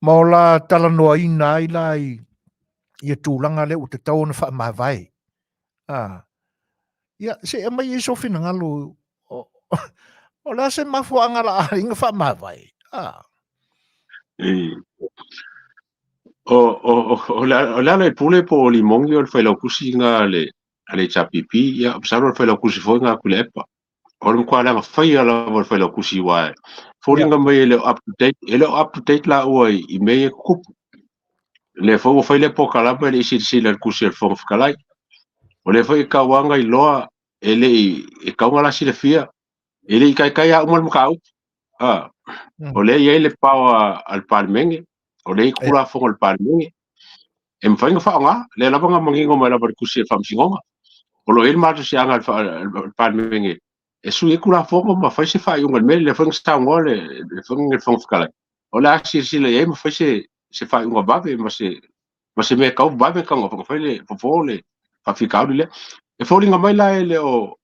ma o la talanoa ina ai la ia tūlanga le o te tau na whaamawai. Ia, se e mai e sofina ngalo o la se mafuanga la inga whaamawai. O le pule po limongi o le whailaukusi ngā le tapipi ia psaro le whailaukusi foi ngā kule epa. O le mkwa langa whai ala o le whailaukusi wae. Fōringa mai le up to date la ua i mei e kupu. Le fo o faile Polokalame le isi le kusi le fo fikalai o le fo ka wanga i loa ele e ka wanga la si le fia ele kai a umal mkau o le ye le pawa al palmenge o le kula fo al palmenge e mfainga fa nga le la vanga mangingo mai la kusi le fam singonga o lo el ma si anga al palmenge e su e kula fo ma fa se fa yung mel le fo sta ngole le fo fikalai o la si le ye ma fa se fa yung babe ma se me kau babe ka ngo fa le fo le fa fikau le e fo linga mai la ele o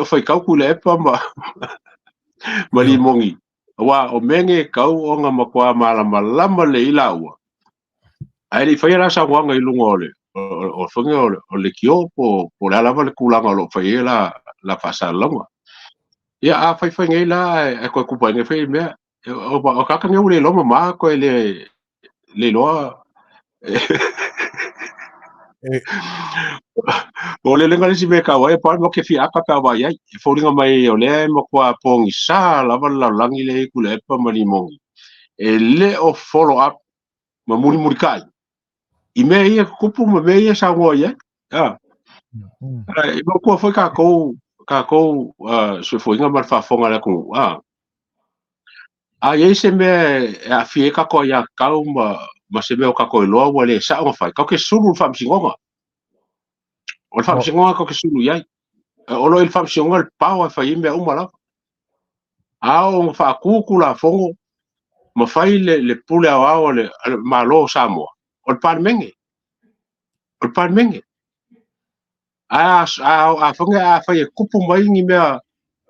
fa kau ku le pa ma limongi wa o menge kau o nga makwa malama le ilaua ai le fa ra sa wanga i lungo le o fonga o le kio po la lava le kulanga lo fa la fa sa longa ia a fa ngai la e ko ku pa ngai fa me o ka ngai le lo ma ko le loa o le lenga si me ka wai pa mo ke fi aka ka wai ai fo linga mai o le mo kwa pongi sa lava la langi le ku le pa mali mongi e le o follow up ma muri kai i me ia kupu ma me ia sa wai ai e mo kwa foi ka ko so foi nga mar fa fonga la ku ye se me a fi ka ko ya ka ma se me o ka ko lo wale sa o fa ka ke sulu fa msingonga o le whaamsingonga ko ke sulu iai. O lo il whaamsingonga le pāua whai mea umala. Ao whaakuku la fongo, ma whai le pule au au le malo Samoa. O le Palmenge. O le Palmenge. A whange a whai e kupu mai ngi mea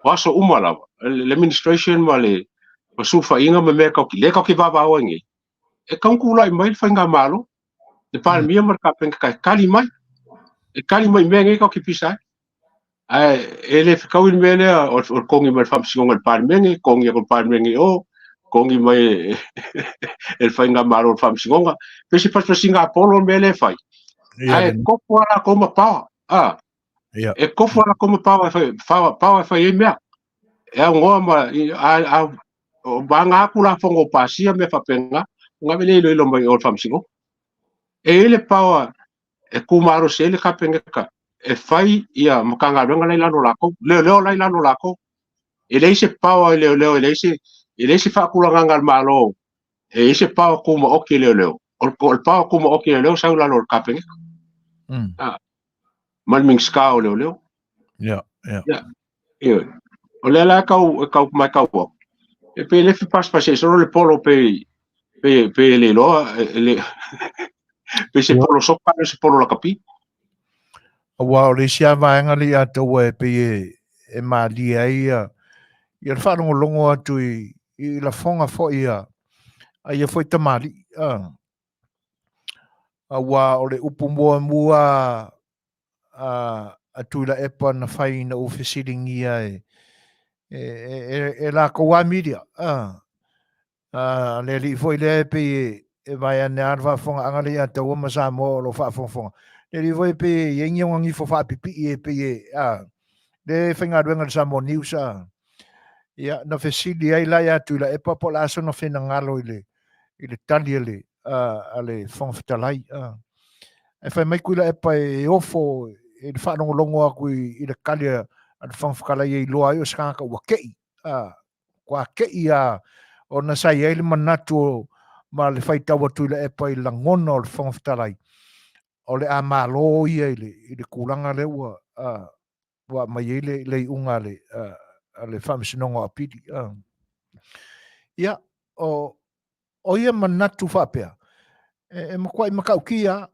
waso umala. Le administration ma le sufa inga me mea kauki. Le kauki vava au ngi. E kaunku lai mai le whainga malo. e palemia ma kapenga kai kali mai e kali mai mengi ka ki pisa ai ele fikau in mele o kongi mai fam singonga palemia kongi ko palemia o kongi mai el fai nga maro fam singonga pesi pas singa polo mele fai ai ko ala ko ma pa e ko ala ko ma pa fai e mea e ngoa ma a o banga kula fongo pasia me fapenga nga vele lo mai o fam singo e ele pa e kumaro se ele kapenga ka e fai ia makanga renga lai lano lako leo lai lano lako e leise pa leo leise fa kula ngal malo e ise pa kuma oki leo o pa kuma oki leo sa lano kapenga man ming ska leo ya o le la kau mai kau e pe le fi pas pas so le polo pe le lo le pe se polo sopa se polo la kapi wa le sia vaenga Lei'ataualetaua e pe e mali ai ia fa no longo atu i la fonga fo ia ai foi tamali wa o le upu mua atu la epa na fai na ofisiringia e la koa media le li foi le pe e vai ana arva fonga anga Lei'ataualetaua ma Samoa lo fa fonga le li foi pe ye ngi fo fa pipi e pe le finga duenga Samoa news ia na fesili ai la ya tu la e papo la so na fina ngalo ile tali ile ale fon fetalai e fa mai kuila e pa e ofo e fa no longo aku i le kalia al fon fkala i lo ayo ska ka wa kei kwa kei o na sai ele manatu ma le fai tawa tu le e pa i langono al fon fetalai o le amalo i ile kulanga le wa mai ile le unga le whamsinonga a piri. Ia, o ia manatu whapea. E makwai makau kia,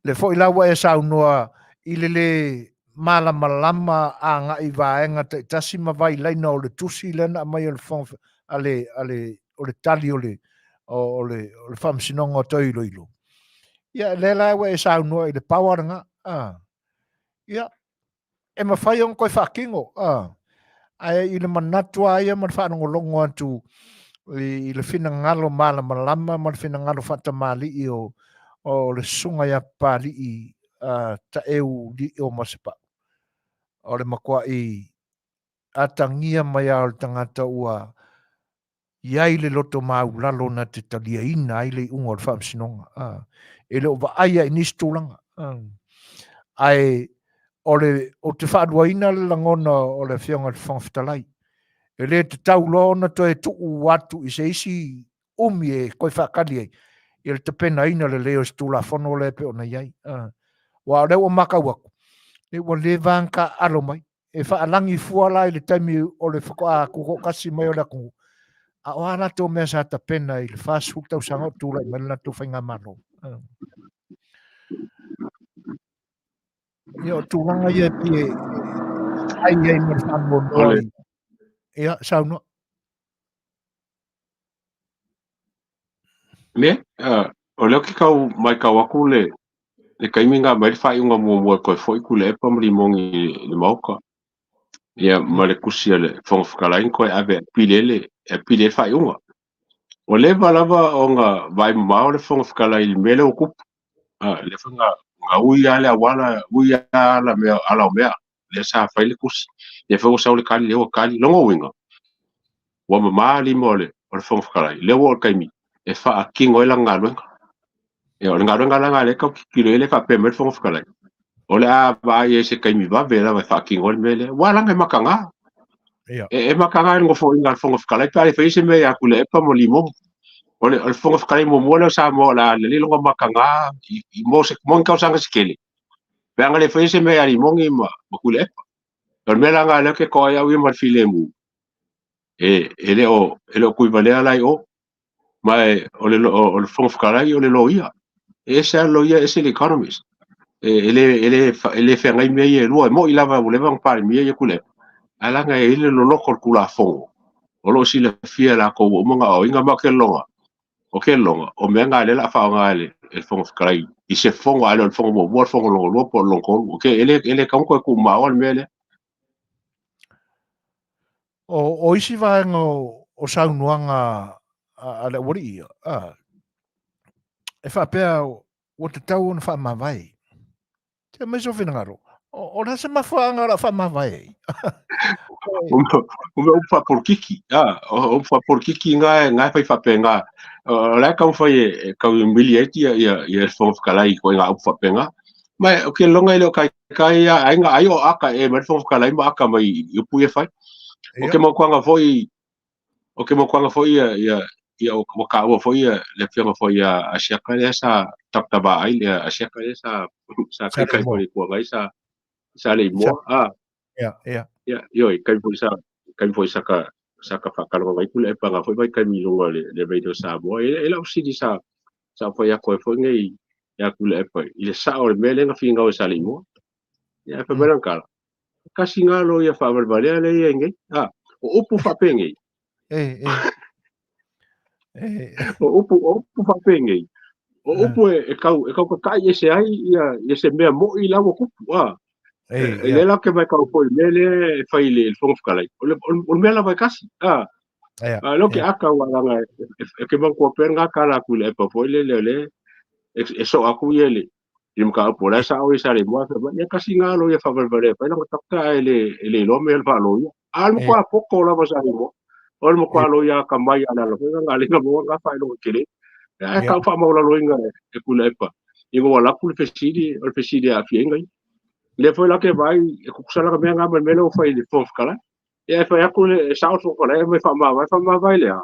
le fo ilawa e saunua i le malama a ngā i vaenga te tasi mawai leina o le tusi lena mai o le whong, o le tali o le whamsinonga o toi ilo. Ia, le lawa e saunua i le pawaranga. Ia, e mawhai on koe whakingo. Ai i le manatua ia man whanongo longo atu i le whina ngalo malama man whina ngalo whatamali i o le sunga ia pali i ta eu li o masepa. O le makua i atangia mai au tangata ua iai le loto mau lalo na te talia ina ai le unga o le whamsinonga. E le o wa aia i nistulanga. Ai o te whaaduaina le langona o le whionga le whangwhitalai. E le te tau lona to e tuu watu i se isi e koe whakali ei. I le te pena ina le leo stula whono le pe ona iai. Wa reo makau aku. E wa le vanka alo mai. E whaalangi fuala i le taimi o le whakoa kuko kasi mai o le kungu. A o ana tō mea sa ta pena i le whaasu tau sanga tūla i malina tō whainga malo. Ia tūlanga ia pie ai mo whanmo noi. Ia, sauna. Me, o leo ki kau mai kau aku le kaiminga mai whai unga mua koe foi ku le epa mrimongi le mauka. Ia, ma le kusia le whangwhakalain koe ave pile whai unga. O le lava o ngā vai mao le whangwhakalai mele o kupu. Le whanga ngā ui ale awala, ui ala mea ala o mea. Le sa whai le kusi. Le whango sau le kali, lewa kali, longo winga. Wa ma li mo le whangwhakalai, lewa o kaimi. E wha a kingo e la ngā ruenga. E o le ngā ruenga la ngā le kau ki kilo ele ka pe me whangwhakalai. O le a vai e se kaimi wa vela wa wha a kingo e mele. Wa langa e makanga. E makanga e ngofo inga whangwhakalai. Pare whaise me a kule epa mo limo. O le whangwhakalai mo mua leo sa mo la le longa makanga. I mo se mo ngau sanga sikele. Pe anga le whaise me a limongi ma kule epa. O le mela ngā leo ke koe au i marfile mu. E le o kui valea lai o. Mai o le whangwhakalai o le loia. E se a loia e se le economist. Ele whengai mea i e rua. Mo i lava ulewang pari mea i e kule. Alanga e ele lo loko kula fongo. O lo si le fia la kou o mga o inga make longa. ke longa o me nga le la fa nga le e fonga kai I se fonga ale le fonga mo fonga lo po lo ko ke ele ka ko ku ma o mele o isi vaenga o saunuanga a le wari e whapea o te tau na whamawai. Te meso whinangaro. O na se mawhaanga ra whamawai. o me upa por kiki o upa por kiki nga fa fa penga la ka fa ka milieti ya fonga kalai ko nga upa penga mai o ke longa ile kai ai nga ai o aka e me fonga kalai ma aka mai upu e fai o ke mo kwanga foi o ke mo kwanga foi ia o ka o foi le fianga foi a siaka esa taktaba ai a siaka esa sa kai ko ko ngai sa le mo ia yo kai foi saka fakalo ngai kule pa nga foi vai kai mi longa le radio sa mo e la usi di sa foi a ko foi ngai ya kule pa ile sa o mele nga finga o sa le mo ia fa belanka kasi nga lo ia fa valvale le ngai o upu fa pengi o upu fa pengi o upu e kau ka kai ese ai ia se mea mo I lawa kupu e le la ke vai kau foi mele fai le fong kalai o mela vai kasi lo ke aka wanga ke ban ko penga kala ku le pa foi le e so aku ele I mka po la sa o sa le mo fa ya kasi nga lo ia fa valvale pa la taka ele lo me fa lo ia al mo kwa poko la va sa mo o mo kwa lo ia ka mai ana lo nga le mo nga fa lo kele e ka fa mo la lo inga e kula pa I go la ku le fesidi a fi ngai le foi la ke vai e ku sala ka me nga me lo fa I fof kala e fa ya ku le sa o ko la me fa ma vai le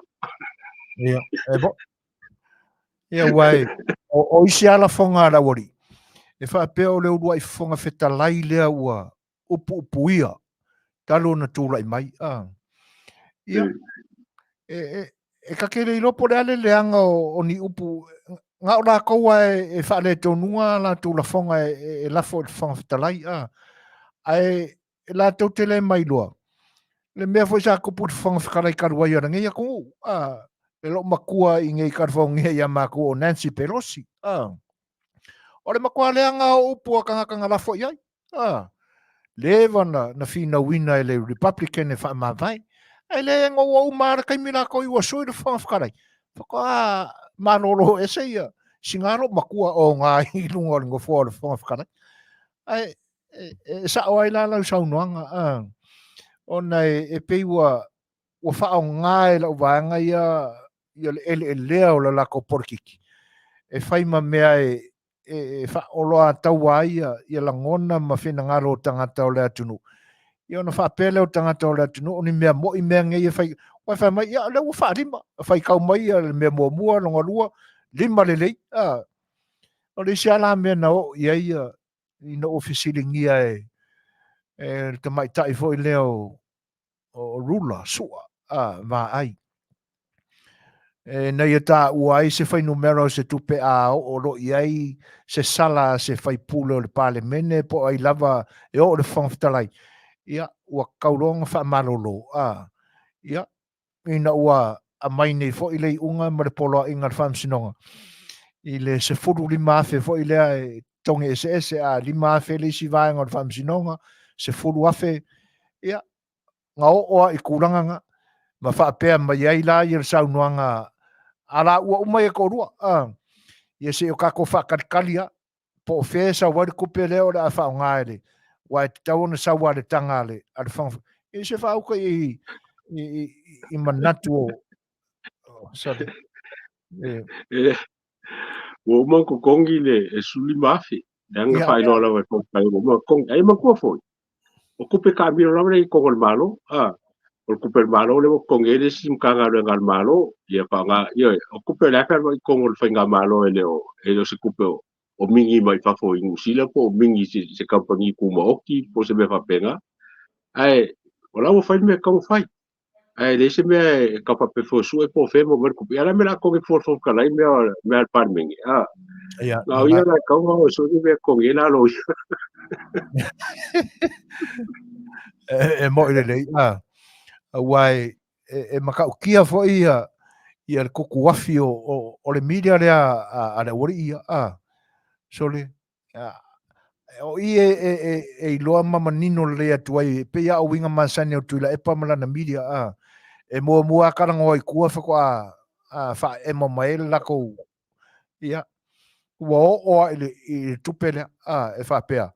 ia e bo ia wai o isi ala fonga la wori e whapea o leo rua I fonga fetalai lea ua upu ia talo na tūlai mai ia e ka kere I lopo le ale leanga o ni upu ngā o la koua e whaale tonua la tūla fonga e lafo e fonga fetalai ai e la tau tele mai loa le mea fo sa kupu fonga fetalai karua ia rangi ia kou e lo makua I ngei karfonga ia maku o Nancy Pelosi o le makua leanga o upu a kanga lafo iai le wana na fina wina le Republican e whaamawai ai le ngō o umara kai mina ko I wasui le fonga fetalai whaka manolo e se ia singaro makua o ngā ilunga o ngō fōra fonga fetalai ai sa o ai la saunoanga ona e peiwa wa whao ngā e lau vanga ia le lea o la lako porkiki e whaima mea e whaoloa taua ia langona ma whina ngaro o tangata o lea tunu ia ona whaapele o tangata o lea tunu o ni mea mo I mea ngai e whai mai ia leo whaalima whai kau mai ia le mea mua longa lua lima lelei o le isi ala mea na o ia ina ofisilingia e te mai tai fo I leo o rula sua va ai na ia tā ua ai se whai numero se tupe o lo iai se sala se whai pule o le pale mene po ai lava e o le whangwhitalai ia ua kauronga wha malolo ia ina ua a mai nei fo I lei unga ma le polo inga whamsinonga I le se furu lima afe fo I lea tonge ese lima afe le si vaenga o le whamsinonga se furu afe ia ngā oa I kuranga nga ma whaapea mai ai la I le saunuanga ala ua umai e korua ia se o kako whakarikalia po o whesa wari kupe leo le a whao ngāere wa e tau na sawa le tanga le al whang e se whauka I manatu o sorry o mo ko kongi le suli mafi danga fai no la ko pai mo kong ai mo ko foi o kupe ka mi la le ko gol malo o kupe malo le ko ngere sim ka ga le ngal malo ia pa nga ia o kupe la ka ko gol fai nga malo ele o se kupe o mingi mai fa foi ngusila po mingi se company ku mo oki po se me fa pena ai o la mo fai me ko fai ai le se me ka pa pe fo su e po fe mo ver kupe ala me la ko fo ka lai me al parming ia la ia la ka o so ni me ko ngela lo e mo ile lei wai e makau kia fo ia ia le kuku afi o le media le a le ori ia so le o i e loa mamanino le atu ai pe ia o winga Masani o tuila e pamala na media e mua karango i kua whako fa e mamae lako ia ua o i tupele e fa pea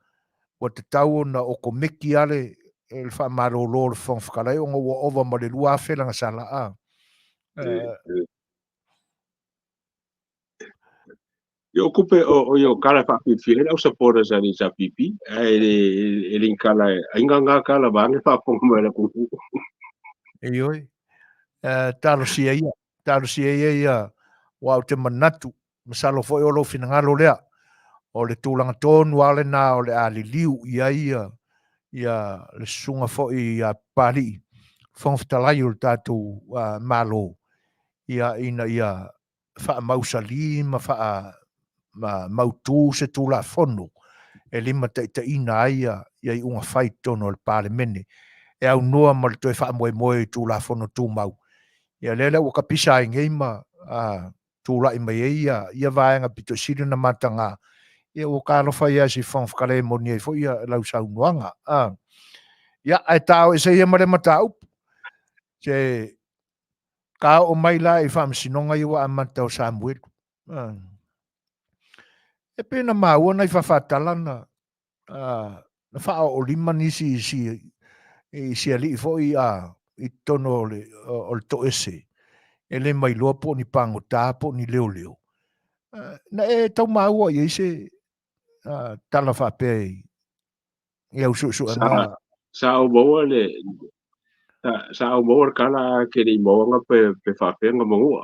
o te tau na o komeki ale e fa marolo le fong whakalai o ngā ova ma le lua awhelanga sala Yo kupe o yo kala fa file au supporters ani sa pipi e lin kala inga kala bange fa pongo le ku e oi talo sia ia wa o te manatu masalo foi o lo finangalo lea o le tūlanga tonu ale nā o le ali liu ia le sunga foi ia pari fong Fetalaiga o le tātou malo ia ina ia wha mausali ma wha mautu se tūla fono e lima ta ina ia i unga whai tono o le pāle mene e au noa ma le toi wha moe tūla fono tū mau ia lele o ka pisa i ngei ma tūla i mai ia vaenga pito siri na matanga ia o ka alofa ia si fong whakare mo ni e fo ia lau sau nuanga ia ai tau e se ia mare matau se ka o mai la i wha sinonga i wa amata o Samuel e pena maua nei whawhatalana na wha o lima nisi si ali fo i tono o le to ese e le mai loa po ni pango tā po ni leo na e tau maua i se tala whape i au su nga sa o mo le sa o mo kala ke ni mo nga pe fa pe nga mo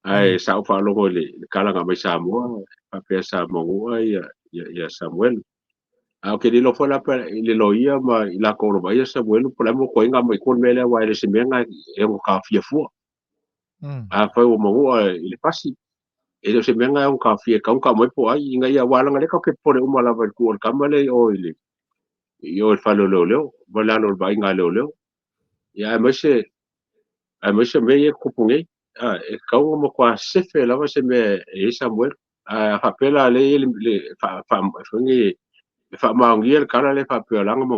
ai sa o fa lo le kala nga mai sa mo pa pe sa mo ya Samuel au ke lo fola pe le loia ma ila ko lo vai Samuel por mo ko nga mai ko mele wa le se menga e o ka fia fu fa o mo le pasi e se menga e o ka fia ka mo po ai nga ia wala nga le ka ke por o mala va ko ka male o ile yo el falo leo wala no vai nga leo ya me se me e kupunge e ka mo kwa se fe la se me e Samuel fa pela le fa ngi fa maungi el kala le fa pela nga mo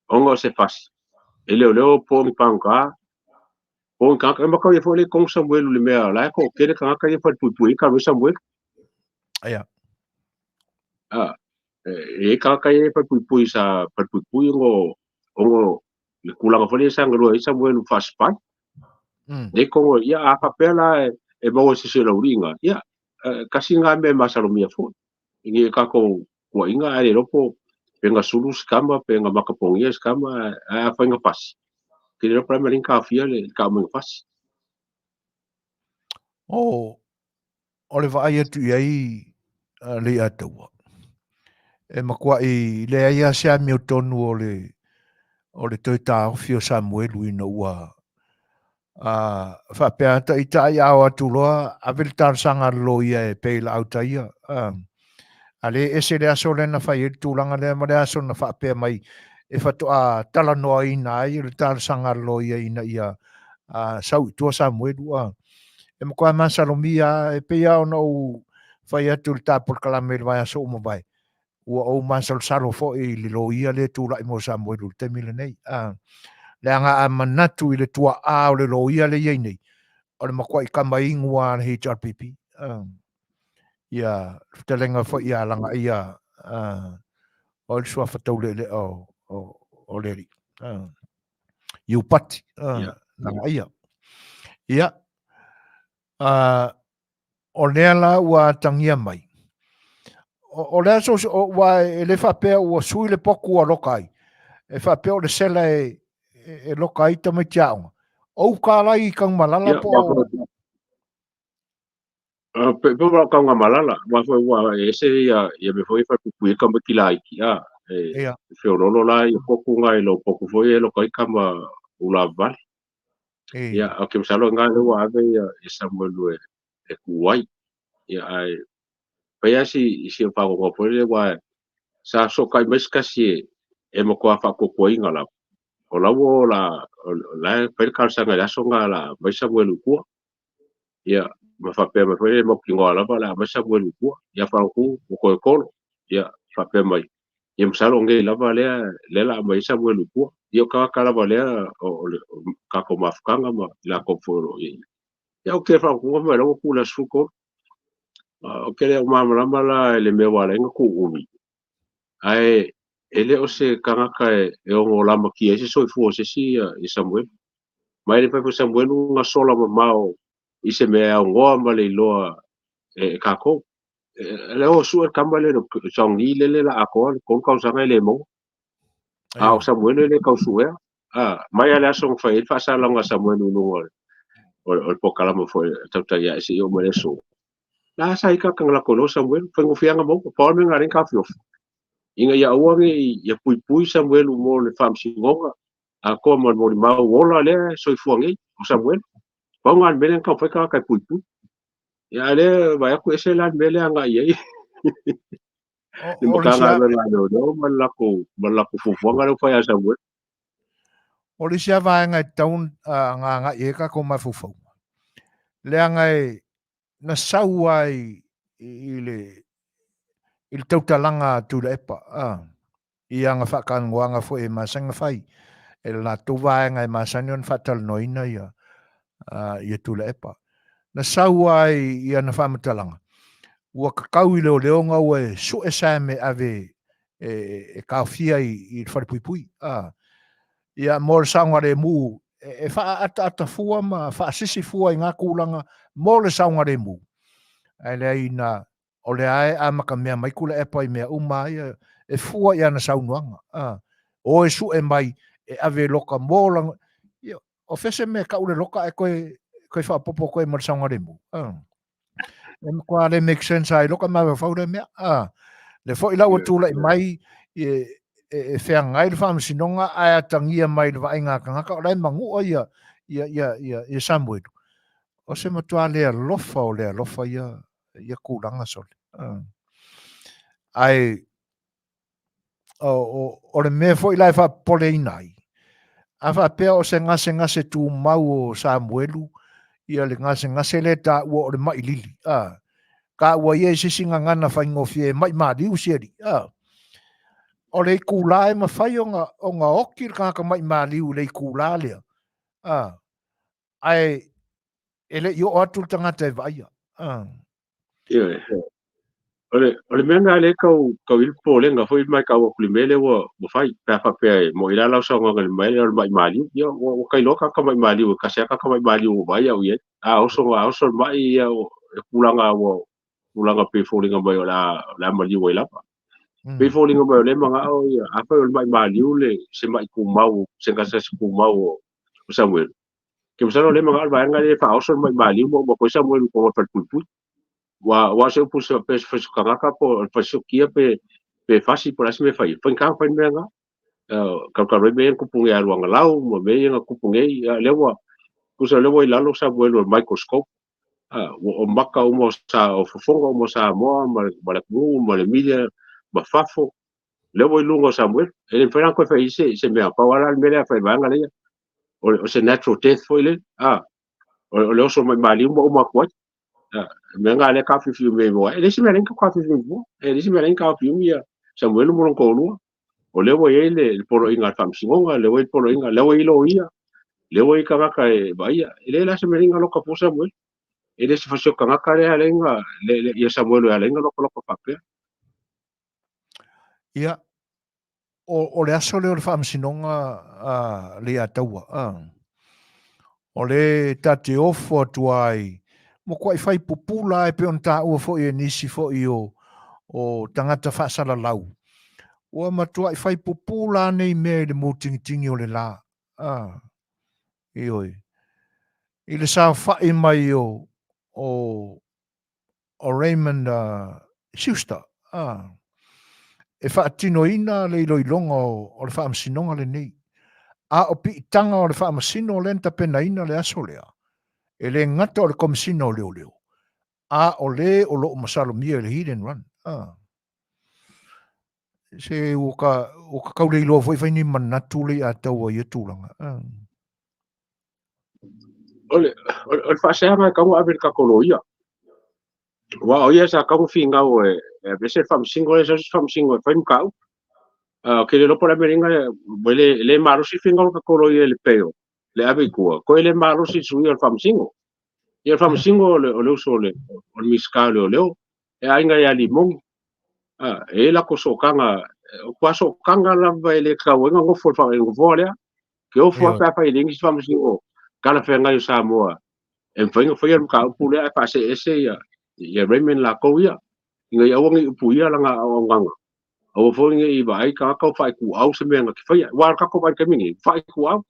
ongo se fas e leo po mi panka po ka ka mo ka fo le kong Samuel le me la ko ke le ka ka fa pu ka Samuel ya e ka ka fa pu sa pa pu ongo le kulanga fo le sangro e Samuel fas pa de ko ia a papela e mo se lo ringa ia kasi nga me masalo mia fo ngi ka ko inga ale lopo penga sulu skamba penga makapongia skamba a fa nga pas ke le problema rin ka fia le ka mo pas o le vai atu iai Lei'ataualetaua e makua i le ia se mi o tonu o le toi tā ofio Samuel ina ua fa pea ta ita ia o atu loa a vil tar sanga lo ia e peila au ta ia ale ese le aso le na fai e tūlanga le ma le aso na fa pea mai e fatu tala noa ina ai le tar sanga lo ia ina ia sau tua Samuel e makua masalomia e pea o nau fai atu le tā Polokalame le vai aso uma vai ua o masal salo fo i le lo ia le tūla i mo Samuel te mile nei le anga manatu i le tua o le lo ia le iei nei o le makua i kama ingua le HRPP ia telenga fo ia langa ia o le sua fatau le o le ri iu pati langa ia o lea la ua tangia mai o lea so wa le whapea ua sui le poku a lokai e whapea o le sela e lokai ta mai tiaunga o ka lai kang malala po pe ba ka nga malala wa ese ya me foi fa pu ka ma kilai ki se o lo la i poku nga lo poku foi lo kai kama ula val ya o ke salo nga le wa ave ya Samuel e kuai ya ai pa ya si fa ko foi le wa sa so kai mes kasi e mo ko fa ko ko inga la o lawo la perkal sanga la songa la mai Samuel ku ia ma fa pe ma fe mo ki ngola ba la mai Samuel ku ia fa ku ko ko ia fa pe mai ia msalo nge la ba le la mai Samuel ku ia ka la ba le ka ko mafkanga ma la ko foro ia o ke fa ku ma lo ku la suko o ke le ma la le me wala ku umi ai ele o se kangaka e o ngolama ki e se soifu o se si i Samuel mai le pepe Samuel nga sola mau i se mea o ngoa ma le iloa e kako le o su e kamba le song ni le la ako kon kausanga le mo a o Samuel le kausu e mai ale asong fa il fa sa longa Samuel no o Polokalame foi tauta ia se o mele so la sa ika kang la kono Samuel fa ngofianga mo pa me ngaren ka fio inga ia uange ia pui Samuel mo le famsingonga a ko mo mau wola le soifuange o Samuel pa ngan belen ka fa ka pui ya le vai ku ese la mele anga ye ni makanga la no malaku fufuanga le fa ya Samuel o le sia vai ngai taun nga e ka ko mai fufu le ngai na sauai il tautalanga tu le epa ia nga whakaangoanga fo e masanga fai e la tuwa ngai Masani on fatal noina ia tu le epa na sauai ia na whamatalanga ua kakau i leo leonga ua e su e same ave e kaufia i wharipui ia mōle saunga re mu e wha ata fua ma wha sisi fua i ngā kūlanga mōle saunga re mu ai lea ina o le ae a maka mea mai kula e pai mea uma ia e fua ia na saunuanga o e su e mai e ave loka mōlanga o fese me ka ule loka e koe wha popo koe mōle saunga re mu e mkwa le make sense ai loka mawe whaure mea le fo ila o tūla i mai e whea ngai le whaam sinonga ai atangia mai le wainga kangaka o lai mangu o ia Samuel o se matua lea lofa o lea lofa ia kūranga sole ai o le mea fo ila e wha pole inai a wha pea o se ngase tū mau o Samuelu ia le ngase le ta ua o le mai lili ka ua ia sisinga ngana whaingofie mai maariu sieri o le kūla e mawhai o ngā oki ka mai maariu le kūla lea ai ele yo atu tangata e vaia ole mena le kau il pole nga foi mai ka o kulimele wo fai pa pe mo ila la so nga mai mali yo o kai loka ka mai mali ka se ka mai mali o vai au ye o so mai o kulanga pe folinga mai la mali o ila pa pe folinga mai le manga o ya a pa mai mali le se mai ku mau se ka se ku mau o Samuel ke msalo le manga va nga le fa o so mai mali mo ko Samuel ko fa pulpu wa se puso pe fo kangaka po fo kia pe fasi por asme fai fo kan fa menga ka me ku punga luanga lau mo me nga ku punga lewa puso lewa ila lo Samuel microscope o maka o mo sa o fonga o mo sa mo ma ku mo le media ma fafo lewa lungo Samuel ele fa ko fa se me pa wala me le fa vanga le o se natural death fo ile o le so mai mali mo ma ko me nga le ka fiu me mo ele se me len ka fiu mo ele se me len ka fiu ia Samuel mo ko lu o le wo ele poro inga fam singonga le wo poro inga le wo ilo ia le wo ka ka e baia ele la se me len lo ka po Samuel ele se fasio ka ka le alenga le ia Samuel alenga lo ko papel ia o le aso le fam sinonga Lei'ataua o le tate ofo tuai mo kwai fai pupula e pe on ta ua fo i nisi fo i o tangata whaasala lau. Ua matua i fai pupula nei mea le mūtingitingi o le la. Ioi. I le saa whai mai o Raymond Schuster. E whaatino ina le iloilonga o le whaamsinonga le nei. A o pi tanga o le whaamasino o lenta pena ina le aso lea. E le ngata o le komisino leo leo. A o le o lo masalo mia le hidden run. se o ka kaule lo foi ni manatu Lei'ataua ia tūlanga. O whaseanga ka mo Amerika koloia. Wa o ia sa ka mo finga o bese famsingo e sa famsingo fai mkau. Ke le lopo la meringa le marusi finga ka koloia le peo. Le ave kua. Ko le marusi sui o famsingo. Ia famsingo o le uso le o miska le o leo. E ainga ia limong. E la ko sokanga o kwaso kanga la le kawenga ngo fo fa ngo le. Ke o fo pa pa ilingi famsingo. Kala fenga yo Samoa. En whainga whaia ruka upule ai pase ese ia Raymond la kouia. Inga ia wangi upuia langa o nganga. Awa whainga i wa ai ka kau whai ku au se mea ngaki whaia. Wā kako wai ka mingi, whai ku au.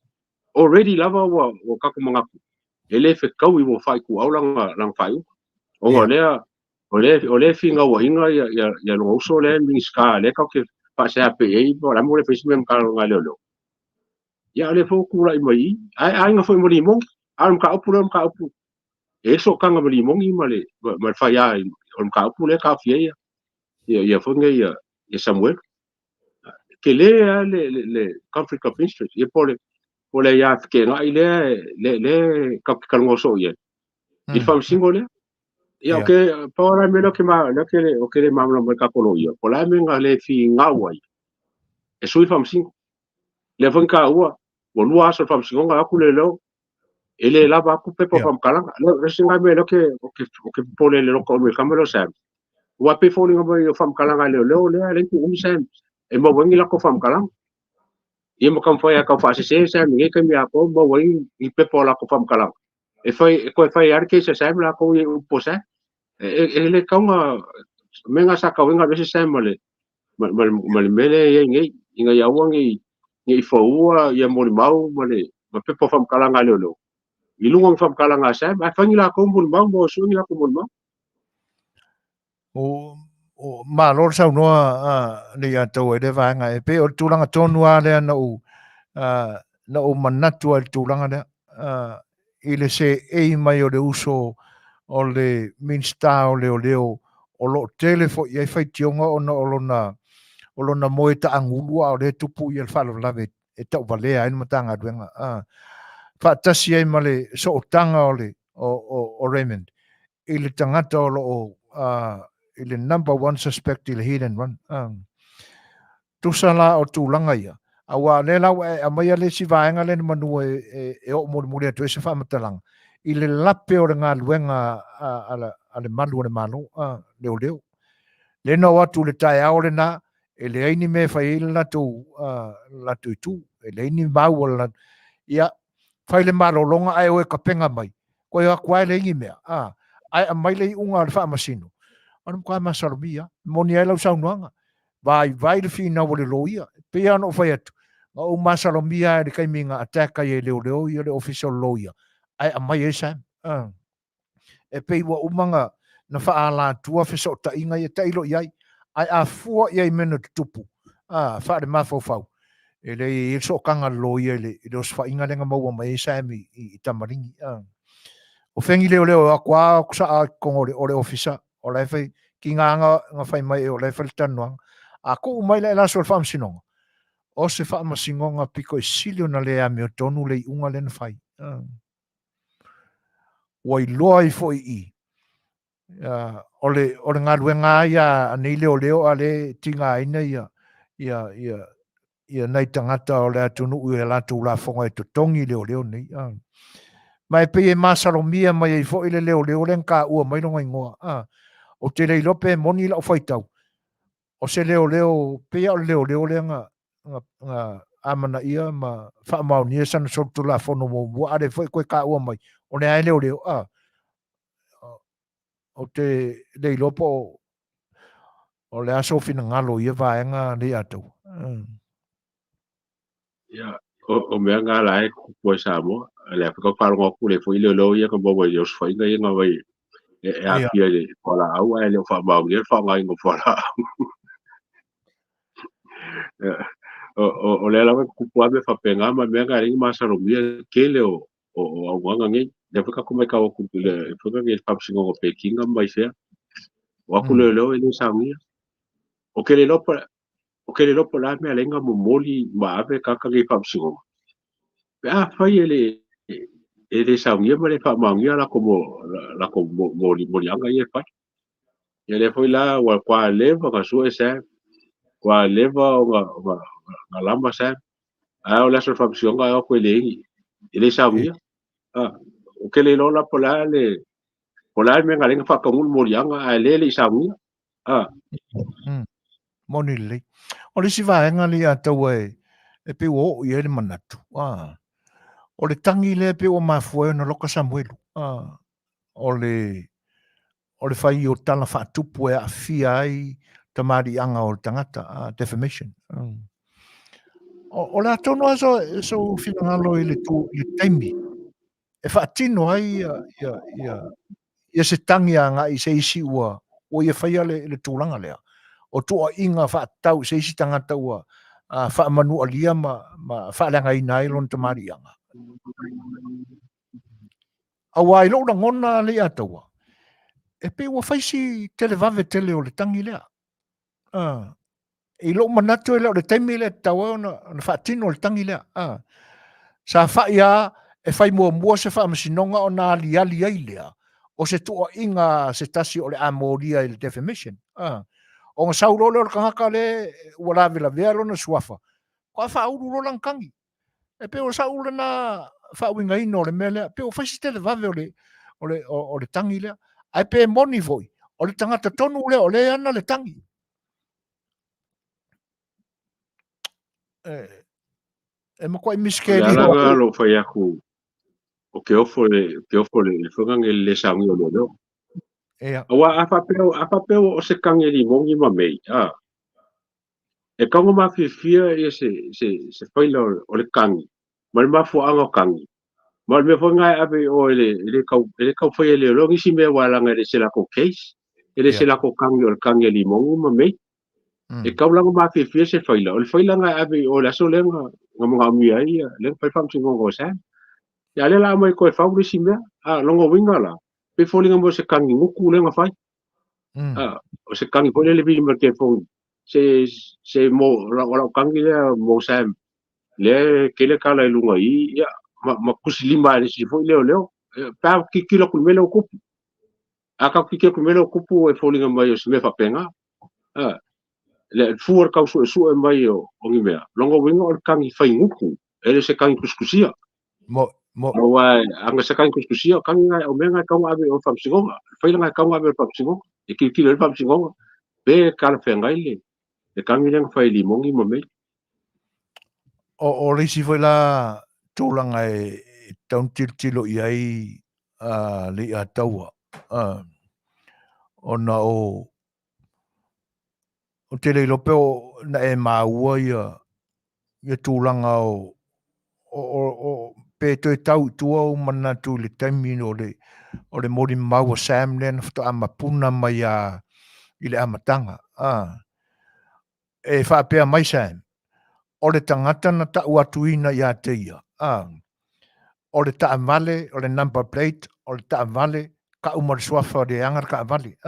Already lava wa kako mangaku. Ele whe kau i wa whai ku au langa whai u. O ngā lea, o le whinga wa hinga ia longa uso le mingi ska le kau ke pase ape ei, wa ramo le whaisi mea mkara ngā leo leo. Ia le whokura i mai, ai ngā whai mori mongi. Aram ka upu leo mka upu. E so kanga mali mongi male fai ai on ka pule ka fie ia fonga ia Samuel ke le conflict of interest e pole ia ke nga le ka ngoso ia il fam singole ia ke para me lo ke ma lo ke le mamlo me ka polo ia pola me nga le fi nga wai e sui fam sing le fonga ka ua o lua so fam singa aku le lo ele lava ku pe po fam kala le singa me lo ke pole le lo ko me kamelo sam wa pe fo ni mo fam kala le ku sam e mo wengi la ko fam kala e mo kam foi ka fa se sam nge ke mi ako mo wengi i pe po la ko fam kala e foi ar ke se sam la ko po sa e le ka nga menga sa ka wenga se sam le mele ye nge inga ya wangi ngi fo ua ya mo mau male ma pe po fam kala le I lunga fam kala nga sa ba fangi la ko mun ba mo so ni la ko mun ba o ma lor sa no Lei'ataua le va nga e pe o tulanga tonua le na o manatu al tulanga le i le se e mai o le uso o le minsta o leo o lo tele fo ia fai tionga o lona moe ta angulua o le tupu i le falo lave e tau valea ai matanga duenga whaatasi ai male so o tanga o Raymond. I le tangata o i le number one suspect i le hit and run. Tusala o tūlanga ia. Awa le lau a maia le si vaenga le Manua e o mori atu e se whaamatalanga. I le lape o le ngā luenga a le malu o le malo, leo. Le no atu le tae ao le na, e le aini me whai ile latu i tu, e le aini mau o le ia, whai le malo longa ai oe ka penga mai. Koe a kwae le ingi mea. Ai a mai le i unga le wha masino. Anum kwa masarumia, moni ai lau saunuanga. Vai le fina o le loia. Pe ano whai atu. O masarumia e le kaiminga ataka i leo i le official loia. Ai a mai e sam. E pe iwa umanga na wha ala tua whiso ta inga i tailo iai. Ai a fua iai mena tupu. Wha le mafau fau. E le i so kanga loia i le osfa inga lenga maua mai e sam i tamaringi. O whengi leo a kua o kusa a kongore o le ofisa. O le whai ki ngā whai mai o le whai tanuanga. A ko umai le laso le whaam sinonga. O se whaam sinonga piko i silio na lea me o tonu le unga le na whai. Wai loa i fo i. O le ngā ruenga ia nei leo a le tinga aina ia nei tangata o le atunu ui e latu la fonga e tutongi leo nei. Mai pe e masaromia mai i fo i le leo le nka ua mai longa ingoa. O te lei lope moni la o whaitau. O se leo pe o leo le nga amana ia ma whaamau nia sana sortu la fono mo mua are fo i koe ka ua mai. O ne ai leo o te lei lopo o le aso fina ngalo ia vaenga Lei'atau. Ia, o mea ngā lae kua Samoa, le apika wharonga ku le fo i leo ia ka bobo i os whainga i ngā wai e apia le whala au ai leo whaamau nia whaonga ingo whala au. O le alawe kupua me whapenga ma mea ngā ringi masaromia ke leo o aunganga ngei. Le apika kumai kawa kupu le apika ke whamsinga o Pekinga mai sea. Waku leo e ni Samoa. O ke le lopa o ke le lopo la me alenga mo moli ma ave kaka ke whamsingonga. Pe a whai ele sa ngia ma le whamangia la ko moli anga i e whai. Ia le whai la wa kwa leva ka sua e sa, kwa leva o nga lama sa, a o laso whamsingonga o koe le ingi. Ele sa ngia. O ke le lola po la me ngalenga whakamul moli anga a le sa ngia. Moni le. O le si vaenga Lei'ataua e pe o i ele manatu. O le tangi le pe o mafue na loka Samuelu. O le whai o tala whaatupu e Afia ai tamari anga o le tangata, defamation. O le atono aso so finangalo i le taimi. E whaatino ai ia se tangi anga i se isi ua o ia whaia le tūlanga lea. O tua inga whaatau se isi tangata ua whaamanu alia ma whaalanga i nai lon tamari anga. Awa i lo na ngona Lei'ataua. E pe ua whaisi tele vave tele o le tangi lea. I lo manatu e leo le taimi lea taua na whaatino o le tangi lea. Sa whaia e whai mua se whaamasinonga o na ali ai lea. O se tua inga se tasi o le amoria i le defamation. O ngā sauro leo kangaka le ua la vela vea lona suafa. Kwa whauru lo langkangi. E pe o sauro na whauinga ino o le mea lea. Pe o whaisi tele vave o le tangi lea. Ai pe moni voi. O le tangata tonu lea o le ana le tangi. E makoa i miskeli. Le alanga lo whai aku o ke ofo le whangang le saungi o leo. Awa a whapeo o se kange li mongi ma mei. E kaunga mawhi fia ia se whaila o le kangi. Ma le mafu anga o kangi. Ma le mea whangai abe o ele kau whai le longi si mea walanga ele se lako case. Ele se lako kangi o le kange li mongi ma mei. E kaulanga mawhi fia se whaila. O le whaila ngai abe o le aso lenga nga mga amia ia. Lenga whai whamsingonga o sa. Ya le la mai koe whauri si mea. Longo winga la. Pe fōlinga mo se kangi nguku lenga whai. O se kangi pole le vini ma ke fōngi. Se mo rao kangi lea mo sam. Le kele kala ilunga i. Ya ma kusi lima le si fōi leo. Pa kikila kumele o kupu. Aka kikila kumele o kupu e fōlinga mai o se me whapenga. Le fuar kau su e mai o ngi mea. Longo winga o kangi whai nguku. Ele se kangi kuskusia. Awa anga se kangi kuskusia kangi ngai o menga kau abe o whamsingonga. Whaila ngai kau abe o whamsingonga. E kikila o whamsingonga. Pe kala whengai le. E kangi lenga whai limongi ma mei. O reisi whai la tōlanga e tauntiltilo i ai Lei'ataua. Ona o te leilo peo na e maua ia tūlanga o pe toi tau tua o manatu le taimi o le mori maua Sam le na whata amapuna mai i le amatanga. E whapea mai Sam. O le tangata na tau atuina i a te ia. O le taamale, o le number plate, o le taamale, ka umar suafa o le angar ka avale.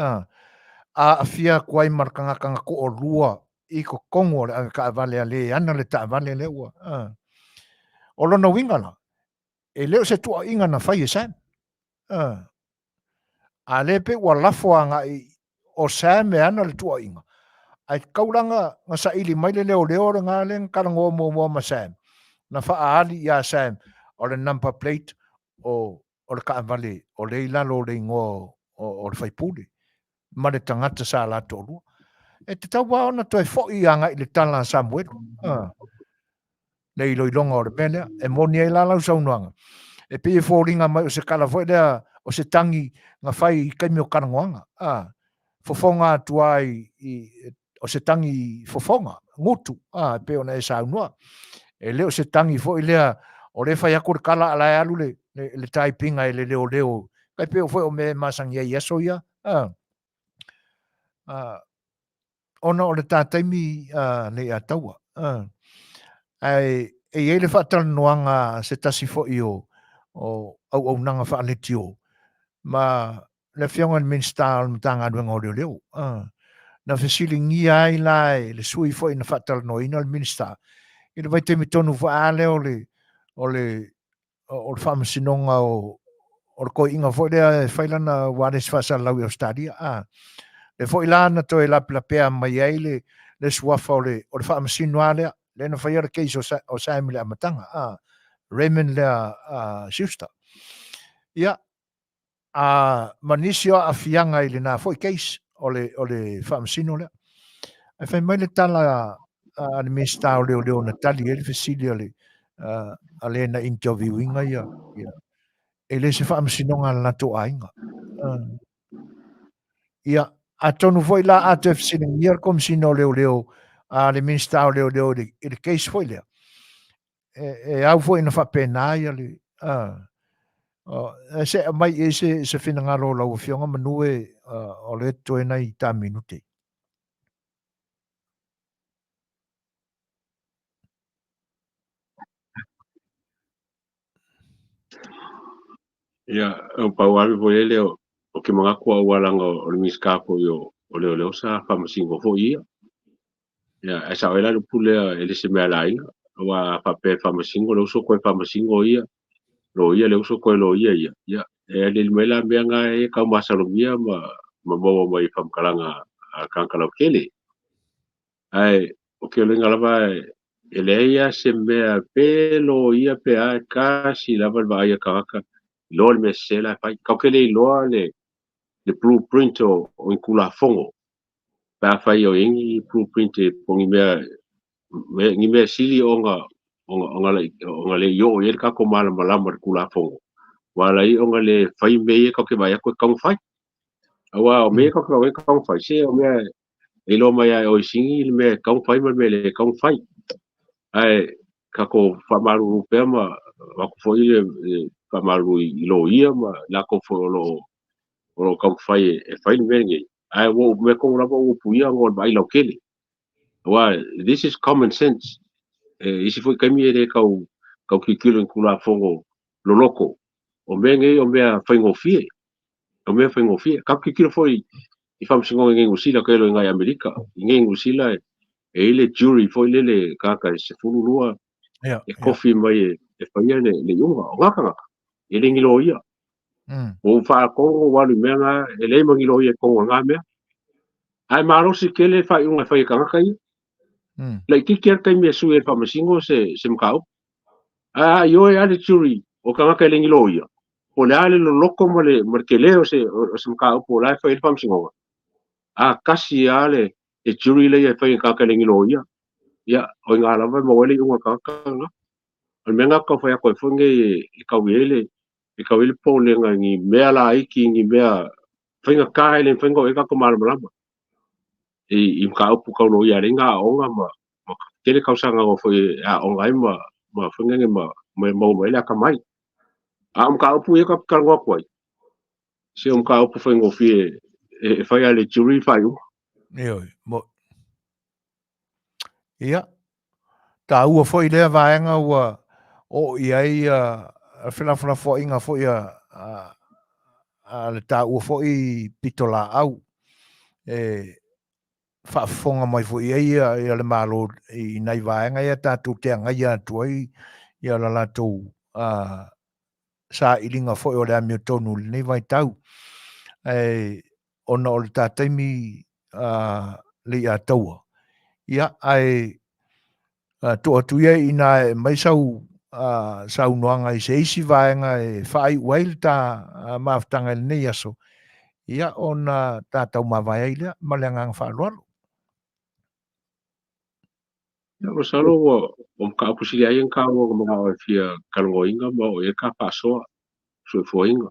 Afia kuai markangakanga ko o lua i ko kongo le ka avale a le ana le taamale le ua. O lona wingana, e leo se tua inga na whai e Sam. A lepe ua lafo anga o Sam e ana le tua inga. Ai kauranga nga sa ili mai le leo ngā le karango mo ma Sam. Na whaali ia Sam o le number plate o le kaavale o le ilalo le ingo o le whaipule. Ma le tangata sa la tolu. E te tau wao na toi fo'i anga i le tala Samuelu. Le iloilonga o le mene, e moni e lalau saunuanga. E pe e fōringa mai o se kala foi lea o se tangi nga whai kaimi o karangoanga. Fofonga atuai o se tangi fofonga, ngutu, pe ona e saunua. E leo se tangi foi lea o le whai ako le kala ala alu le taipinga e le leo. Kai pe o foi o me masangia i aso ia. Ona o le tātaimi Lei'ataua. E le whaatal noanga se tasi foi au nanga whaaleti o. Ma le whionga ni minsta al mtanga anuenga o leo. na fesilingia ai lai le sui foi na fatalanoina le minista ina vai te mitonu vaale o le whamasinonga o le ko inga foi le whailana wale sfasa lau i Australia le foi lana to e lapea mai ai le suafa o le whamasino alea le na whaiara keis o saimi le amatanga Raymond le siusta ia manisi o afianga i le na foi keis o le whamasino lea ai whai mai le tala le minsta o leo na tali e le fesili a le na interviewinga ia e le se whaamasinonga la to ainga. Ia, a tonu foi la a te fsining ia kom sino leo a le minsta o leo i le case foi lea. E au foi na whapena ia le se mai e se whinangaro lau fionga manue o le toe nei ta minute. Ia, o pauawi po ele o ke mga kua walanga o le miskapo o leo sa whamasingo fo ia. Ia, e sa oela pulea ele se mea lainga, wa whape whamasingo, leo so koe whamasingo ia, lo ia leo so koe lo ia. Ia, e le mela mea ngā e kau masalomia ma maua mai whamkalanga a kankalau kele. Ai, o ke olenga lava e leia se mea pe lo ia pe a kasi lava lva ia kawaka. Loa le mesela fai kau ke le loa le blueprint o inkula fongo pa fai o ingi blueprint e pongi mea sili onga le yo e ka ko mala malama le kula fongo wala I onga le fai me ka ke vai ko kau fai awa o me ka ko kau fai se o mea e lo mai o singi le me kau fai me le kau fai ai ka ko famaru pe ma ko foi famaru I lo ia ma la ko fo lo kau fai e fai me ai wo me ko la wo puia ngol vai lo kele wa this is common sense isi foi kai mi re kau kikilo kula fongo lo loko o me fai ngofie fai ngofie ka kikilo foi I fam singo ngai ngusila ka lo ngai Amerika ngai ngusila e ile jury foi le kaka se fulu lua e coffee mai e fai le yunga o ngaka ele ngilo ia o fa ko wa le mena ele mangilo ia ko nga me ai maro si kele fai unga fai kanga kai lai kiker kai me su e fa masingo se mkau yo e ale jury o kanga kai le ngilo ia o le ale lo loko mo le markeleo se mkau po lai fai fa masingo kasi ale e jury le fai kanga kai le ngilo ia ya o ngala va mo le unga kanga al menga ko fai ko funge I kawele po le ngi mea la iki ngi mea whainga kai le whainga e kako marama I mka upu kau no ia ringa onga ma tele kausanga o foi a onga ma whainga nge ma mai la kamai mka upu e ka kalwa kwai se mka upu whainga fie e whaia le jury whaiu ia ta ua foi lea vaenga ua o iai whenawhana fo inga fo ia le ta ua fo I pitola au whaafonga mai fo ia le malo I nei vaenga ia tātou te angai tuai ia la latou sa ilinga fo o le amio tonu nei vai tau ona o le tātaimi Lei'ataualetaua ia ai to atuia ina mai sau noanga I se isi vaenga whai wail ta maftanga nei aso ia ona tātau mawai ailea maleangang whaalualo ya o salo o ka pusili ai ka o mga o fia kalongoinga ma o e ka pasoa so foinga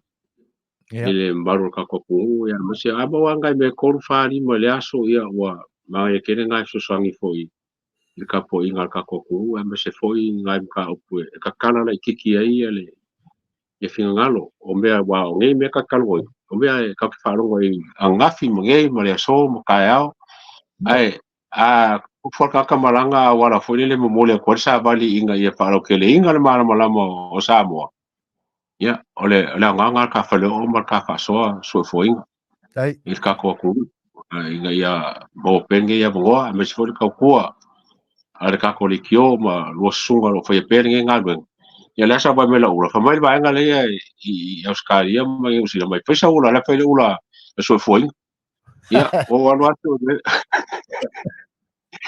ele mbaro ka ko ya ma se aba wanga me kon fari ma le aso ia wa ma e kene ngai so sangi foi il ka po inga ka ko ma se foi ngai ka o pu ka kana na kiki ai ele e finga ngalo o mea wa o ngai me ka kalongoi o mea ka wharongo I angafi ma ngai ma le aso ma ka ao ai Forka kamalanga wala foi le momole ko sa vali inga ia palo ke le inga le mala malama o Samoa. Ya, ole nganga ka fale o mar ka faso so foi. Dai. Il ka ko ku. inga ia mo penge ia bongoa me se fo ka kua ale ka ko le kio ma lo sunga lo foi penge ngalwen ia la sa ba me la ula fa mai ba ngale i australia ma i usila mai pesa ula la pele ula so foi ia o anu atu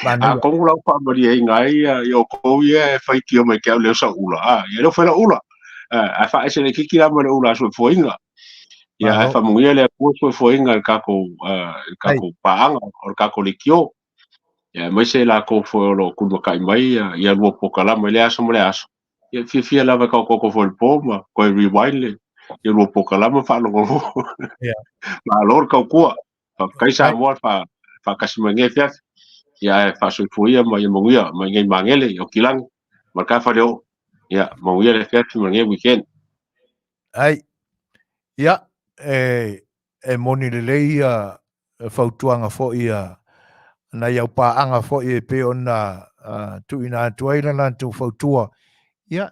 a ko ula pa ma ia ngai ia ko ia fai kio mai ka le sa ula ia lo foi la ula a fa ese le kiki ama le ula so foi nga ia e fa muia le ko so foi nga ka ko paanga o ka ko le kio ia mai se la ko fo lo ku do kai mai ia lo Polokalame le aso mo le aso ia fia lava ka ko fo le poma ko rewind le ia lo Polokalame fa lo ma lor ka ku kai Samoa fa kasimange fia ia fa so foi ma ia Manuia ma ngai mangele o kilang ma ka fa leo ia Manuia le fia mangi weekend ai ia moni le ia fautuanga fo ia na iau paanga fo i pe ona tu ina tuaila na tu fautua ia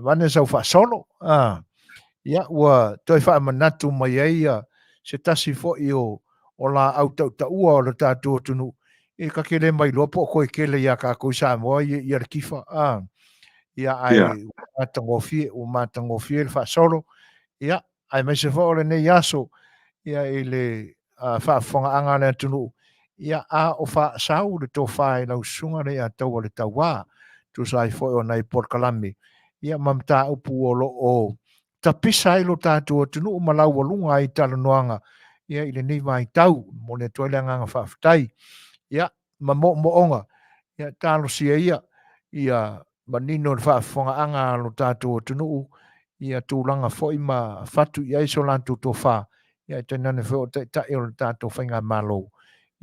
vane sau fa solo ia ua toi fa manatu mai ia se tasi fo i o la au tau ua o le tātua tunu i ka kele mai lopo ko i kele ia ka ko Samoa ia le kifa ia ai matangofie le fa solo ia ai mai se fo le nei aso ia i le whaafonga le tunu ia a o wha sau le tō whae lau sunga Lei'ataualetaua tu sai fo o nei Polokalame ia mamta upu o lo o tapisa i lo tātua tunu malau walunga i tala noanga ia i le nei mai tau mo le toile nganga whaafitai ia ma moonga ia talo sia ia manino le whaafonga anga lo tātua tunu ia tūlanga fo i ma fatu ia iso lantu tō wha ia tenane fo ta e o tātou whainga malo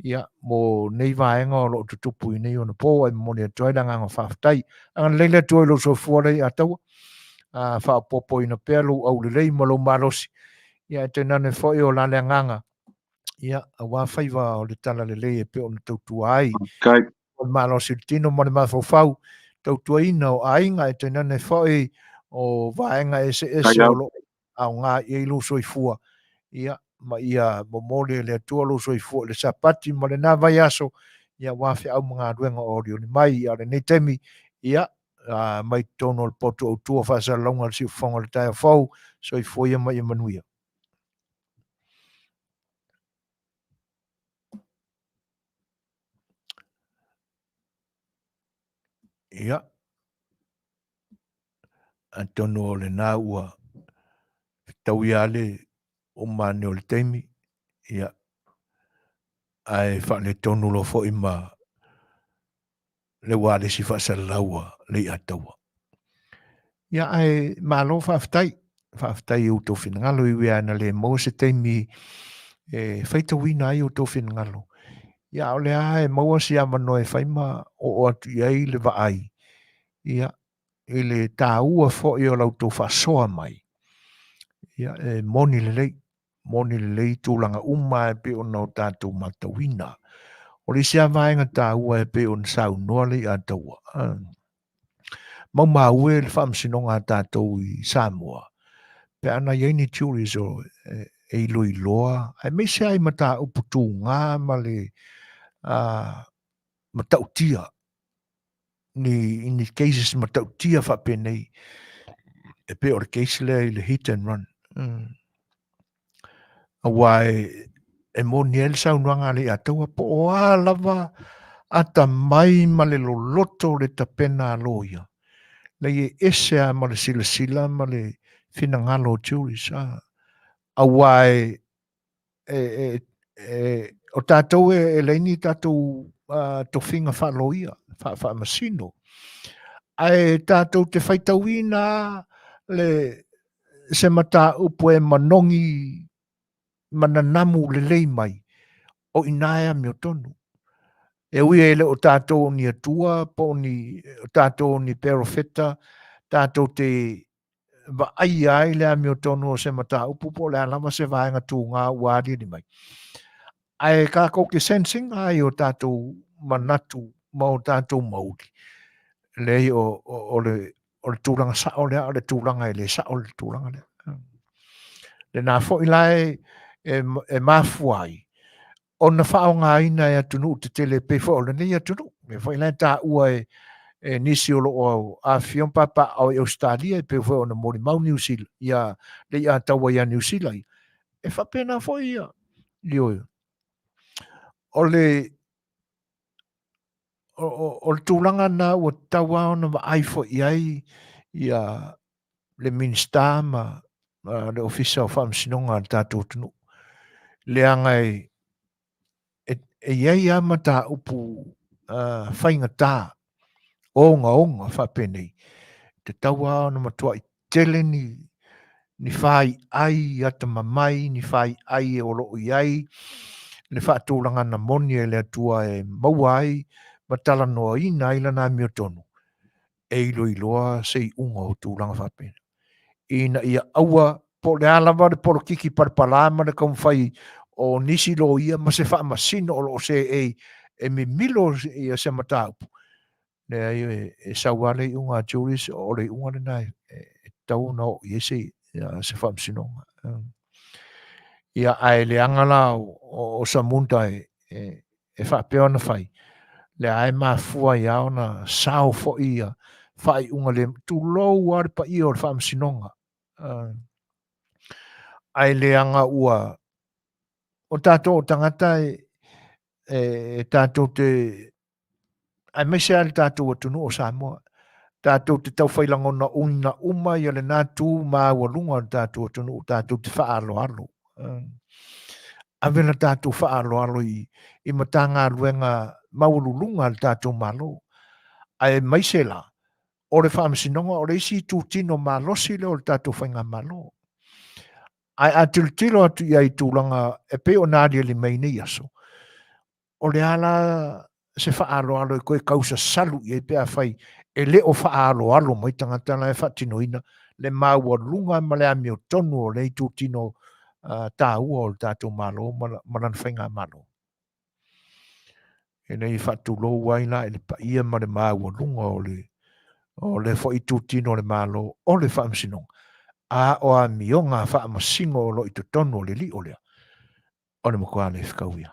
ia mo nei vaenga o lo tutupu i nei ona po ai mo le toila nganga whaafitai anga leile tui lo so fuare i ataua whaapopo ina pelu au le lei malo malosi ia tenane fo i o la le nganga ia a whaiva o le tala le lei e pe ona tautua ai o malosi tino mo le mafau tautua ina o ainga e tenane fo i o vaenga ese o lo au ngā i lo so i fua ia ma ia momole le tua lo so i fu le sapati ma le na vai aso ia wa fe au mga ruenga o rio ni mai ia le nei temi ia mai tono le poto o tua fa sa longa si fonga le tai fo so i fu ia mai Manuia ia antono le na ua tau ia le o mane o le temi ia ai fa le tono lo fo i ma le wale si fa sa laua Lei'ataua ia ai malo whaafitai o tō whinangalo i wea na le mo se teimi whaitawina ai o tō whinangalo. Ia o le ae maua si amano e whaima o atu iai le vaai. Ia i le tā ua fo i o lau tō whasoa mai. Ia moni le lei tūlanga uma e pe o nau tātou matawina. O le sia vaenga tā ua e pe o nsau noa Lei'ataua. Mau maue le whaamsinonga tātou i Samoa. Pe ana iei turis o e iloa. Ai me se ai mata uputu ngā ma le matautia. Ni cases matautia whapenei. E pe o le case le i le hit and run. Awai e mo Nielsen nuanga Lei'ataua po o lava ata mai ma le loloto le tapena aloia. Lei ese a ma le sila ma le finangalo turis awai o tātou e leini tātou tofinga whaaloia whaamasino ai tātou te whaitawina le se mata upo e manongi mananamu le lei mai o inaea mio tonu e ui ele o tātou ni atua po ni tātou ni perofeta tātou te va ai le amio tonu o se mata upu po le alama se vaenga tu ngā uari ni mai. Ai ka ko ke sensing ai o tātou manatu ma o tātou mauri. Le o le tūranga sao le tūranga le sao le tūranga le. Le nā fo ilai e mafuai ona whaongaina e atunu te tele pe fo le nei atunu me foi la ta ua e nisi o lo Afion papa o Australia pe fo ona mori mau New Zealand ia Lei'ataualetaua ia New Zealand e whapena foi ia io o le o le tūlanga na ua taua ona ma ai fo iai ia le minsta ma le ofisa o whaamsinonga al tātou tunu le angai e iai ama tā upu whainga tā onga whapenei te taua ona matua i tele ni whai ai ata mamai ni whai ai e olo iai le whaatūlanga na moni e le atua e maua ai ma tala noa i na ila na miotonu e iloa sei unga o tūlanga whapena ina ia aua po le alama le polo kiki parpalama le kam whai o nisi lo ia ma se wha masino o lo se e mi milo ia se mataupu le ai e sauale i unga juris o le unga le nai e tau na o i se wha masino ia ai le angala o samunta e wha peo na whai le ai ma fua ia ona sao fo ia whai unga le tu lou ar pa i o le wha masinonga ai le anga ua o tātou o tangata e tātou te ai mai se ale tātou atunu o Samoa tātou te tau whailangona una uma i ale nātū mā walunga tātou atunu tātou te wha alo avena tātou wha alo i matanga luenga maululunga al tātou malo ai mai se la o le whaamasinonga o le isi tūtino malosi le o le tātou whainga malo ai atiltilo atu ia i tūlanga e pe o nāria li mai nei aso. O le ala se whaaro e koe kausa salu i e pe a whai e le o whaaro mai tangatana e whatinoina le maua lunga ma le ami o tonu o le i tūtino tā ua o le tātou malo maran whainga malo. E nei whatulo waina e le paia ma le maua lunga o le fo i tūtino le malo o le whaamsinonga. A o a mionga wha amasingo o lo i tono le li o lea. O le mokua le whikauia.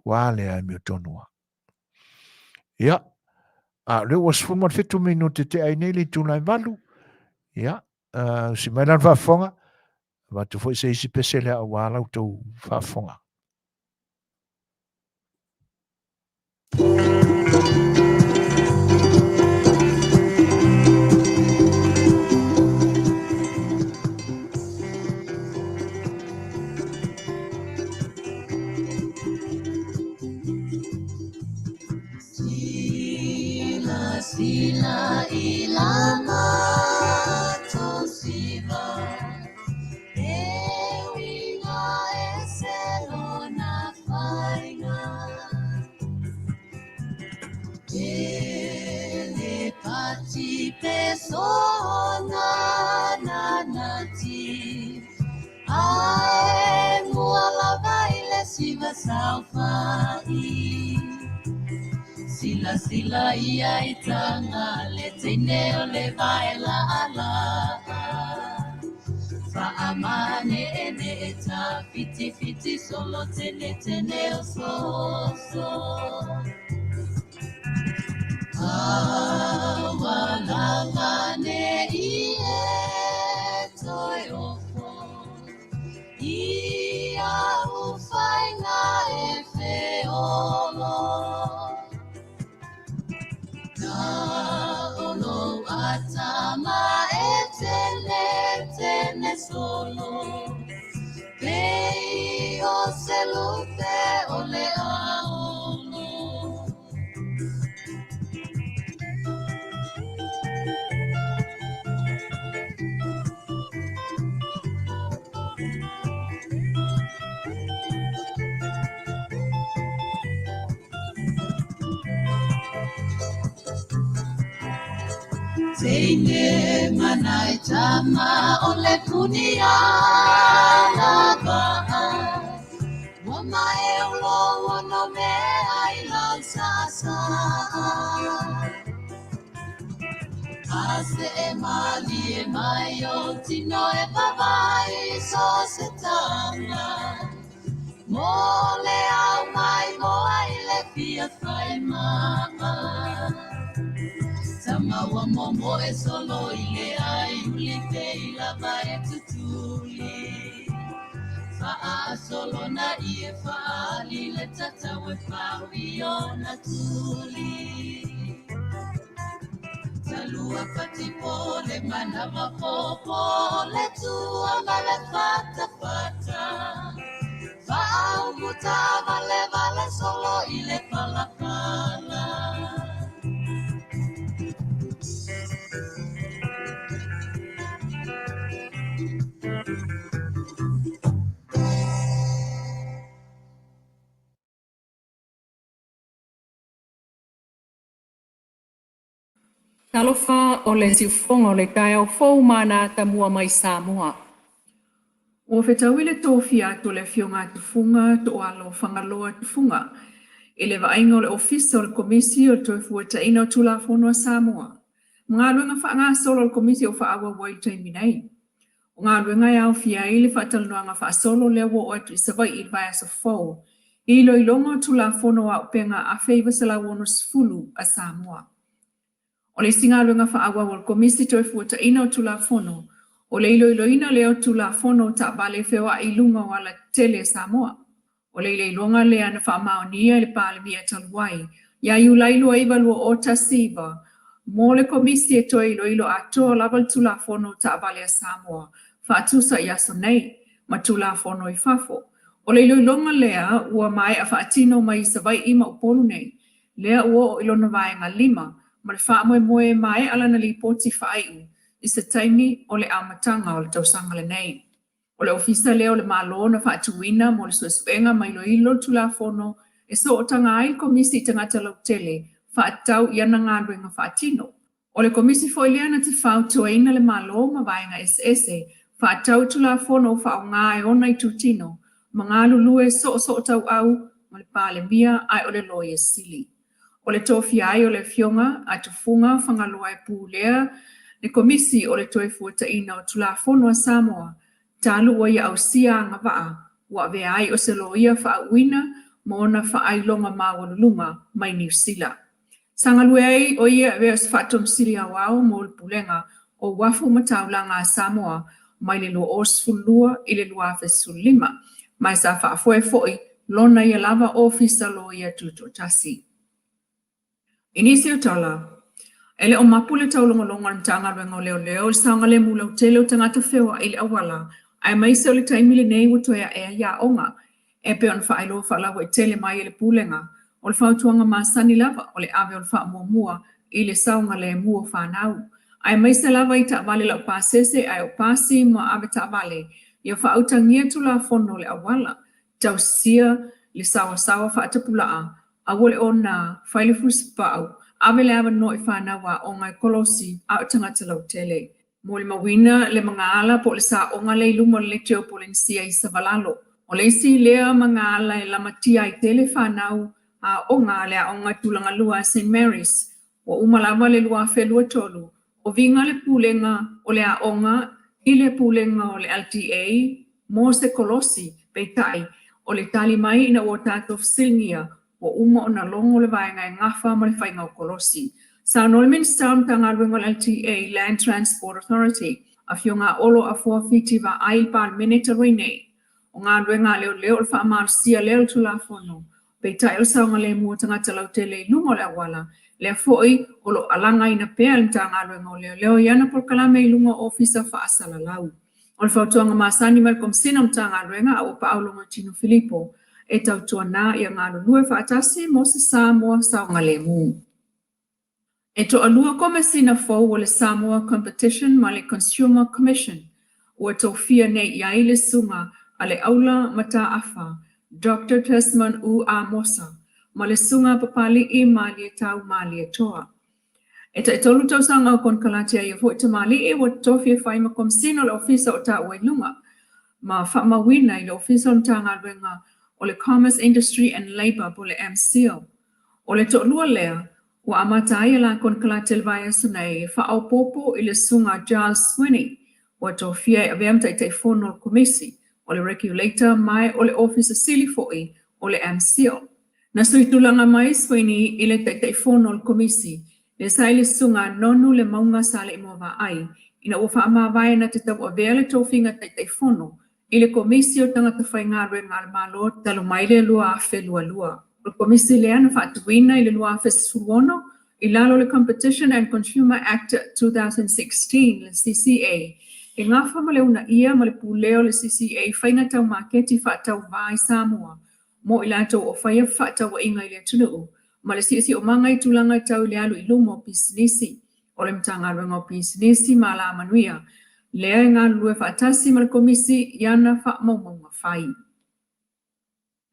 Wale a mio tonua. Ia. A leo was fumat fitu minute te ainele tunai malu. Ia. Si mai lan whafonga. Ma tu foi se isi pesele a wala utou whafonga. Sila ilama tosiva ewinga eselona fainga ele pati pesona nanati ai muala baile siva salfai Sila ia itanga le tene o le vaela ala Faamane ene eta fiti solo tene o so Awalangane ie toi ofo Ia ufainga e feolo Olo atama etene solo Pei o selute ole aolo Teine manai tama ole kunia lava Wama eolo wono me ai lausasa Ase e mai o tino e babai so se tama Mo fai mama Samoa momo e solo ile ai uli te ila vai tutuli Fa'a solo na ie fa'a lile tata we fa'awio na tuli Talua patipo le manava popo le tua vale fata fata Fa'a umuta vale solo ile palapala Talofa o le siufonga o le kai au fou mana tamua mai Samoa. O Fetauile tofi atu le fionga tufunga to alo whangaloa tufunga. I le vainga o le ofisa o le komisi o toi fuataina o tulafono a Samoa. Mga luenga whaanga solo o le komisi o whaawa wai taiminei. O ngā luenga au fia i le whaataluanga wha solo le wo o atu isawai i vai asa fou. I lo ilonga o tulafono a upenga a feiva sala wono sfulu a Samoa. O le singa luenga whaawa o le komisi toi fuataina o tulafono. O le iloina leo tulafono ta bale fewa i lunga o ala tele Samoa. O le ilonga le ana Manuia le palemia taluai. Ia iu lailo aiva lua o tasiva. Mo le komisi e toi ilo ato lava tulafono ta bale a Samoa. Fatusa i aso nei, ma tulafono i fafo. O le ilonga lea ua mai a faatino mai savai ima upolu nei. Lea ua o ilona vaenga 5. Ma le wha moe mai ala na li poti whaiu. I se taimi o le amatanga o le tausanga le nei. O le ofisa leo le malo na whaatuina mo le suasuenga mai lo ilo tulafono e so o tanga ai komisi tangata lau tele whaatau iana ngā ruenga whaatino. O le komisi foileana te whautuaina le malo ma vaenga SS whaatau tulafono whao ngā e ona i tutino ma ngā lulue so o tau au ma le pāle mia ai o le loia sili. O le tofi ai o le fionga a tufunga whangalua e pūlea le komisi o le toi fuataina o tulafono a Samoa talu o ia au sia anga waa wa ve ai o se loia whaauina ma ona whaailonga mawalulunga mai New Zealand. Sangalue ai o ia vea se whaatom siri a wao mo le pulenga o wafu mataulanga a Samoa mai le lo osfulua i le luafe sulima mai sa whaafoe foi lona ia lava ofisa lo ia tutotasi. Inisio tala, ele o mapule taulonga ntanga rengo leo sanga le mula o tele o tangata fewa ili awala, ai maise o le taimile nei watoia ya onga, e pe on whaelo whalawa i tele mai ele pulenga, o le whautuanga Masani lava o le ave o le wha mua i le saunga le mua whanau. Ai maise lava i ta vale la o pasese ai o pasi ma ave ta vale, i o whautangia tu la fono le awala, tau sia le sawa whaatapulaa, a wole o nā whaile fuspau, ave le awa no i whanawa o ngai kolosi a o tangata lau tele. Mo le mawina le mga ala po le sa o ngale lumo le teo po le nsia i savalalo. O le isi lea mga ala e lamatia i tele whanau a o ngale a o ngai tulanga lua St. Mary's. O umalawa le lua whelua tolu. O vinga le pulenga o le a onga i le pulenga o le LTA mo se kolosi peitai o le tali mai ina o tātof silngia o uma o na longo le vaenga e ngafa ma le whainga o kolosi. Sa nolmin staun tanga luengo LTA, Land Transport Authority, a fionga olo a fuafiti va ailpan meneta nei. O ngā luenga leo le whaamar sia leo tulafono. Peitai o saunga le mua tangata lau tele lungo le awala. Le foi olo alanga ina pea le tanga luengo leo iana Polokalame lungo ofisa whaasala lau. O le whautuanga Masani Malcolm Sinam tanga luenga o paulonga Tino Filippo. E tau tuana i a ngā lulue whaatasi mo se Samoa saunga le mu. E to alua komesina fau o le Samoa Competition ma le Consumer Commission o e tofia nei i aile sunga a le aula mata afa Dr. Tesman U Amosa ma le sunga papali i mali e tau mali e toa. E ta tolu tau sanga o kon kalatia i fo te mali e o tofia whai ma komsino le ofisa o ta ue lunga ma whamawina i le ofisa o tanga renga o le Commerce Industry and Labour po le MCO. O le to'lua lea, ua amatai la kon kalatel vaya sunai whao popo i le sunga Charles Sweeney, ua tofia e aveam tai fono o komisi, o le regulator mai o le officer sili foi o le MCO. Na suitulanga mai swini ile taifono le komisi. Le saile sunga nonu le maunga sale imova ai. Ina ufa ama vai na te tau avele tofinga taifono. Ile komisi o tangata whaingarwe ngal malo talo maile lua afe lua. Le komisi le ana whaatuina ile lua afe suwono. Ilalo le Competition and Consumer Act 2016, le CCA. E ngā whamale una ia ma le puleo le CCA whainga tau maketi whaatau vai Samoa. Mo ilato o whaia whaatau wa inga ile tunuu. Ma le si o mangai tulanga tau le alu ilumo pisinisi. O le mtanga rengo pisinisi ma la Manuia. Lea ngā lue whaatasi ma le komisi iana wha maunga whai.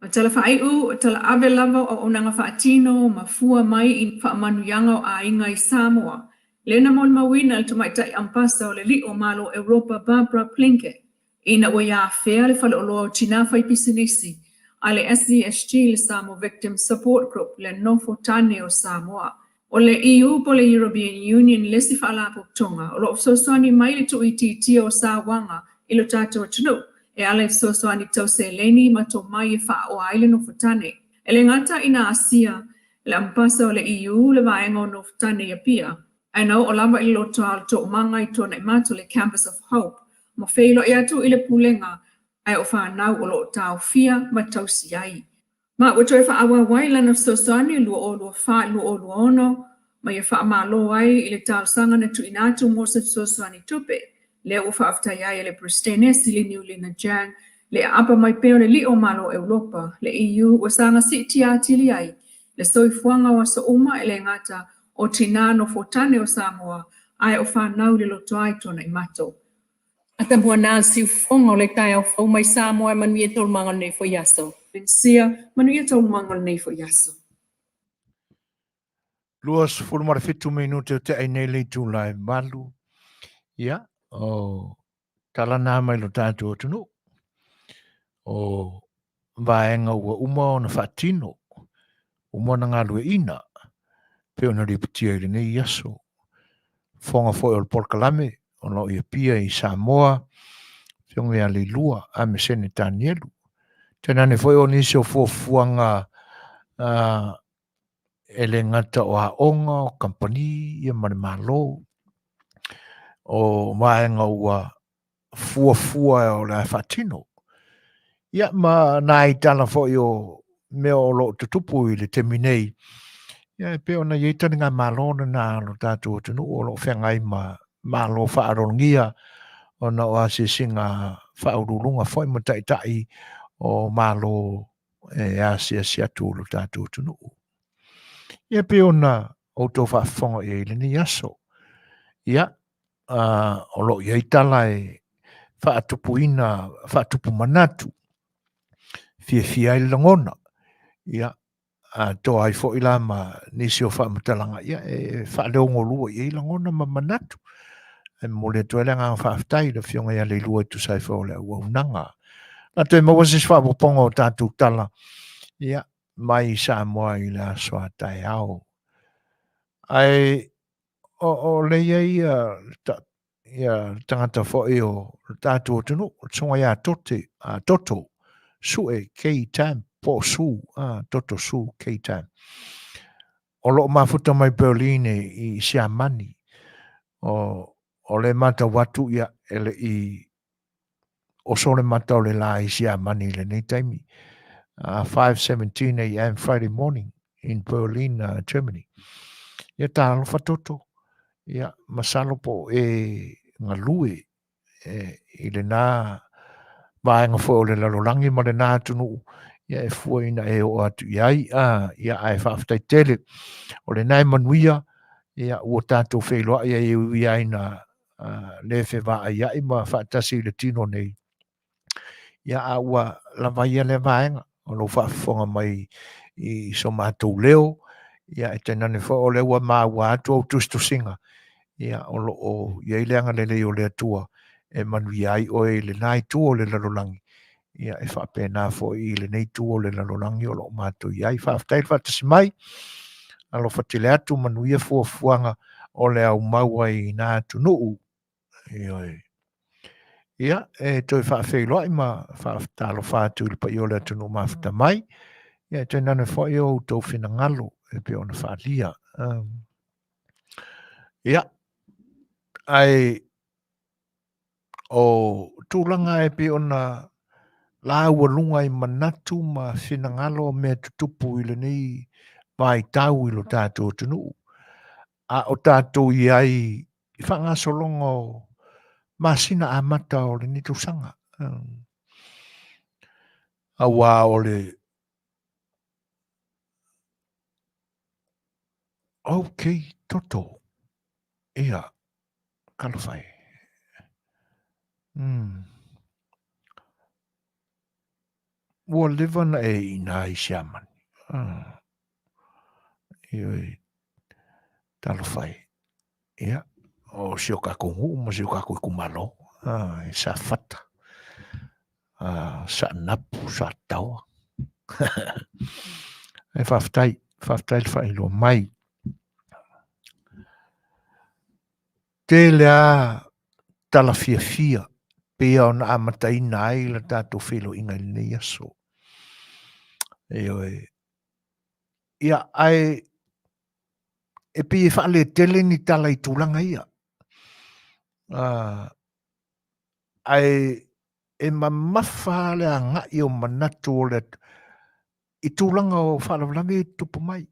O tala whaaiu, o tala awe lava o onanga whaatino, ma fua mai in whaamanuyanga o a inga i Samoa. Lena mon mawina le tumaitai ampasa o le li o malo Europa Barbara Plinke. Ina o ia fea le whale o loa tina whai pisinisi. A le SCSG le Samoa Victim Support Group le Nofo Tane o Samoa. O le EU po le European Union lesi whaalapo tonga. O lo ofsosoani mai le tuiti o Sawanga ilo tato o tunu. E ale sosoani tau se leni ma to mai e wha o aile no futane. E le ngata ina Asia, le ampasa o le EU le vaenga no futane ia pia. E nau o lama ilo to al to manga i tona imato le Campus of Hope. Mo feilo e atu ile pulenga ai o whanau o lo tau fia ma tau siai. Ma o toi wha awa waila na sosoani lua o lua wha lua o lua ono, ma ia wha ma lo ai ile tau sanga na tu inatu mo se sosoani tupe. Le o whaaftai le Pristene sili niuli na jang, le apa mai peo le li o malo Europa, le EU o sanga si tia tili ai, le soi fuanga wa sa uma ele ngata o tinano fotane o Samoa, ai o whanau le loto ai tona i mato. Ata mua nā siu fonga le kai au fau mai Samoa Manuia tol manga nei fo yaso. Linsia, Manuia tol manga nei fo yaso. Luas fulmar fitu minute o te ainei le tūlai malu. Ia, o tala nā mai lo tātou tunu. O vaenga ua uma o na whaatino. Uma na ngā lue ina. Peo na ripatia ili nei yaso. Fonga foi o Polokalame. O no ia pia i Samoa. Fionga ia le lua. A me sene Danielu. Tēnane foi o nisi o fuafuanga ele ngata o haonga o kampani ia mare malo. O vaenga ua fua o la whaatino. Ia ma nai tala foi o mea o lo tutupu i le teminei. Ia peo na yeitani ngā malona na lo tātou tunu o lo whengai ma malo whaarongia o na o asisinga whaururunga foi ma taitai o malo e asia tu lo tātou tunu. Ia peo na o tō whaafonga i le ni aso. Ia o lo yeitala e whaatupu manatu. Fia i langona. Ia, tō ai fo ila ma nisi o whaamutalanga. Ia, whaaleo lua i langona ma manatu. E mole tuele ngā whaaftai la fionga ia le lua tu sai fo le ua unanga. Na toi mawasis whaapoponga o tātou tala. Ia, mai Samoa i la soa tai au. Ai, o le ia tangata fo i o tātou tunu. Tonga ia toto. Sue K-Time, po su, toto su K-Time. O lo mafuta mai Berlin i Siamani. O le mata watu ia ele i o so le mata o le la i Siamani le nei taimi. 5:17 a.m. Friday morning in Berlin, Germany. Ia ta alofa toto. Ia masalo po ngalue i le nā vaenga fo le lalolangi ma le nā tunu. Ia e fuaina e o atu iai. Ia ai whaaftai tele. O le nai Manuia. Ia ua tātou whailoa. Ia e iai na le whewaa iai ma whaatasi le tino nei. Ia a ua lawaia le vaenga. O lo whaafonga mai i so mātou leo. Ia e tenane fo o le ua maa ua atu au tustu singa. Ia o lo o iai leanga le leo le atua. E Manuia ai o e le nai tu o le lalolangi. Ia e whapena fo i le nei tu o le lalolangi o lo mātou iai. Whaaftai whaatasi mai. Alo whatile atu Manuia fuafuanga o le au maua i nā tunuu. Ia, e toi whaafeiloa i ma whaaftalo whaatu ili pa i o le tunu mawhata mai. Ia te nana whai o tau whina ngalo e pe ona whaalia. Ia, ai o tūlanga e pe ona la ua lunga I manatu ma whina ngalo mea tutupu I le nei vai tau I lo tātou tunu. A o tātou I ai I whanga solongo masina a mata o le nitu sanga. A wā o le okay, toto. Ia, kalawhai. Ua lewa na e ina I siamani. Ioi, kalawhai. Ia, o sio kako ngu, ma sio kako I kumalo. Sa fata. Sa napu, sa taua. E whaftai le whailo mai. Te lea tala fia. Pea ona amataina ai la tātou whilo inga I nei aso. Ia, ai e pi e whaale tele ni tala I tūlanga ia. Ai e mamawha le a ngai o manatu o le I tūlanga o whaalawaname tupu mai.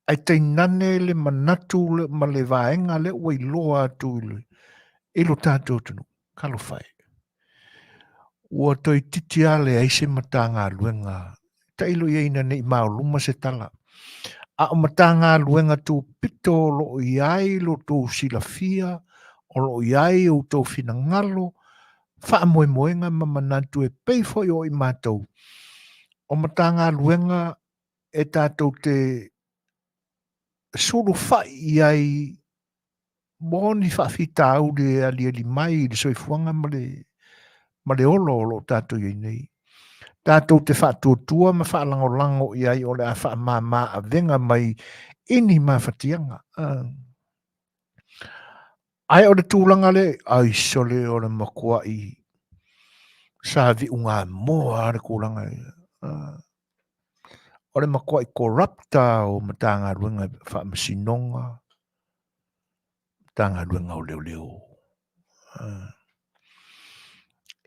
Ai te nane le manatu le ma le vaenga le ua I loa atu I lo tātou tunu. Kalo whai. Ua toi titi ale aise matanga luenga. Ta ilo I eina nei mao luma se tala. A o matanga luenga tu pito lo iai lo tō silafia, o lo iai o tō whina ngalo, wha moe moenga mamanatu e peifoi o I mātou. O matanga luenga e tātou te suru whai iai moni whawhita au le ali mai le soifuanga ma le olo lo tātou I nei. Tātou te whātua ma whaalango iai o le a whaamama a venga mai ini mawhatianga. Ai o le tūlanga le, ai sole o le makua I sa vi unga moa le kūlanga. O le makua I corrupta o matanga ruenga whaamasinonga. Matanga ruenga o leo.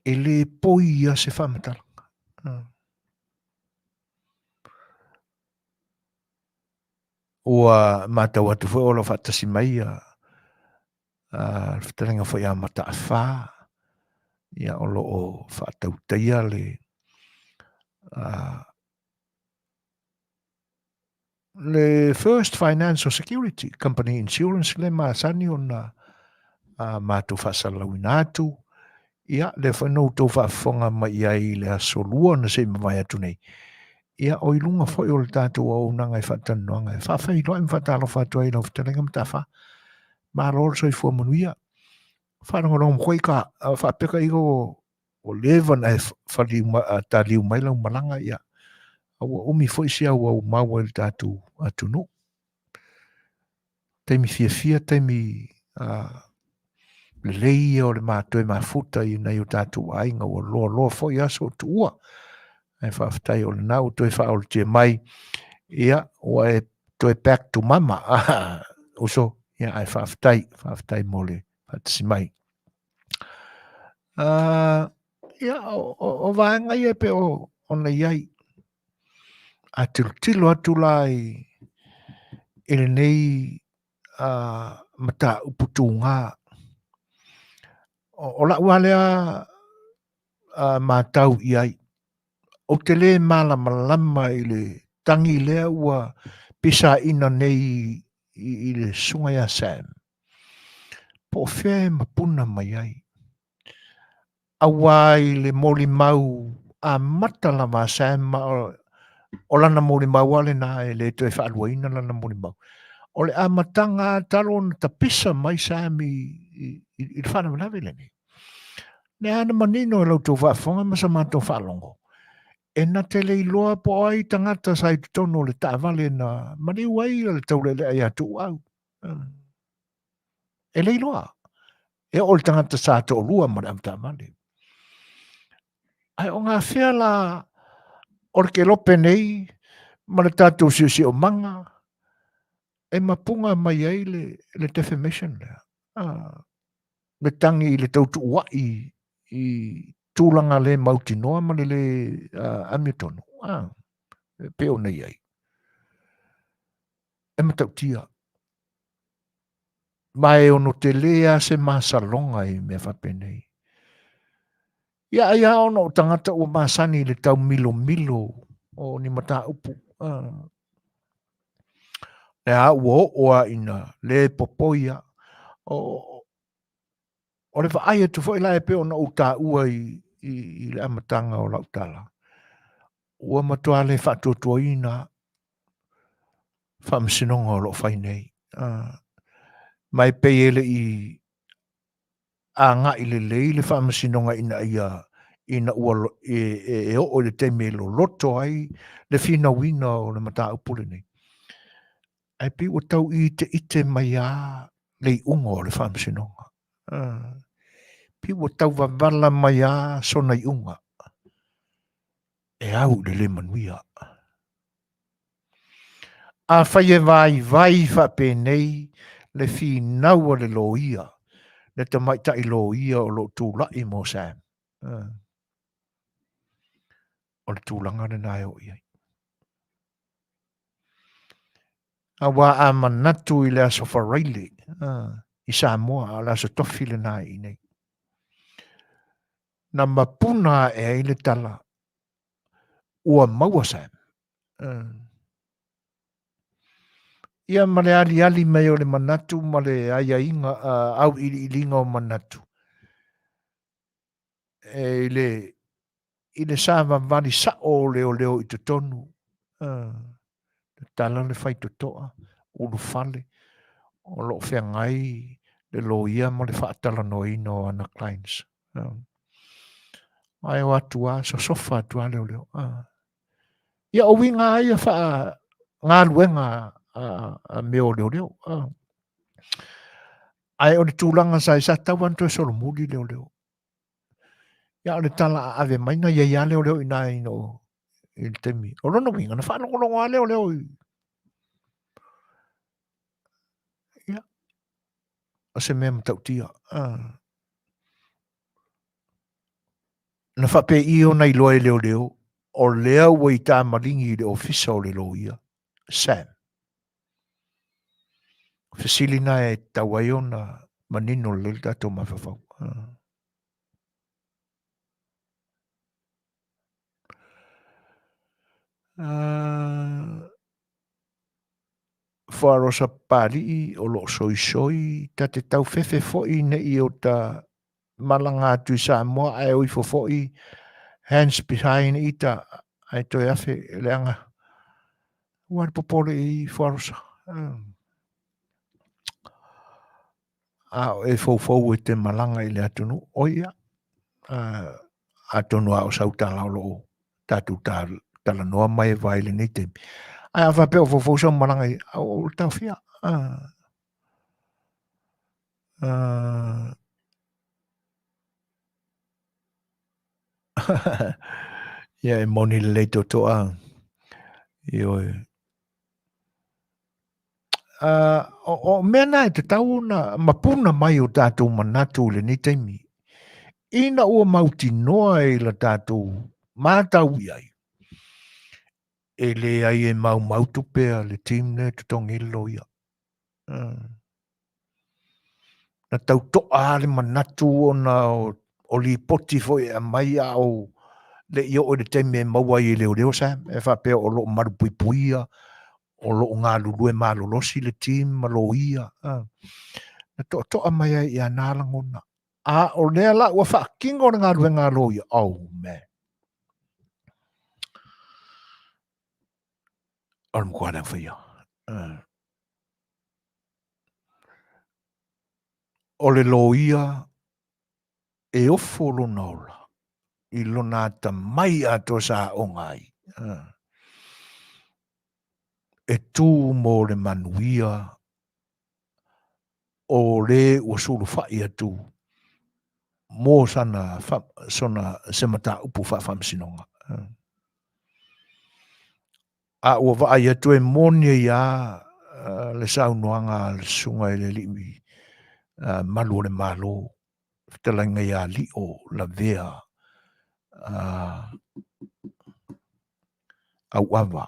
E le poia se whaamatanga. Ua mātau atu fwe o lo whaatasi mai Fetalaiga foi a mata wha ia o lo o whaatau teia le First Financial Security Company Insurance le Masani o na mātou whaasalauina atu ia le whanau tau whaafonga mai ai le asolua na se mawai atu nei. Ia o ilunga foi o le tātou au nanga I whaatanoanga. Whaafai loa I whaatalo whaatua I lau Fetalaiga matafa. Marol soi fua Manuia. Whanangorong koe ka whaapeka I o lewa na taliu mai lau malanga ia. Awa umi foi si au maua I tātou atunu. Teimi fia teimi lei o le mātoi mafuta I nei o tātou ainga o loa foi aso tua. E whaafitai o le nau toi whaol tia mai. Ia, o e toi back to mama. Uso, ia ai whaafitai mole. Whaatasi mai. Ia, o vaenga ia pe o na iai. A tilo atu lai ele nei mata uputunga. O la ualea mātau iai. O te le malama ile tangi lea ua pisa ina nei I le sunga ia Sam. Po whea mapuna mai ai. Awa I le moli mau a matala ma Sam o lana moli mau ale na e le toi whaaluaina lana moli mau. O le amatanga talo na tapisa mai Sam I whanamanawe leni. Ne ana manino e lau tō whaafonga masa mātou whaalongo. E na te leiloa po ai tangata sai tutono le tāwale na mani wai le taule le ai atu au. E leiloa. E o le tangata sa to lua mani am tāmale. Ai o ngā whea la O ke lope nei, ma le tātou si o manga, e mapunga mai ai le defamation le. Le tangi i le tautu wai i tūlanga le mauti noa ma le amiotonu. Peo nei ai. E matautia. Mai ono te lea se masalonga i me whapenei. Ia ono tangata o Masani le tau milo o ni mata upu. E a oa ina le popoia o le whaai atu fo ila e peo na uta ua i le amatanga o lautala. Ua matua le whatuatua ina whamsinonga o lo whainei. Mai peiele i a ngā i le lei le whamsinonga ina ua e o le te melo loto ai le whina wina o le mata upule nei. Ai pi o tau i te ite mai a le unga o le whamsinonga. Pi o tau wavala mai a sona i unga. E au le Manuia. A whaie vai whape nei le whi naua le loia. Le te maita i loia o lo tūlai mo Sam. O le tūlanga le nai o iai. A wā a manatu i le aso wharaile. I Samoa a le aso tofi le nai i nei. Na mapuna e ai le tala. Ua maua Sam. Ia ma le ali mai o le manatu, ma le aia inga, au i linga o manatu. E i le sāma vani sa o leo i te tonu. Tala le whai totoa, ulu fale, o lo whea ngai, le lo ia ma le whaatala no ino ana clients. Ai o atua, so sofa atua leo. Ia o winga ai a wha ngā luenga a meo leo. Ai o le tūlanga sa tauan to solo muli leo. Ia o le tala ave maina ia leo ina ino il temi. O lono winga na whanongo leo. Ia. O se mea matautia. Na whape i o nei loe leo. O lea ua i tā maringi le ofisa o le loia. Sam. Fesilina e tawai ona manino le tato mawhawhau. Wharosa pari o lo soi ta te tau fefe foi ne i o ta malanga atu i Samoa ai oi foi hands behind ita ai toi afe leanga. Wan popole i wharosa. E fau e te malanga i le atunu. Oia. Atunu au sautala o lo tatu tala noa mai vai le nei temi. Ai a whapeo fau sa malanga i au tau fia. Ia e moni le leito toa. Ioi. O mena e te tau na mapuna mai o tātou manatu le ni teimi. Ina ua mauti noa e la tātou mātau iai. E le ai e mautu pea le team ne tutongi loia. Na tau toa le manatu o na o li poti foi a mai au le i o le teimi e maua i leo Sam. E whapea o lo maru puipuia. O lo ngā lulue malolosi le team maloia. Na toa mai ai a nālangona. O lea la ua whaakingo na ngā lue ngā loia. Man. Ora mkua na whaia. O le loia e ofo lo naula. I lo nāta mai ato sa o ngai. E tū mō le Manuia o le ua sulu whai atu mō sana sona se mata upu whamsinonga. A ua vaai atu e monia ia le saunoanga le sunga le limi malu o le malo. Fetalaiga ia li'o la vea auava.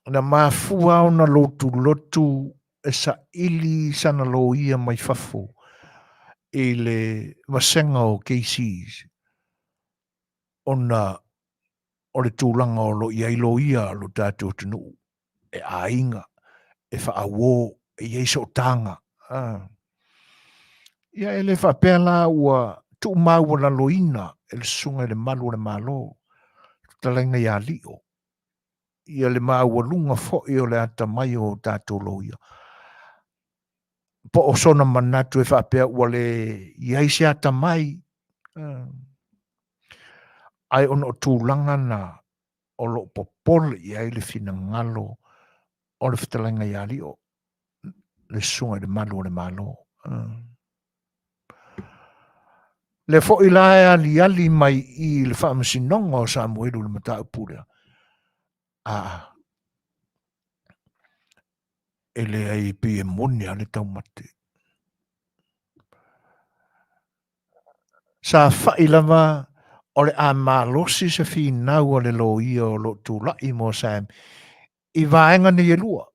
Na mafua ona lotu e sa'ili sana lo ia mai fafo i le vasenga o KCs. Ona o le tūlanga o lo ia ilo ia lo tātou tunu e ainga e whaawō e ieiso tanga. Ia e le whapea la ua tu mau la loina e le sunga le malu le malo. Talenga ia li'o. Ia le mau lunga fo i o le ata mai o tātou lo ia. Po o sona manatu e whapea ua le iei ata mai. Ai ono tūlanga na o lo popole iei le fina ngalo o le Fetalaiga ia li'o. Le sunga le malu le malo. Le fo i lae ali mai i le whaamasinonga o Samuelu le matau pūrea. E le ai pi e moni ale tau mate. Sa whai lava o le a malosi se fi nau o le lo ia o lo tu lai mo Sam. I vaenga ni e lua.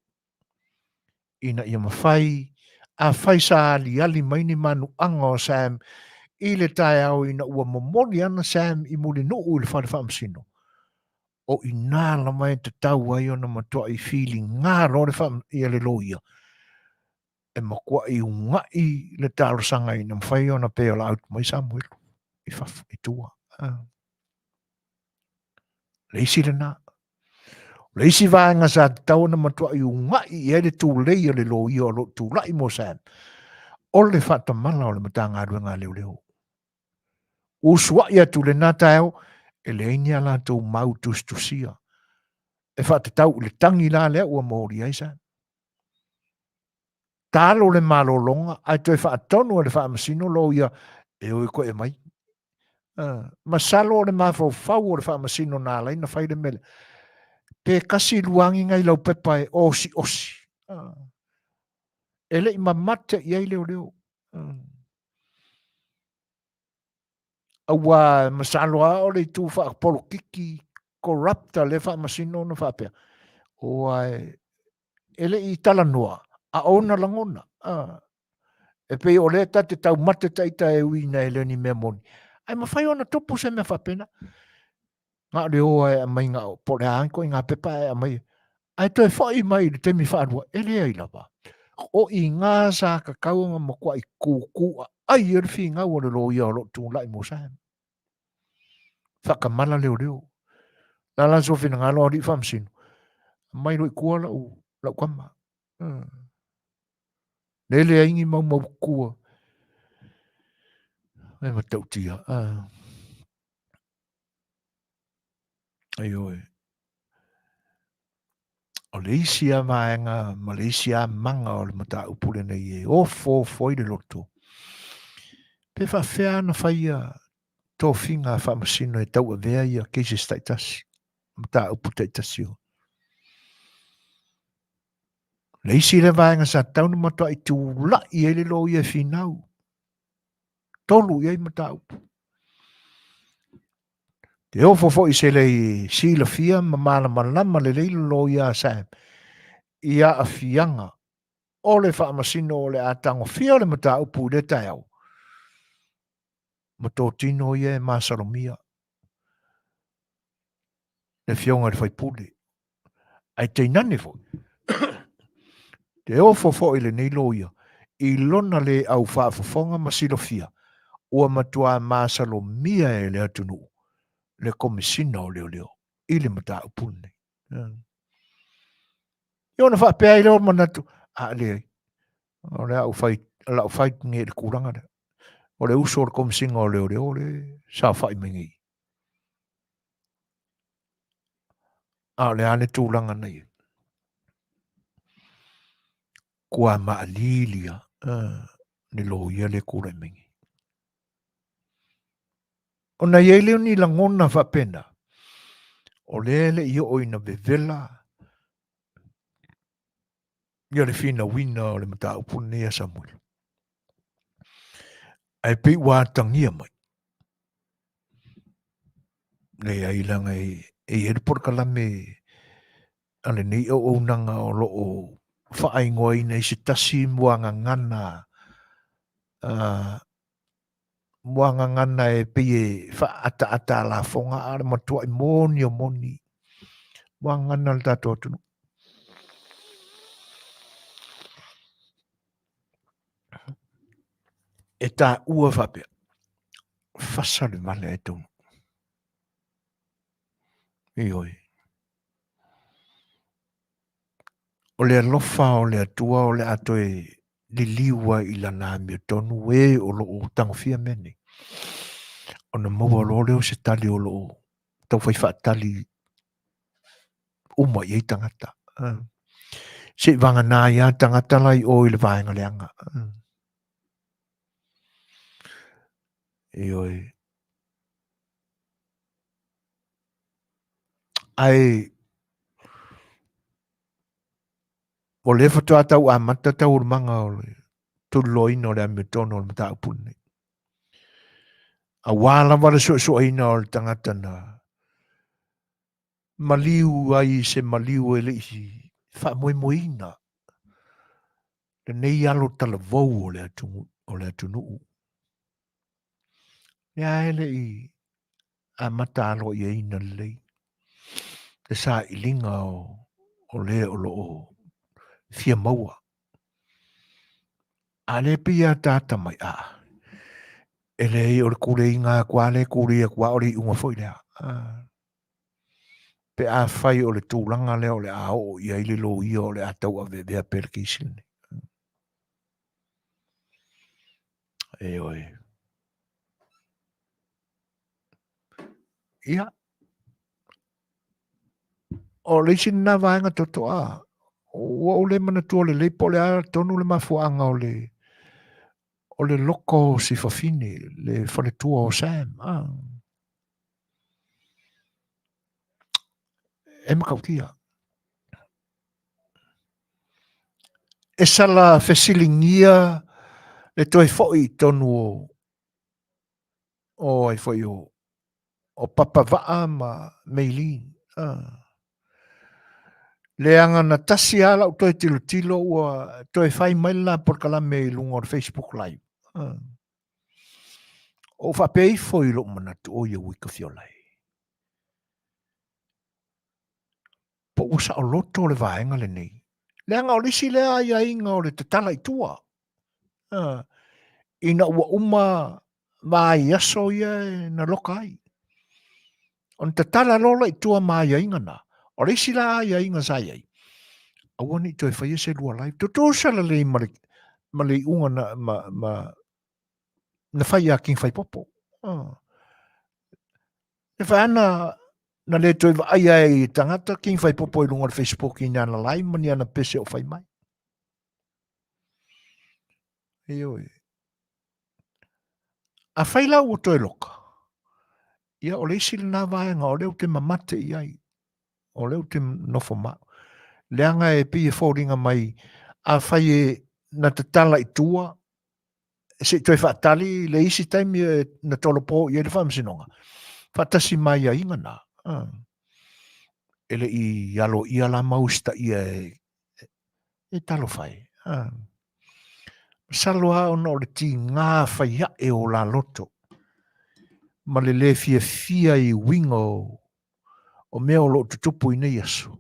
Ina ia mawhai. A whai sa ali mai ni manu anga o Sam. I le tae au ina ua momoni ana Sam i muli nuu le whamasino. O i nāla mai te tau ai ona matua i fili ngā rore i le lo ia. E makua i ungai le talo sanga i nam whai ona peo la out mai Samuelu. I whafu i tua. Leisi le nā. Leisi vaenga sa tau na matua i ungai i ele tū leia le lo ia o lo tū lai mo Sam. O le whata mala o le matanga adua ngā leo. Usua ia tu le nā tau e le ini ala tau mau tustusia. E whata tau le tangi la lea ua mōri ai Sam. Talo le malo longa, ai toi whaatonu le whaamasino lo ia e oi ko e mai. Masalo le mafau le whaamasino nā lai na whaile mele. Pe kasi luangi ngai lau pepa e osi. E le ima mate iai leo. Awa masalo a o le tu whaapolo kiki corrupta le whaamasino na whaapea. O ai e le I tala noa. A ona langona. E pe o le te tau mate taita e uina e le ni mea moni. Ai mawhai ona topu se mea whapena. Ngā reo e mai ngā pore aanko i ngā pepa e mai. Ai toi whai mai le temi whaarua. E le ai lava. O I ngā sa kakaunga mo kua I kūkua. Ai e rewhi ngā ua le lo ia o lo tū lai mo sahem. Whakamala leo. Nala so whina ngā loa ri whamsino. Mai roi kua lau kama. Nele aingi mau kua. Ai matau tia. Ai oi. O leisia vaenga, Malaysia manga o le mata upule nei e ofo foi le loto. Pe whawhea na whaia tō whinga whamasino e tau a vea ia keise staitasi. Mata upu taitasi o. Leisi le vaenga sa taunu matua I tu lai e le lo ia whinau. Tolu ia I mata upu. Te ofo foi se le sila fia mamala malama le leilo lo ia saem. Ia a fianga. O le whaamasino o le atango fia le mata upu le tai au. Mato tino ia e masaromia. Le fionga le fai pule. Ai te nane foi. Te ofo foi le nei lo ia. I lona le au whaafafonga masilo fia. Ua matua masaromia e le atunu. Le komisina o leo. I le mata upu nei. Iona whaapea I leo manatu. Le o le au whai nge le kuranga le. O le uso o le komisinga o leo le sa whai mingi. Le ane tūlanga nei. Kua maalilia ni lo ia le kura mingi. O na iei leo ni langona whapena. O lele i o ina vevela. Ia le fina wina o le mata upune a Samuel. Ai pe wā tangia mai. Le ai langa e Polokalame ane nei o nanga o loo whaingoa ina i se tasi muanga ngana muanga ngana e pie ata la fonga ara matua i moni o moni muanga ngana le tato atunu e tā ua whapea whasare male e tunu i oi o le alofa o le atua o le ato e li liwa i la nami o tonu e o loo tangofia meni o na maua lo leo se tali o loo tau whai whaatali uma i tangata. Se vanga nā ia tangata lai o i le vāenga leanga. E oi. Ai, o le whatua tau a mata tau urmanga o le tuloina o le ametono o le mata upune. A wāla wale so ina o le tangata na maliu ai se maliu e le isi wha moina. Le nei alo tala vau o le atunu. Ia ele i a mata alo i eina lei. Le sa ilinga o le o loo fia maua. A le pia tata mai a. E le o le kure inga kua le kure a kua o le unga foi lea. Pe a fai o le tūlanga lea o le a o i aile lo ia o le atau a vevea perkisini. E oi. Ia. O le isi na vaenga toto a. O le mana tua le leipo le a tonu le mafuanga o le loko si fafini, le fale tua o Sam. E makautia. E sala fesilingia le toi foi tonu o ai foi o papa vaa ma Meilin. Le anga na tasi ala o toi tilo ua toi fai mai la Polokalame lunga o Facebook Live. O whapei foi lo manatu o ia wika fiolai. Po usa o loto le vaenga le nei. Le anga o lisi lea ia inga o le tatala i tua. Ina ua uma mai aso ia na loka ai. On tatala lola i tua mai inga na. O lisi la ia inga sai ai. Awani toi whaia se lua lai. Toto sala le mali unga na whaia king whai popo. E whaana na le toi ai ai tangata king whai popo i lunga Facebook i nana lai mani ana pese o whai mai. E oi. A whaila ua toi loka. Ia o leisi le nā vaenga o leo te mamate i ai. O leo te nofo ma. Leanga e pi e fōringa mai a whai e na te tala i tua. Se toi whaatali le isi taimi na tolopo i e le whamsinonga. Whatasi mai a inga nā. Ele i alo i ala mausta i e talo whai. Saloa ona o le ti ngā whai e o la loto. Ma le fia i wingo o mea o lo tutupu i nei aso.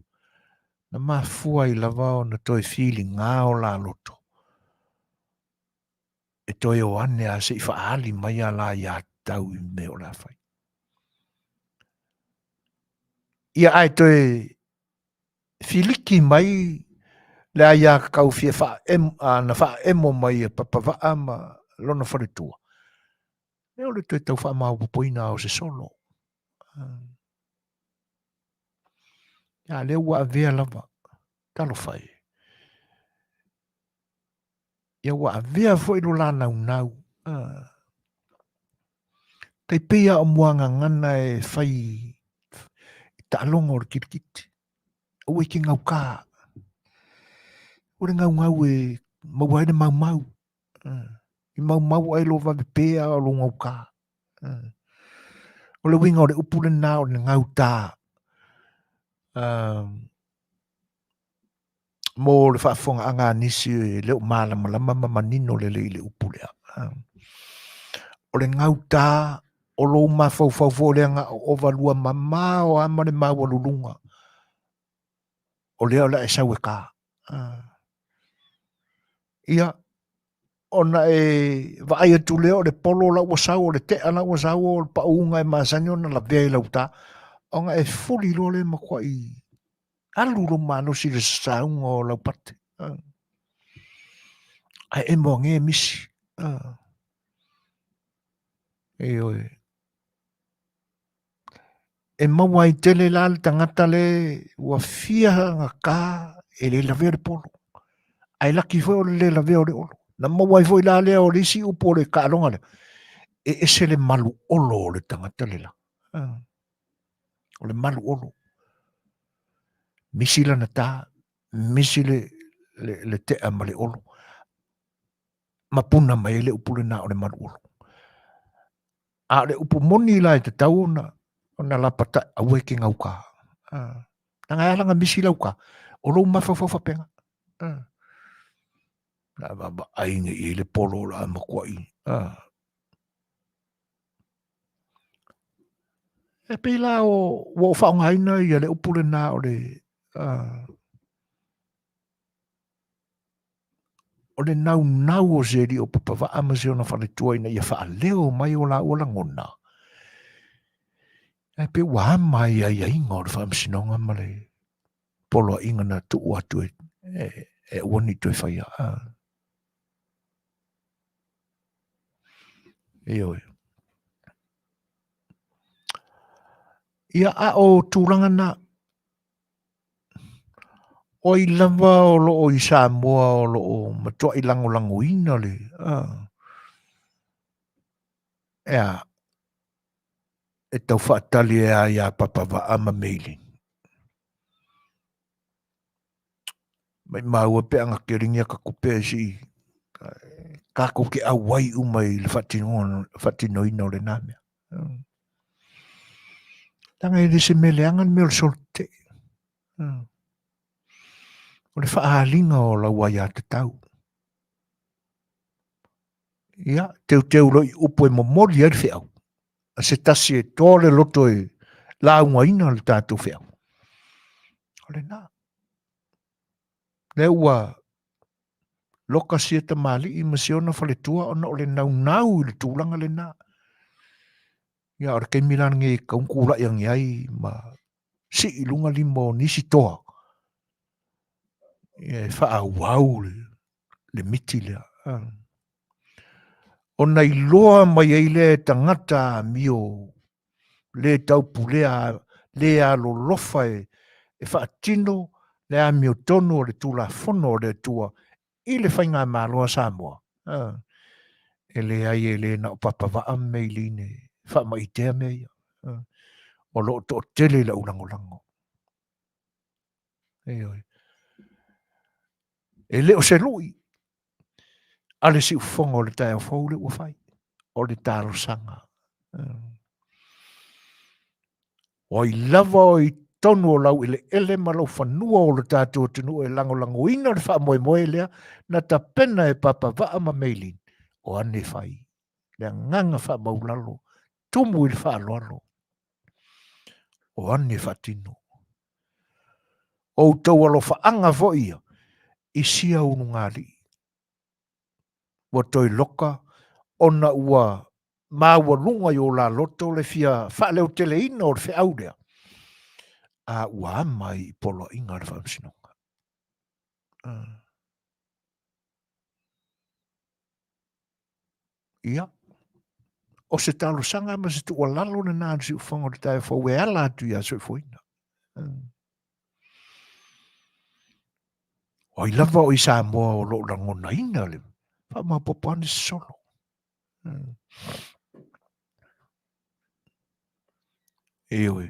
Na mafua i lavao na toi fili ngā o la loto. E toi o ane a se i whaali mai a la ia tau i mea o la whai. Ia ai toi filiki mai le a ia kau fia na wha emo mai e papawaa ma lona wharetua. E o le toi tau wha mau pupoina o se solo. Ia le ua avea lava. Talo whai. Ia ua avea fwoi lo la nau. Kei pia o muanga ngana e whai ta'alonga o le kitikiti. Ua i ke ngau kā. O le ngau e maua ene mau. I mau ai lo vavepea o lo ngau kā. O le winga o le upu le nā o le ngau tā. Mo le whaafonga anga nisi le o malama manino le upu lea. O le ngau tā, o lo mawhau le anga o valua mama o amane maua lulunga. O lea o la e sau e kā. Ia, ona e vai atu leo le polo la ua sau o le tea la ua sau o le paunga e Masani ona la vea i lauta. Onga e fuli lo le makua i alu lo mano si le saunga o laupate. Ai e mo nge misi. E oe. E maua i tele la le tangata le ua fia nga kā e le la vea le polo. Ai laki foi o le la vea o le olo. Na maua i foi la lea o le isi upo le ka alonga le. E se le malu olo o le tangata le la. O le malu olo. Misi lana tā, misi le te ama le olo. Mapuna mai le upu le nā o le malu olo. A le upu moni la e te tau ona la pata aue ke ngau kā. Nanga alanga misi lau kā. O lo mawhawhawha penga. Na baba ainge i le polo la makua i. E pila o whaongaina i le upu le nā o le o le nau o zeri o papava amase ona whale tuaina i a wha leo mai o la ola ngona. E pe wā mai ai inga o le wha amsinonga ma le polo inga na tu atu e uani tu e whaia. E oi. Ia a o tūranga na o i lava o lo o i Samoa o lo o matua i lango ina le. Ea, e tau whaatali e a ia papawa ama mailing. Mai maua pe anga ke ringia ka kupe si. Ka ko ke awai umai le whatino ina o le nāmea. Tanga e se mele angan me o le solte. O le whaalinga o la wai a te tau. Ia, teu lo i upo e momoli ar whiau. A se tasi e tōle loto e la unga ina le tātou whiau. O le nā. Le ua loka si e tamali i masiona whale tua ona o le nau i le tūlanga le nā. Ia, ora kei milan nge kaungkura yang iai ma si ilunga limo nisi toa. Ia, wha wau le miti lea. Ona i loa mai ei le tangata mio le taupu lea lo lofa e whaatino lea mio tono le tula fono le tua i le whainga māloa Samoa. E le ai e le na o papawaa mei line wha mai tea mea. O lo to tele la ulangolango. E oi. E le o se lui. Ale si ufonga o le tae o fau le ua whai. O le talo sanga. O i lava o i tonu o lau ele ma lau whanua o le tātua tunu e lango ina le wha moe lea na ta pena e papa vaa ma meilin o ane whai. Lea nganga wha maulalo, tumu i le wha aloalo. O ane whatino. O tau alo whaanga voia i sia unu ngāri. Wa toi loka, ona ua maua lunga i o la loto le fia wha leo tele ina o le wha audea. A ua mai polo inga le wha msinonga. Ia. O se talo sanga ma se tu o lalo na nāna si ufonga le tae fau e ala atu ia so i fuina. O i lava o i Samoa o lo rangona ina le. Pa ma popane solo. E oe.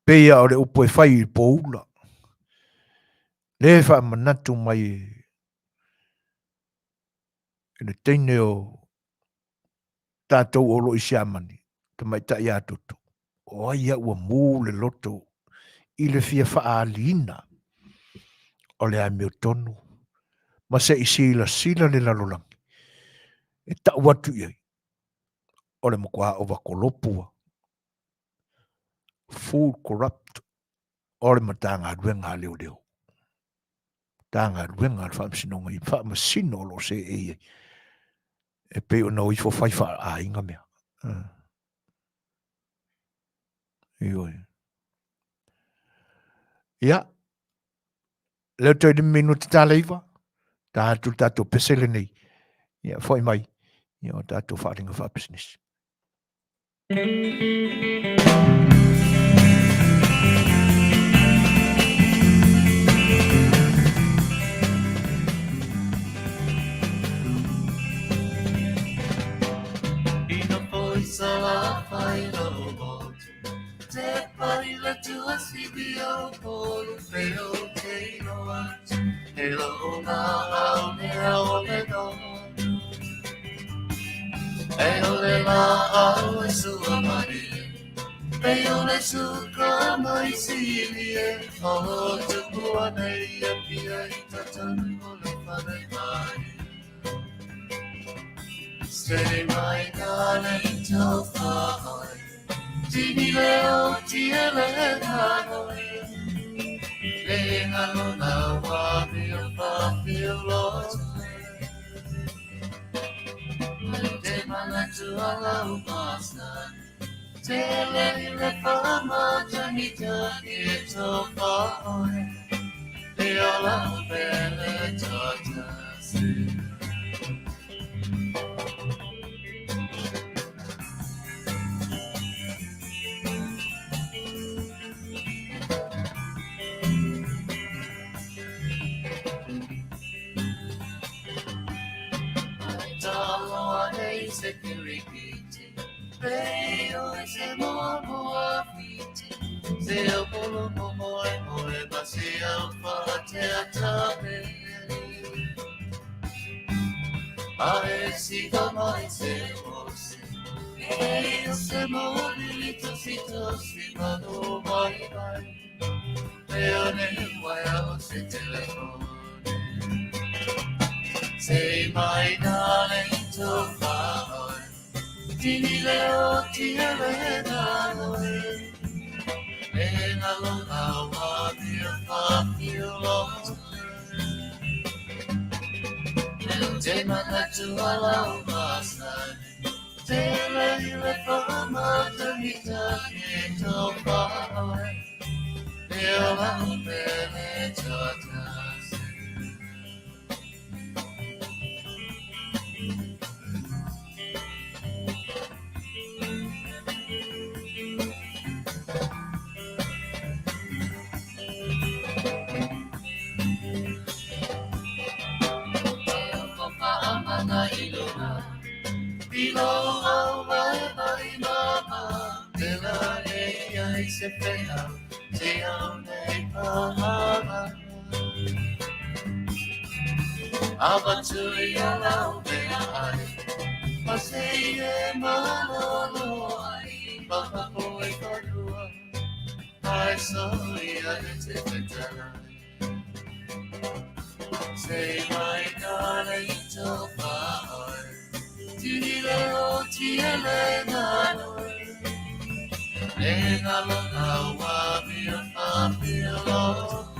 Peia o le upo e whai I poula. Le wha manatu mai ina teine o tātou olo I siamani. Ka mai ta ia tutu. O ia ua mū le loto I le fia wha alina. O le a meo tonu. Ma se I sila le lalolangi. E ta watu iai. O le mokua o wakolopua. Full corrupt. O le matanga aduenga leo leo. Tanga aduenga al whaamsinonga I whaamasino lo se e. E pe o nau I fo whai wha a inga mea. Ioi. Ia. Leo toi de minuti tā leiva. Tātou pesele nei. Ia, foi mai. Ia, tātou wharinga wha business. Sala Fai'oa, te paila tua sibio polo feo te noa, he lo na au ne au le no, e o le la au e sua mari, e o le suka mai silie, o tupua nei a pia I tatanu o le whare mai. Stay my darling till far. Tini leo tiele hanoi. Le ngalo na wa feel far feel lost. Te mana tu ala upasa. Tele le fama jani jani till far. Le ala bele tata. Security, Leo se moa fiti, se o polo moe basi au fate atape. Ae si mai se ose, Leo se mobilito si manu mai mai, Leo ne wai se telefone. Say my darling to far, Tini leo tiele nanoi, E na lona wa mia fa feel lost. Te mana tu ala Masani, te le fama tanita to far, E ala bene tatas. Below all my mama, Dela I se fea, se ame pahama. Abaturi alau mea ai, Pasei manolo ai, Papa boy kadua, I saw ya te fetalaiga. Say my darling to far. Tini leo tiele nanoi, E na lona wa mia fa feel lost.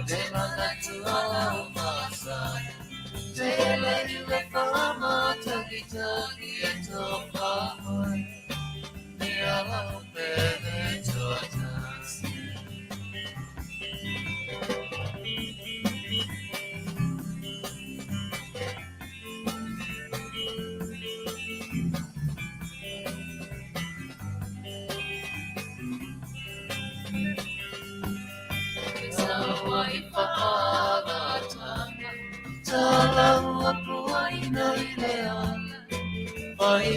Te mana tu ala Masani, te le fama tangi e to far, Me ala bene tatas.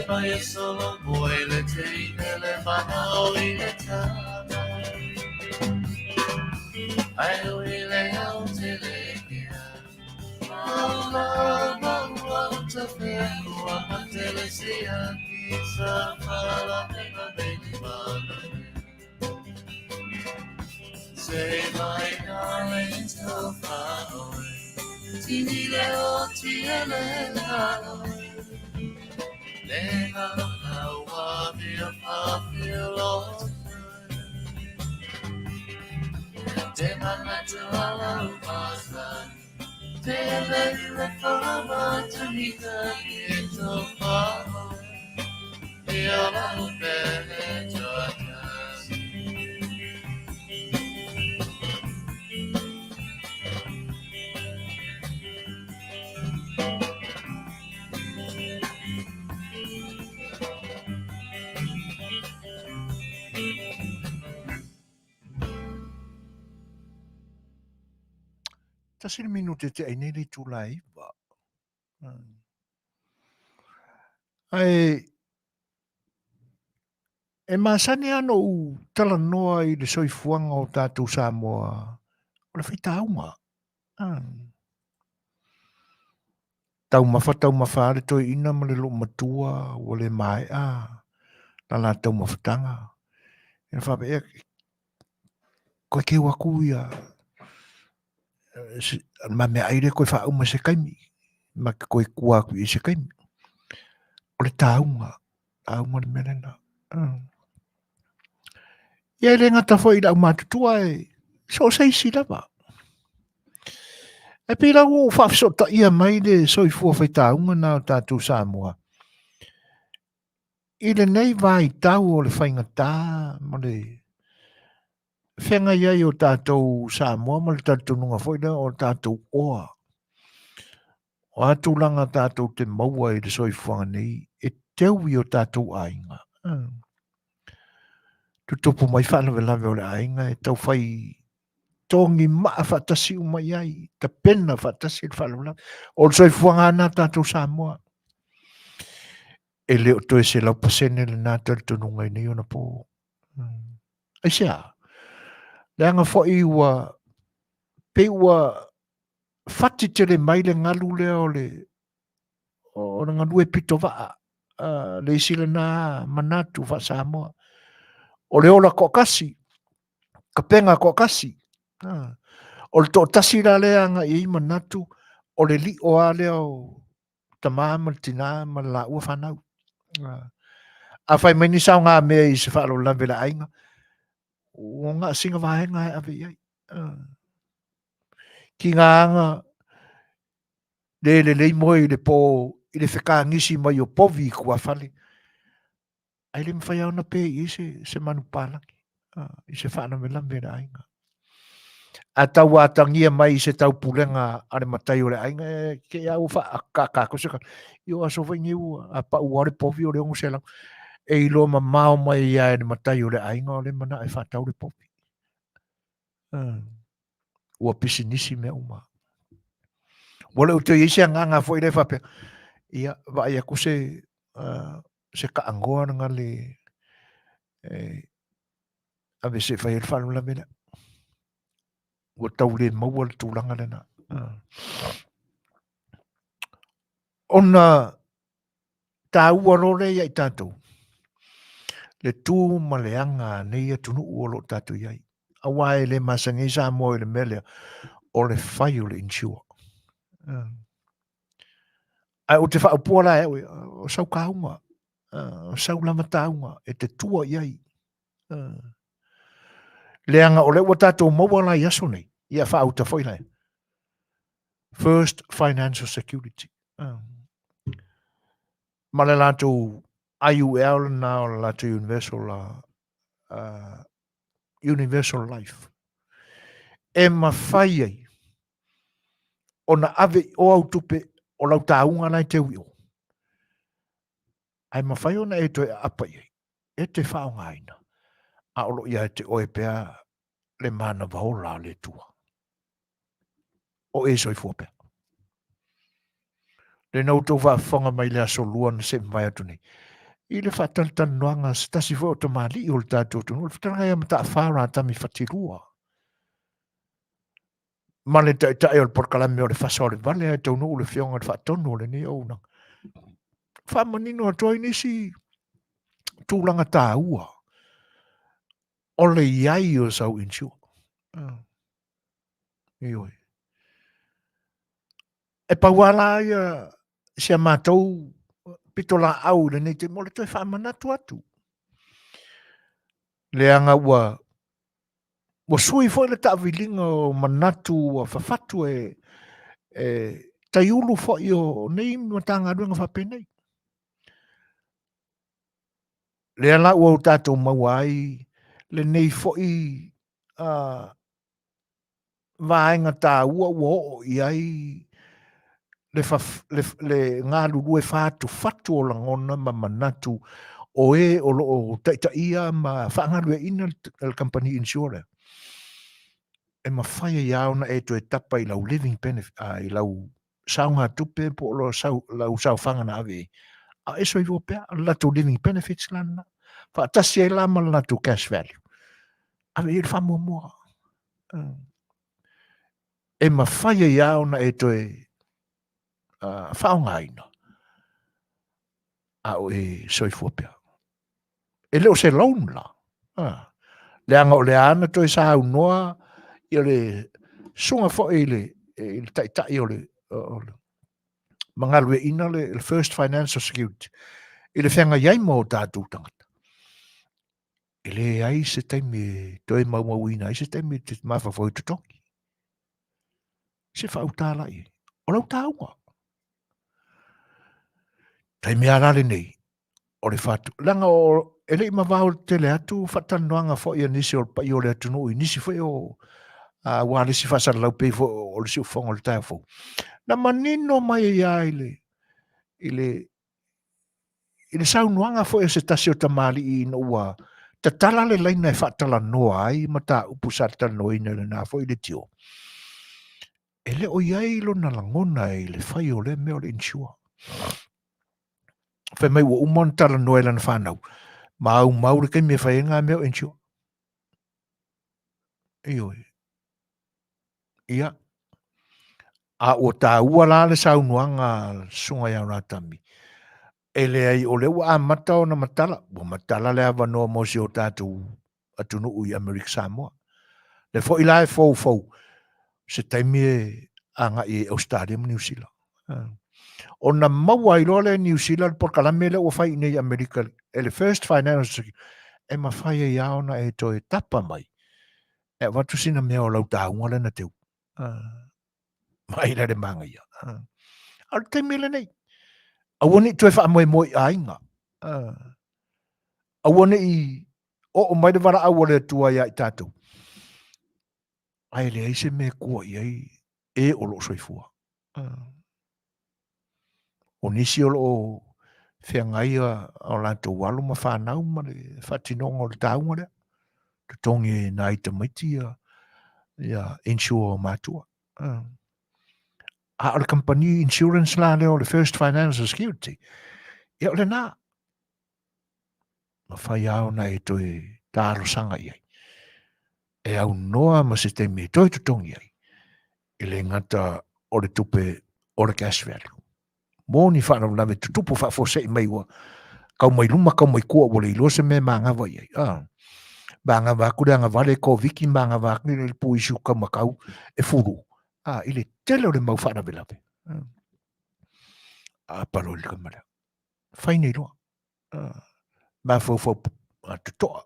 Vai solo vuoi le teine le whanau I le tama ai ui le au te le kia maula maua uta pia kua matele sia ki sa whala pena baby mana say my darling so far away tini le o tia le halo Lenga na wabi a papilo Te mana tuala upasani Te lei le whama tamika ki to whama Te ala upele tuatasi Tasiri minute te aineri tulai ba. Ai e Masani ano u tala noa I le soifuanga o tātou Samoa. O le Fetalaiga. Tau mawha le toi ina ma le lo matua o le mai na la tau mawhatanga. E whape e koe ke waku ia ma me aire koe wha uma se kaimi. Ma koe kua ku I se kaimi. O le taunga le merena. Ia le ngata fo I la umatutua so seisi lava. E pira o whafsota ia mai le soifua whaitaunga na o tātou Samoa. I le nei vai tau o le whaingatā ma le whenga iai o tātou Samoa ma le tātou nunga whaida o tātou oa. O atu langa tātou te maua I le soifuanga nei e teui o tātou ainga. Tutopo mai whanau lawe o le ainga e tau whai tongi maa whatasi umai ai, ta pena whatasi le whanau lawe. O le soifuanga ana tātou Samoa. E leo toe se lau pasene le nā taritonunga I nei ona po. Ai sea, le anga whai ua pe ua whati te le mai le ngalu lea o le ngalu e pito waa. Le isile nā manatu wha Samoa. O le ola kokasi, ka penga kokasi. O le to tasi la lea nga I manatu, o le li o a lea o tamama le tina ma la ua whanau. A whai mai ni sao ngā mea I se whaalo lawe la ainga. O ngā singa wahenga e ave iai. Ki ngā anga le moe I le po I le whekangisi mai o povi kua whale. Ai le mwhai au na pe I se manu pālangi. I se whaana me lawe la ainga. A tau atangia mai I se tau pulenga are matai o le ainga. Ke au wha kako seka. Io aso whaingi ua. A pa uare povi o le ongo selang. E ilo ma mao mai ia e matai o le ainga o le mana e whatau le popi. Ua pisi nisi mea uma. Wale uto isi nganga fo I le whape. Ia, wa ia ko se ka angoa nga le ave se whai el whalu la mena. Ua tau le maua le tūlanga le na. Ona tā ua rore ia I tātou. Le tū ma le anga nei atunu ua lo tātou iai. Awa e le Masani Samoa I le mele o le whai o le insua. Ai o te whaupua la e o sau kaunga. O sau lama taunga. E te tua iai. Le anga o le ua tātou maua la I aso nei. Ia whauta whai lai. First financial security. Ma le lātou IUL na o le lātou universal life. E ma whai ai. O na ave o au tupe o lau taunga nai te uio. Ai ma whai ona e toi apa iai. E te whaonga aina. A olo ia te oe pea le mana vaola le tua. O e soi fua pea. Le nau tau wha whanga mai le aso lua na se mai atu nei. I le whataltanoanga stasi fo o tamali o le tātou tunu. Le whatalanga ia mata whāra tami whatirua. Ma le tae o le Polokalame o le whasa o le vale ai taunu o le whionga le whatonu o le ni au nang. Whamanino atua inisi tūlanga tā ua. O le iai o sau insua. Ioi. E pauala ia sia mātou pitola au le nei te mo le toi whamanatu atu. Le anga ua sui foi le ta'awilinga o manatu o whawhatu taiulu foi o nei matanga ruenga whapenei. Le ala ua o tātou mauai le nei foi vaenga tā ua o iai le ngā lulu e whātu whatu o langona ma manatu o o taitaia ma whaangaru e ina le company insurer. E ma whaia iau na e to e tapa i lau living benefit, i lau saunga tupe po lo lau sau whangana ave. A eso i vopea, lato living benefits lana. Whaatasi e lama lato cash value. Ave i le whamua mua. E ma whaia iau na e to e whaonga ina. A o e soi vopea. E leo se loan la. Le anga o le ana to e sa au noa i le sunga fo i le taitai o le mangalwe ina le first financial security. I le whenga iai mo tātou tangata. I le ai se taimi toi mau ina, ai se taimi te mawhawhoi tutongi. Se whau tāla i. O lau tāunga. Taimi arare nei. O le whatu. Langa o ele i mawao tele atu whatanoanga fo i nisi o pai o le atunu i nisi fo i o wale si whasara lau pei fo o le si ufonga o le tae fo. Na manino mai ia i le saunuanga fo e se tasi o tamali i no ua ta tala le laina e whatala noa ai ma ta upusata noina le na fo i le tio. E le o iai lo na langona i le whai o le meo le insua. Whai mai ua umon tala noa lana whanau. Ma au maure kai me whai ngā meo insua. Ioi. Ia. A o tā ua la le saunuanga sunga iau rātami. E le ai o le ua amata o na matala. Ua matala le awa noa mo si o tātou atunu ui Amerika Samoa. Le fo ila e fau. Se taimi e anga i Australia mo New Zealand. O na maua i loa le New Zealand Polokalame le ua whai nei Amerika. E le first financial e ma whai e iau na e to e tapa mai. E watu sina mea o lau tāunga le na teu. Mai le manga ia. Al taimi le nei. Awone to e wha moi ainga. Awone i o mai de vara awole tua ia i tātou. Ai le aise me kua iai e o lo soifua. O nisi o lo whiangai o lanto walu ma whanau ma le whatinonga o le taunga le. Te tongi na ita maiti ia insure matua. A le company insurance la leo le first financial security. Ia o le nā. Ma whai au na e toi tāro sanga iai. E au noa ma se te me toi tutongi ai. E le ngata o le tupe o le cash value. Mō ni whanau lawe tutupu whafose i mai wa. Kau mai luma, kau mai kua wale i lose me maanga wai ai. Maanga waku rea nga wale ko viki maanga waku ni le puisu kau makau e furu. I le tele o le mau whana velawe. Paro le kamara. Whaine roa. Ma fau tutoa.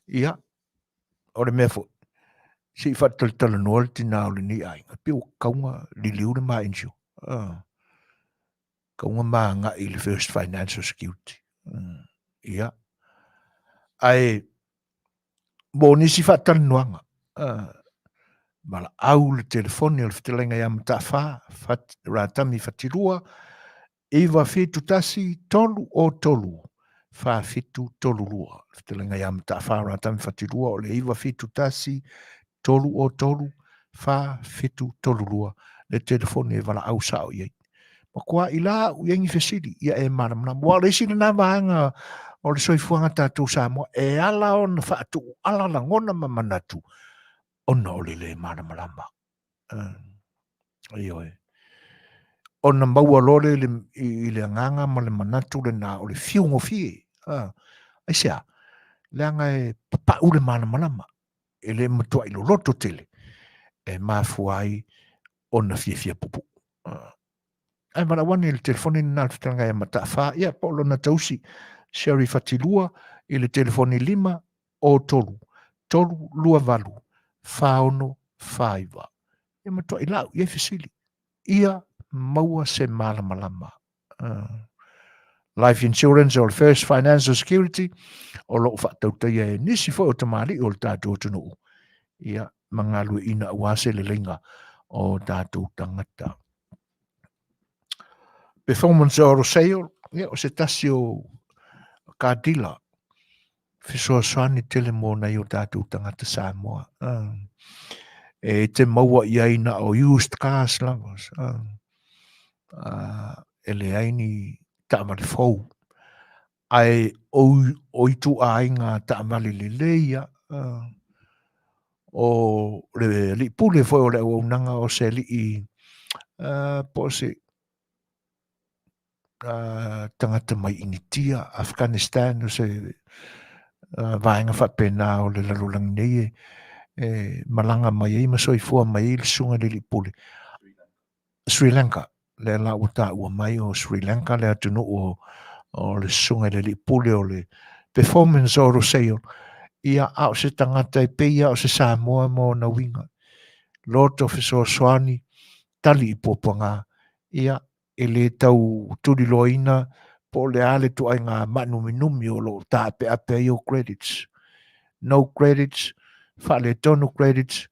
Ia. O le mea fo. Si whataltala noa le tina o le ni ai. Pio kaunga li liu le maa insio. Kaunga maa nga i le first financial security. Ia. Ai. Mo nisi whatala noanga. Mala au le telefoni o le Fetalaiga ia matawha. Rātami whatirua. Iwa fitu tasi tolu o tolu. Wha fitu tolu lua. Fetalaiga ia matawha rātami whatirua o le iwa fitu tasi tolu o tolu. Wha fitu tolu lua. Le telefoni e wala au sao iei. Kua ila uyengi fesili ia e mana wa le sina na vanga o le soifuanga tatu Samoa e ala on fatu ala la ngona mamanatu ona o le mana malama iyo e ona maua lole i le nganga ma le manatu le na o le fiungo fie ai sea le anga e papa ule mana malama e le matua ilo loto tele e mafuai ona fie pupu ai mana wani le telefoni na tanga e matafa ia polo na tausi Sherry fatilua i le telefoni 5 o tolu lua valu faono faiva e matua ilau ia fesili ia maua se malama life insurance or first financial security o lo whaatautai e nisi fo o tamari o le tātou tunu ia mangalu ina wase le lenga o tātou tangata performance o sale ia o se tasi o kadila Suasua tele mo na o tātou tangata Samoa e te maua ia ina o used cars lovers e le aini taamale fou ai o itu ainga taamale le leia o le li pule foi o le unanga o se li i po se tangata mai initia Afghanistan o se vaenga whapena o le lalulang nei malanga mai ei masoifua mai il sunga le li pule Sri Lanka le la uta ua mai o Sri Lanka le atunu o le sunga le li pule o le performance o roseo ia au se tangata i peia o se Samoa mo na winga loto Suasua tali i popanga ia e le tau tuli loina po le ale tu ai ngā manumi o lo tape ape i o credits no credits fa le tonu credits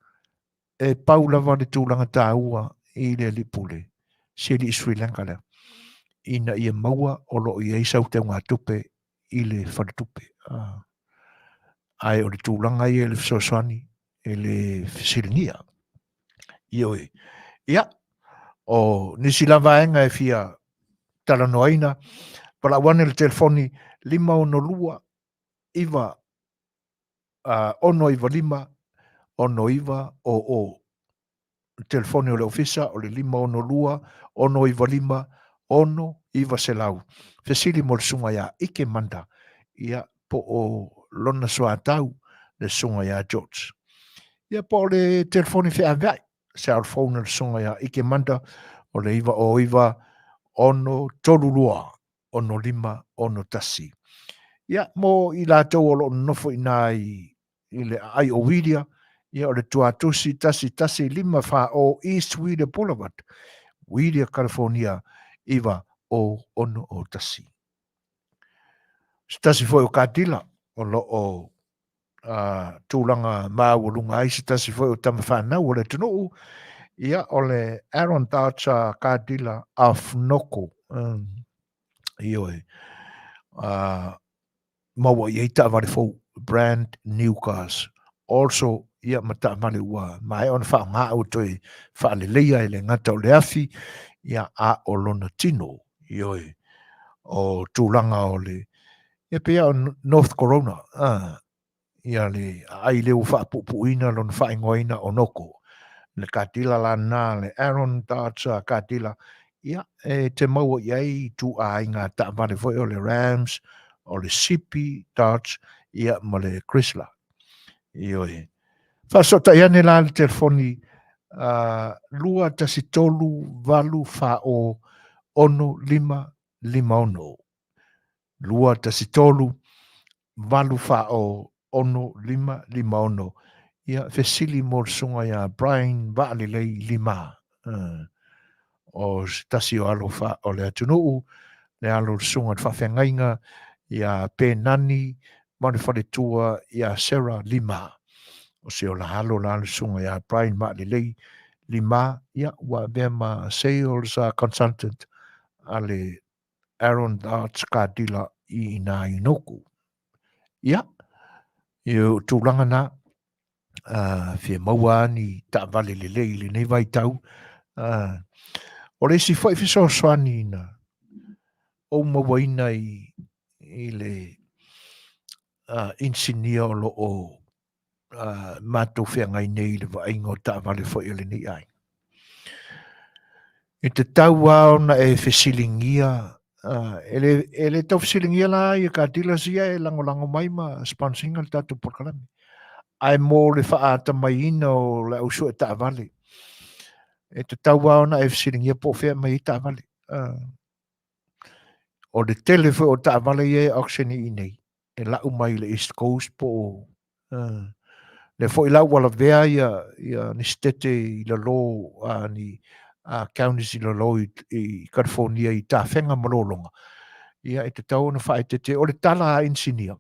e paula va le tūlanga tāua i le lipule se li Sri Lanka le ina ia maua o lo i eisau te ngā tupe i le whatupe ai o le tūlanga i e le Suasua e le fisilingia i oe ia o nisi lavaenga e fia talanoaina pala wane le telefoni 5 iva ono iva 5 ono iva o telefoni o le ofisa o le 5 ono iva 5 ono iva selau fesili mo le sunga ia ike manda ia po o lona soatau le sunga ia George ia po le telefoni fea vai cell phone le sunga ia ike manda o le iva ono tolulua ono 5 ono tasi ia mo i lātou o lo nofo ina i le ai o widia ia o le tuatusi tasi 5 fa o East Widia Boulevard Widia California iva o ono o tasi tasi foi o kadila o lo o tūlanga māulunga ai tasi foi o tamawhanau o le tunu ia o le Aaron Tacha kadila afnoko ioe maua i eita vale fou brand new cars also ia mata male ua mai on fa nga auto e fa le leia e le ngata o le afi ia a o lona tino ioe o tūlanga o le ia pia o North Corona ia le ai leu fa pupuina lon fa ingoina o noko le katila la na le Aaron Tacha katila ia e te maua iai tu a inga ta vale foi o le Rams o le Sipi Dodge ia ma le Chrysler ioe fa sota ia ne la le telefoni lua tasi tolu valu fa o ono 5 lua tasi tolu valu fa o ono 5 ia fesili mo sunga ia Brian Vaalelei 5 o tasi o alo fa o le atunuu le alo sunga whawhengainga ia Penani Manufui ia Sarah 5 o se o la halo la sunga ia Brian Vaalelei 5 ia wa vema sales consultant ale Aaron Arts kadila i na inoku ia eu tūlanga na fia maua ni ta vale lelei le nei vai tau O le si fai fiso swani na. O mawaina i le insinia o lo o mātou whea ngai nei le wa ingo ta vale fo i le ni ai. E te tau au na e whesilingia, e le tau whesilingia la i ka tila sia e lango mai ma sponsinga le tātou Polokalame. Ai mō le whaata mai ina o le ausu e ta vale. E te tau au na e whesilingia po whea mai i ta vale. O le tele fo o ta vale i e aukseni i nei. E lau mai le East Coast po o. Le fo i lau wala vea ia ni stete i la lo ni counties i la lo i California i ta whenga malolonga. Ia e te tau na whae te o le tala a insinia.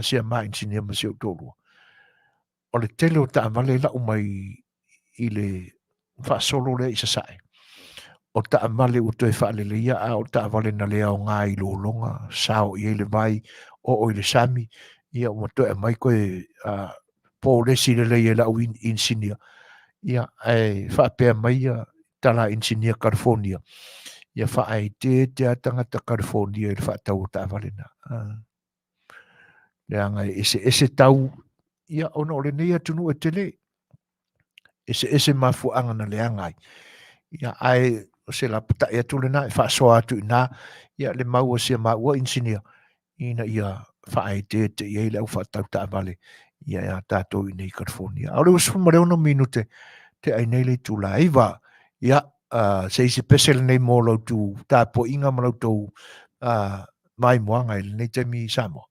Sia ma insinia ma se o tōrua. O le tele o ta vale lau mai i le wha solo le isa sae. O ta vale o toi wha le ia o ta vale na lea o ngā i lo longa. Sao i le vai o i le sami. Ia o mato e mai koe po le sile le ia lau insinia. Ia e wha pēr mai tala insinia California. Ia wha ai te tangata California i le wha tau o ta vale na. Le anga ese tau. Ia ona o le nei atunu e tele. Ese mafu anga na le angai. Ia ai se la pata e tu le na fa so atu na ia le mau se mau insinia ina ia fa ai te ia le fa tau ta vale ia tato i nei California. Au le usu mare ono minute te ai nei le tu la iva ia se special nei mo lo tu ta po inga mo lo tu mai moanga i nei te mi Samoa.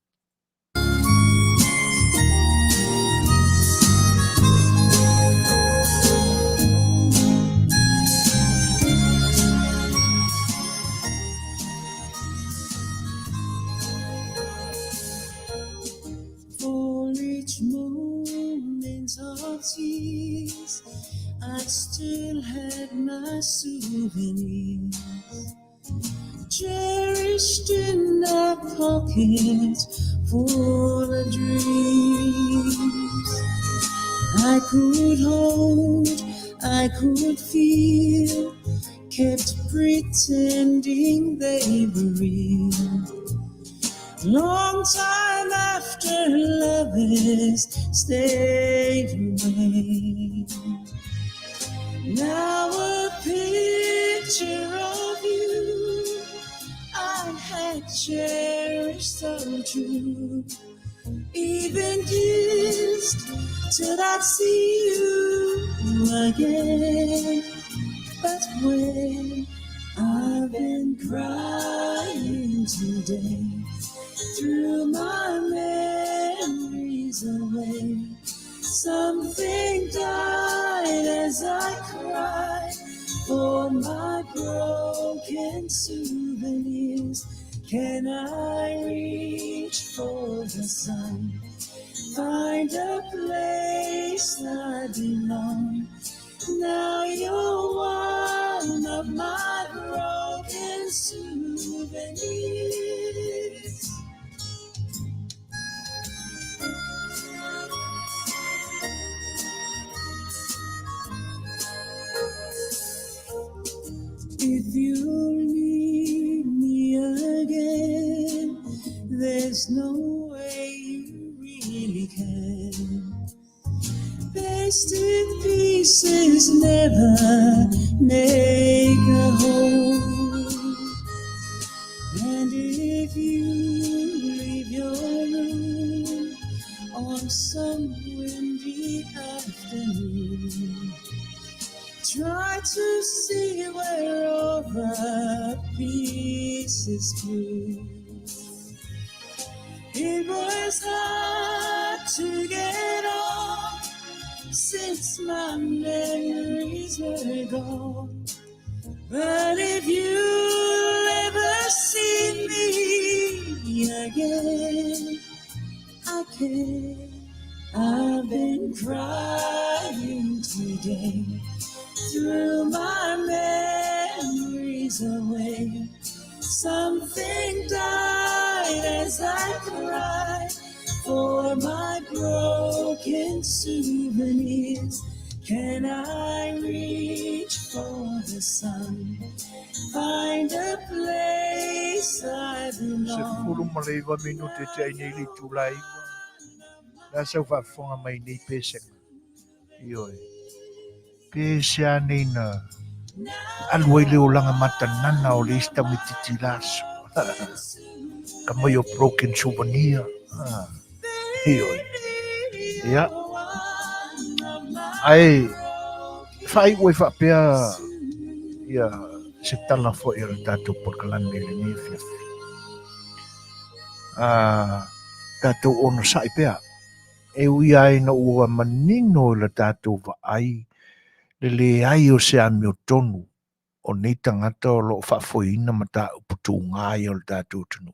Tears, I still had my souvenirs cherished in our pockets full of dreams. I could hold, I could feel, kept pretending they were real. Long time after lovers stayed away. Now a picture of you I had cherished so true. Even kissed till I'd see you again. But when I've been crying today, threw my memories away. Something died as I cried for my broken souvenirs. Can I reach for the sun, find a place I belong? Now you're one of my broken souvenirs. If you need me again, there's no way you really can. Wasted pieces never make a whole. And if you leave your room on some windy afternoon, try to see where all the pieces flew. It was hard to get on since my memories were gone. But if you'll ever see me again, I can. I've been crying today, threw my memories away. Something died as I cried for my broken souvenirs. Can I reach for the sun. Find a place I belong. Fulu maleva minute te ai nei tulai. La sau fa fonga mai nei peseng. Ioi. Pesia nei na. Alwai leo langa matanana o le ista mititilaso. Kama yo broken souvenir. Ioi. Ya. Ai. Fai oi fa pea. Ya. Se tala fo i le tatou Polokalame le ni Afiafi. Tatou ono sai pea. E ui ai na ua manino le tatou vaai. Le ai o se ami o tonu. O nei tangata o lo whaafoina ma ta uputu ngai o le tatou tunu.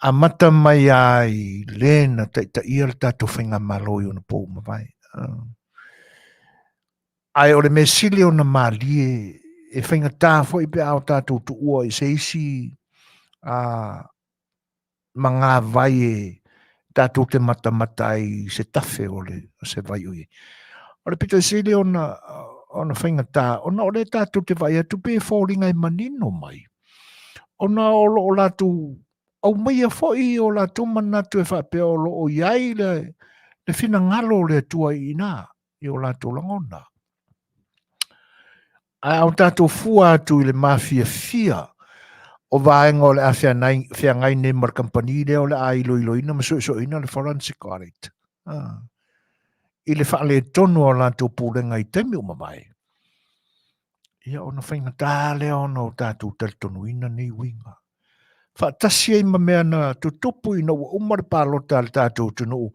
A mata mai ai lena ta ia le tatou whainga malo i o na pou mawai. Ai o le mesili o na malie e whainga tā fo i pe ao tatou tu ua i se isi mga vai e tatou te mata i se tafe o se vai ui. O le Petersen o na whainga tā, o na o le tatou te vai atu pe fōringa i manino mai. O na o lo o latu, au mai a fōi o latu manatu e whapea o lo o iai le whina ngalo le atua i nā, i o latu langona. A au tatou fua atu i le mafia fia, o vaenga o le awhia ngai ne mar company le o le a ilo ina, ma so ina le forensic audit. I le whaale tonu o latu pūrenga i temi o mawai. Ia o na whainga tā leo no tātou tonu ina ni winga. Whaatasi e mamea na tutupu ina ua umare pālota le tātou tunu.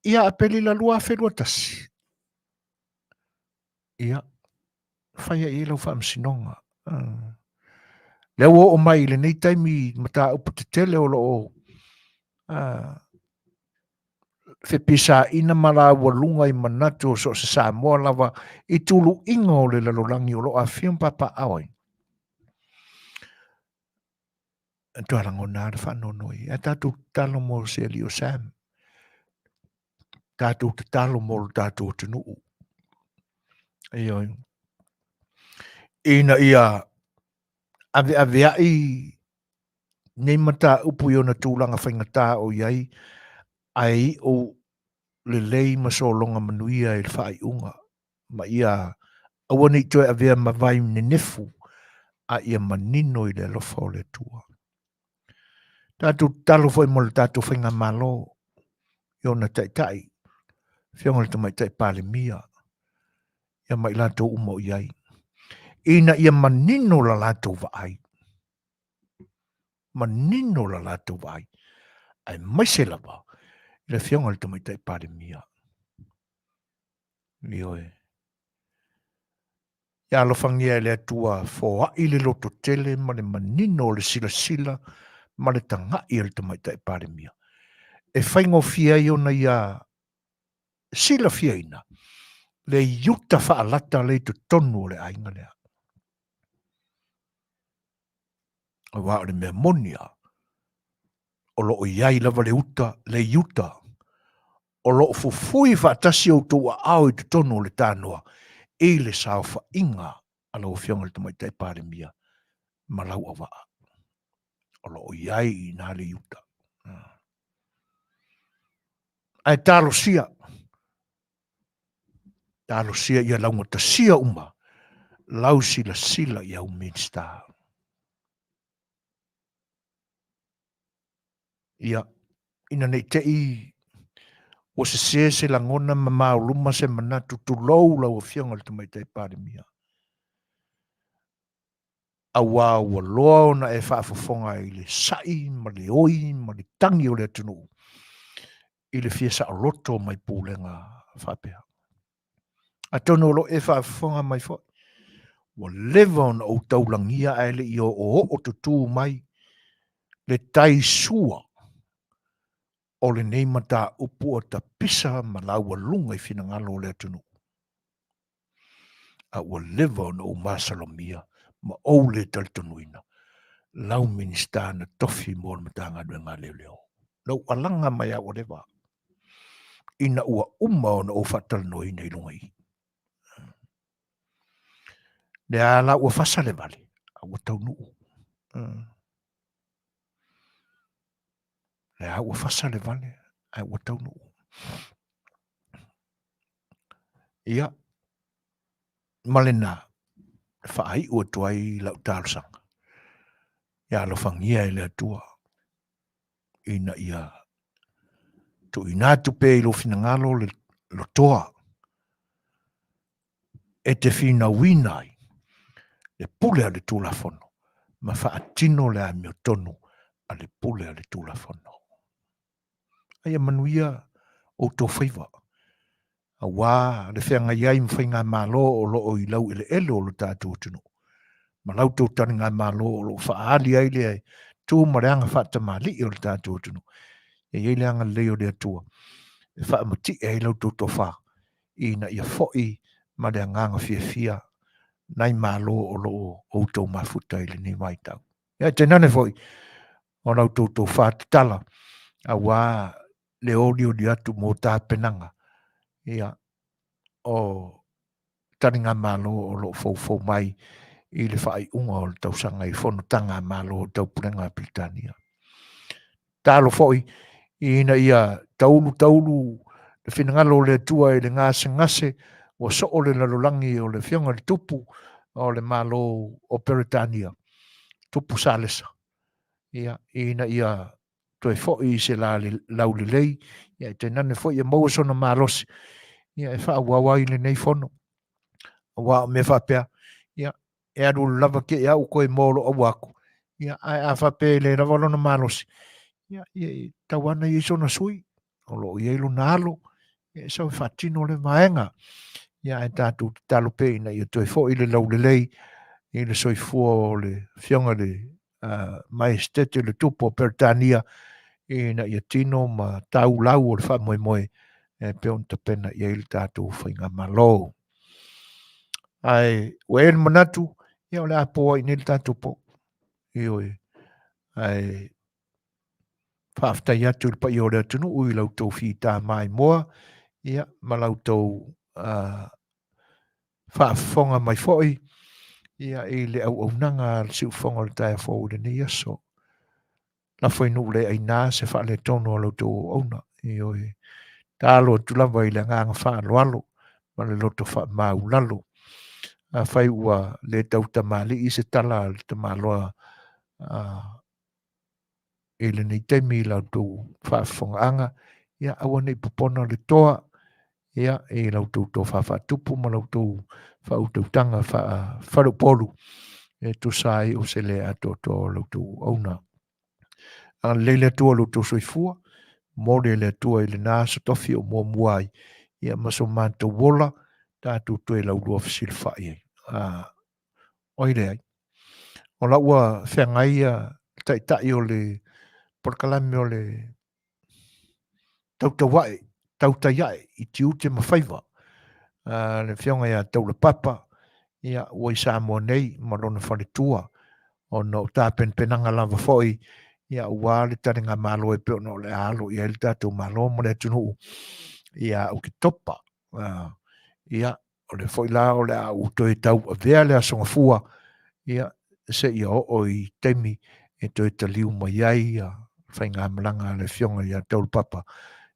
Ia apeli la lua whenua tasi. Ia, whaia i lau whaamsinonga. Leo o mai le nei taimi mata upu te tele o loo. Whepisa ina mara ua lunga i manatu o so se Samoa lava i tulu inga o le lalolangi o loo a whiam papa awai. Tuarango nāra whanonoi. A tātou talo mo se li o Sam. Tātou te talo mo tātou te nuu. Ioi. Ina ia ave ai nei mata upu i ona tūlanga whaingatā o iai ai o le lei masolonga Manuia i le whai unga. Ma ia awane i toi avea mawai nenefu a ia manino i le alofa o le tua. Tātou talo foi mo le tātou whainga malo i ona taitai. Whionga le tamai tai pāle mia. Ia mai lātou umo iai. Ina ia manino la lātou vaai. Manino la lātou vaai. Ai mai se lava. Le whionga le tamai tai pāle mia. Nioe. Ia alofangia le atua fōa i le loto tele ma le manino le sila sila ma le tanga i le tamai tai pāle mia. E whaingo fia i ona ia sila fia ina. Le yuta whaalata le tu tonu le ainga lea. Wa le mea monia. O lo o iai lava le uta, le yuta. O lo o fufui whaatasi o tua au i tu tonu le tānoa. E le sao wha inga ala o whionga le tamai tai pāre mia. Malau a waa. O lo o iai i nā le yuta. Ai tālo sia. Tālo sia ia launga ta sia uma. Lau sila sila ia uminstaa. Ia, ina nei te i o se langona ma mauluma se manatu tu lou lau o whionga le tamai tai pāre mia. Awa ua loa ona e whaafafonga i le sai, ma le oi, ma le tangi o le atunu. I le fia sa roto mai pūlenga whapea. A tono lo e whaafafonga mai fo. Wa lewa ona o taulangia e le i o tutu mai. Le tai sua. O le nei mata upu o ta pisa ma la ua lunga i fina ngalo le atunu. A ua lewa ona o masalomia ma o le taltonuina. Lau minista na tofi mo le matanga ngā leo. Lau alanga mai a o lewa. Ina ua uma ona o whatalanoina i lunga i. le ala ua fasa le vale ua taunuu le a ua fasa le vale ai ua taunuu ia malena fa'ai ua tuai lau talosaga ia alofagia i le atua ina ia tuuina atu pe i lo finagalo le lotoa e te finauina ai le pule a le tulafono ma fa'atino le a miotonu a le pule a le tulafono aia manuia outou faiva auā le feagai ai ma faiga mālō o lo'o i lau ele o lo tatou atunuu ma lau tou taniga mālō o lo'o fa'aali ai le tu ma le aga fa'atamali'i o le tatou atunuu e iai le aga lelei o le atua e fa'amati'i ai lau tou tofā ina ia fo'i ma le agaga fiafia nai mālō o lo'o outou mafuta i lenei maitau ia tenane fo'i o lau tou tofā tatala auā le oli atu mo tapenaga ia o taniga mālō o lo'o foufou mai i le fa'ai'uga o le tausaga i fonotaga mālō o taupulega Pilitania talo fo'i ina ia taulu le finagalo o le atua i le gasegase ua so'o le lalolagi o le fioga le tupu o le mālō o Peretania tupu salesa ia ina ia toe fo'i i se lau lelei ia e tainane fo'i e maua sona malosi ia e fa'auau ai lenei fono auā o mea fa'apea ia e alu lava ke'i a'u koe mo lo'au aku ia ae a fa'apea i le lava lona malosi ia i tauana i sona sui o lo'o iai lona alo ia sau e fa'atino le maega ia e tatou tatalo pe ina ia toe fo'i le lau lelei i le soifua o le fioga le maestete le tupu o Peretania ina ia tino ma taulau o le fa'amoemoe e pe ona tapena iai le tatou faiga mālō ai ua e le manatu ia o le a po ai nei le tatou po ioe ai fa'afetai atu i le pa'i o le atunuu i lautou fitā mai moa ia ma lautou fa'afofoga mai fo'i ia i le auaunaga le si'ufoga o le taeafou i lenei aso lafo inuu le ainā se fa'aletonu o lautou auauna ioe talo atu lava i le agaga fa'aloalo ma le loto fa'amaulalo afai ua le tautamali'i se tala le tamāloa i lenei taimi i lautou fa'afofoga'aga ia aua ne'i popona le toa ia i lautou tofa fa'atupu ma lautou fa'autautaga fa'alupolu e tusa ai o se lē atoatoa o lautou auna a lelei le atua o lautou soifua mo le atua i lenā sotofi o muamua ai ia ma so matou ola tatou toe laulua fesilifa'i ai oi leai o la'ua feagai ta'ita'i o le Polokalame o le tautaia'e i tiute ma faiva le fioga iā taulapapa ia ua i Samoa nei ma lona faletua ona o tapenapenaga lava fo'i ia ua le taliga mālō e pe ona o le alo ia le tatou mālō ma le atunuu ia o ke topa ia o le fo'i la o le a'u toe tauavea le asogafua ia se'i o'o i taimi e toe taliu mai ai faiga malaga le fioga iā taulapapa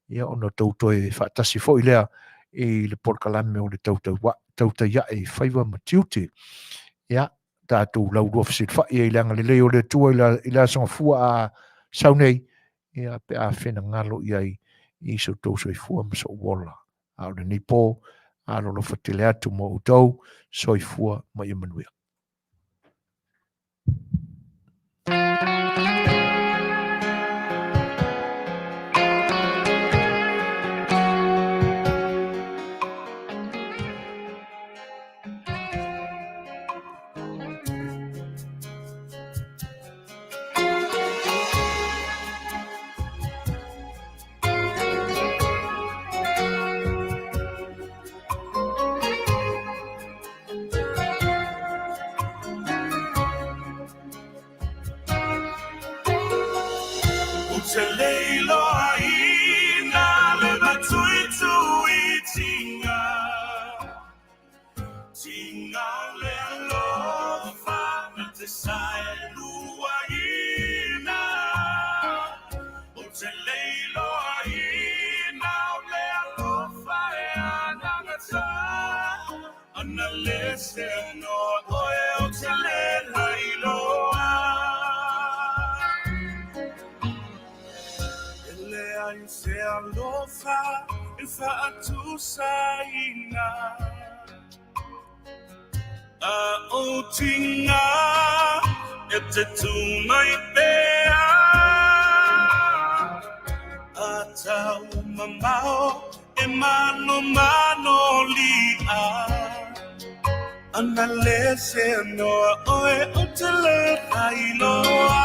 ia ona toutoe fa'atasi fo'i lea i le Polokalame o le tautaia'e faiva ma tiute ia tatou laulua fesilifa'i ai le aga lelei o le atua i le asogafua a saunei ia pe a fenagalo i ai i soutou soifua ma so'u ola a o lenei po a lolofa tele atu mo outou soifua ma ia manuia listen no oil to let Lei'ataualetaua. Ele se alofa if I to saina. Otinga ete tu mai pea. Ata umamao mano lia. Analyst no oe utele Lei'ataualetaua.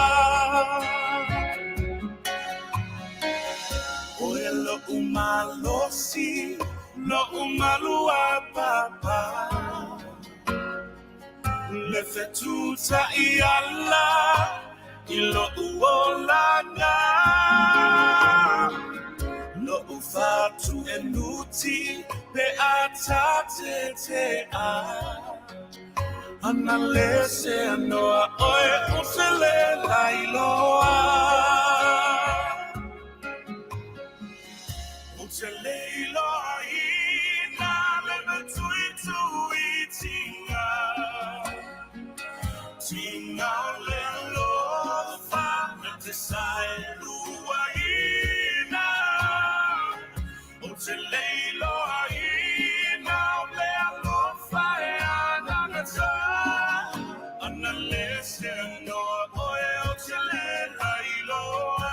Oe lo umalosi lo umalua papa. Le fetuta iala ilo uolaga. No ufatu enuti pe atate te a. Analyst no oe utele Lei'ataualetaua. Utele Lei'ataualetaua le Manufui tinga. Tinga le lofa te sailuaina. Utele Lei'ataualetaua le alofa anagata. Analyst no oe utele Lei'ataualetaua.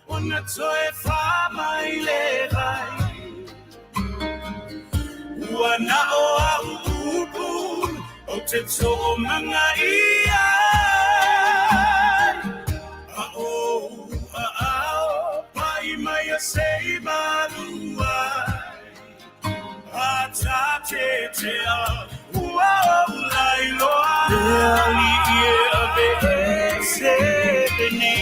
Una toe fa mai le vai. Wana o upu o te to manga ia. Pai mai a sei Manua. Ata te a Lei'ataualetaua. Ia se ni.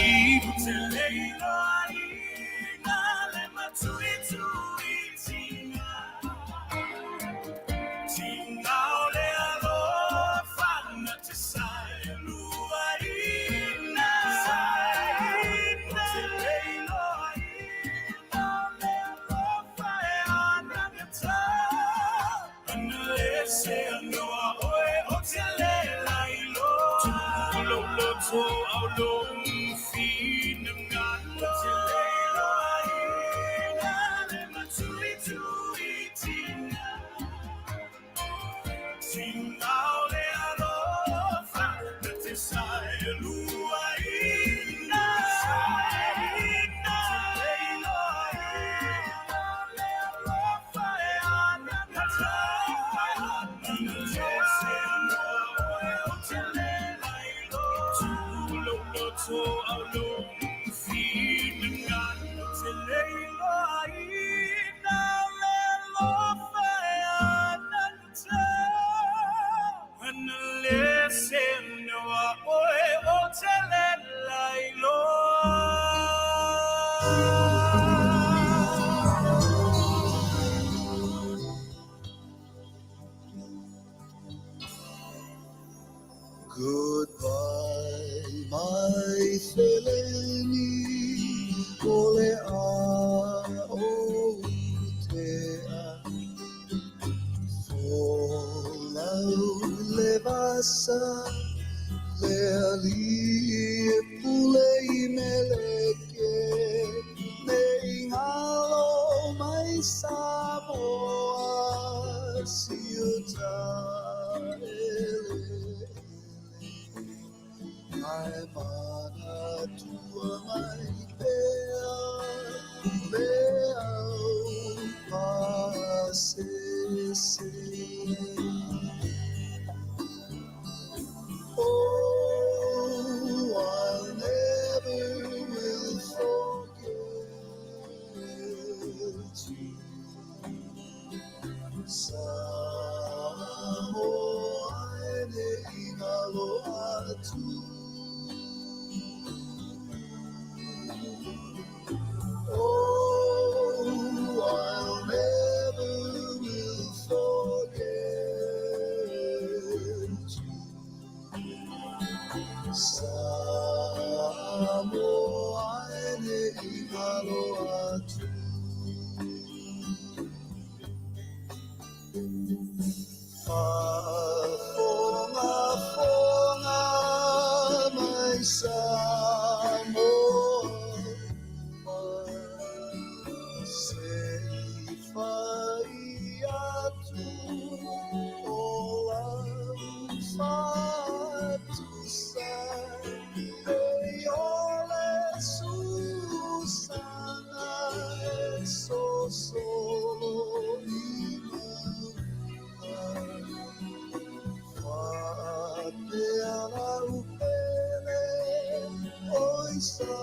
Goodbye, my Seleni, ole o tea. Folau levasa, leali pulei meleke, neingalo mai Samoa, siuta my mana tua mai pea, leau pasese. Oh, I never will forget you. Samoa Lei'ataualetaua. Oh, Samoa ene I halo atu. Fonga mai Samoa se fai atu o au fatu sai e ole Susana e so solo Oi sa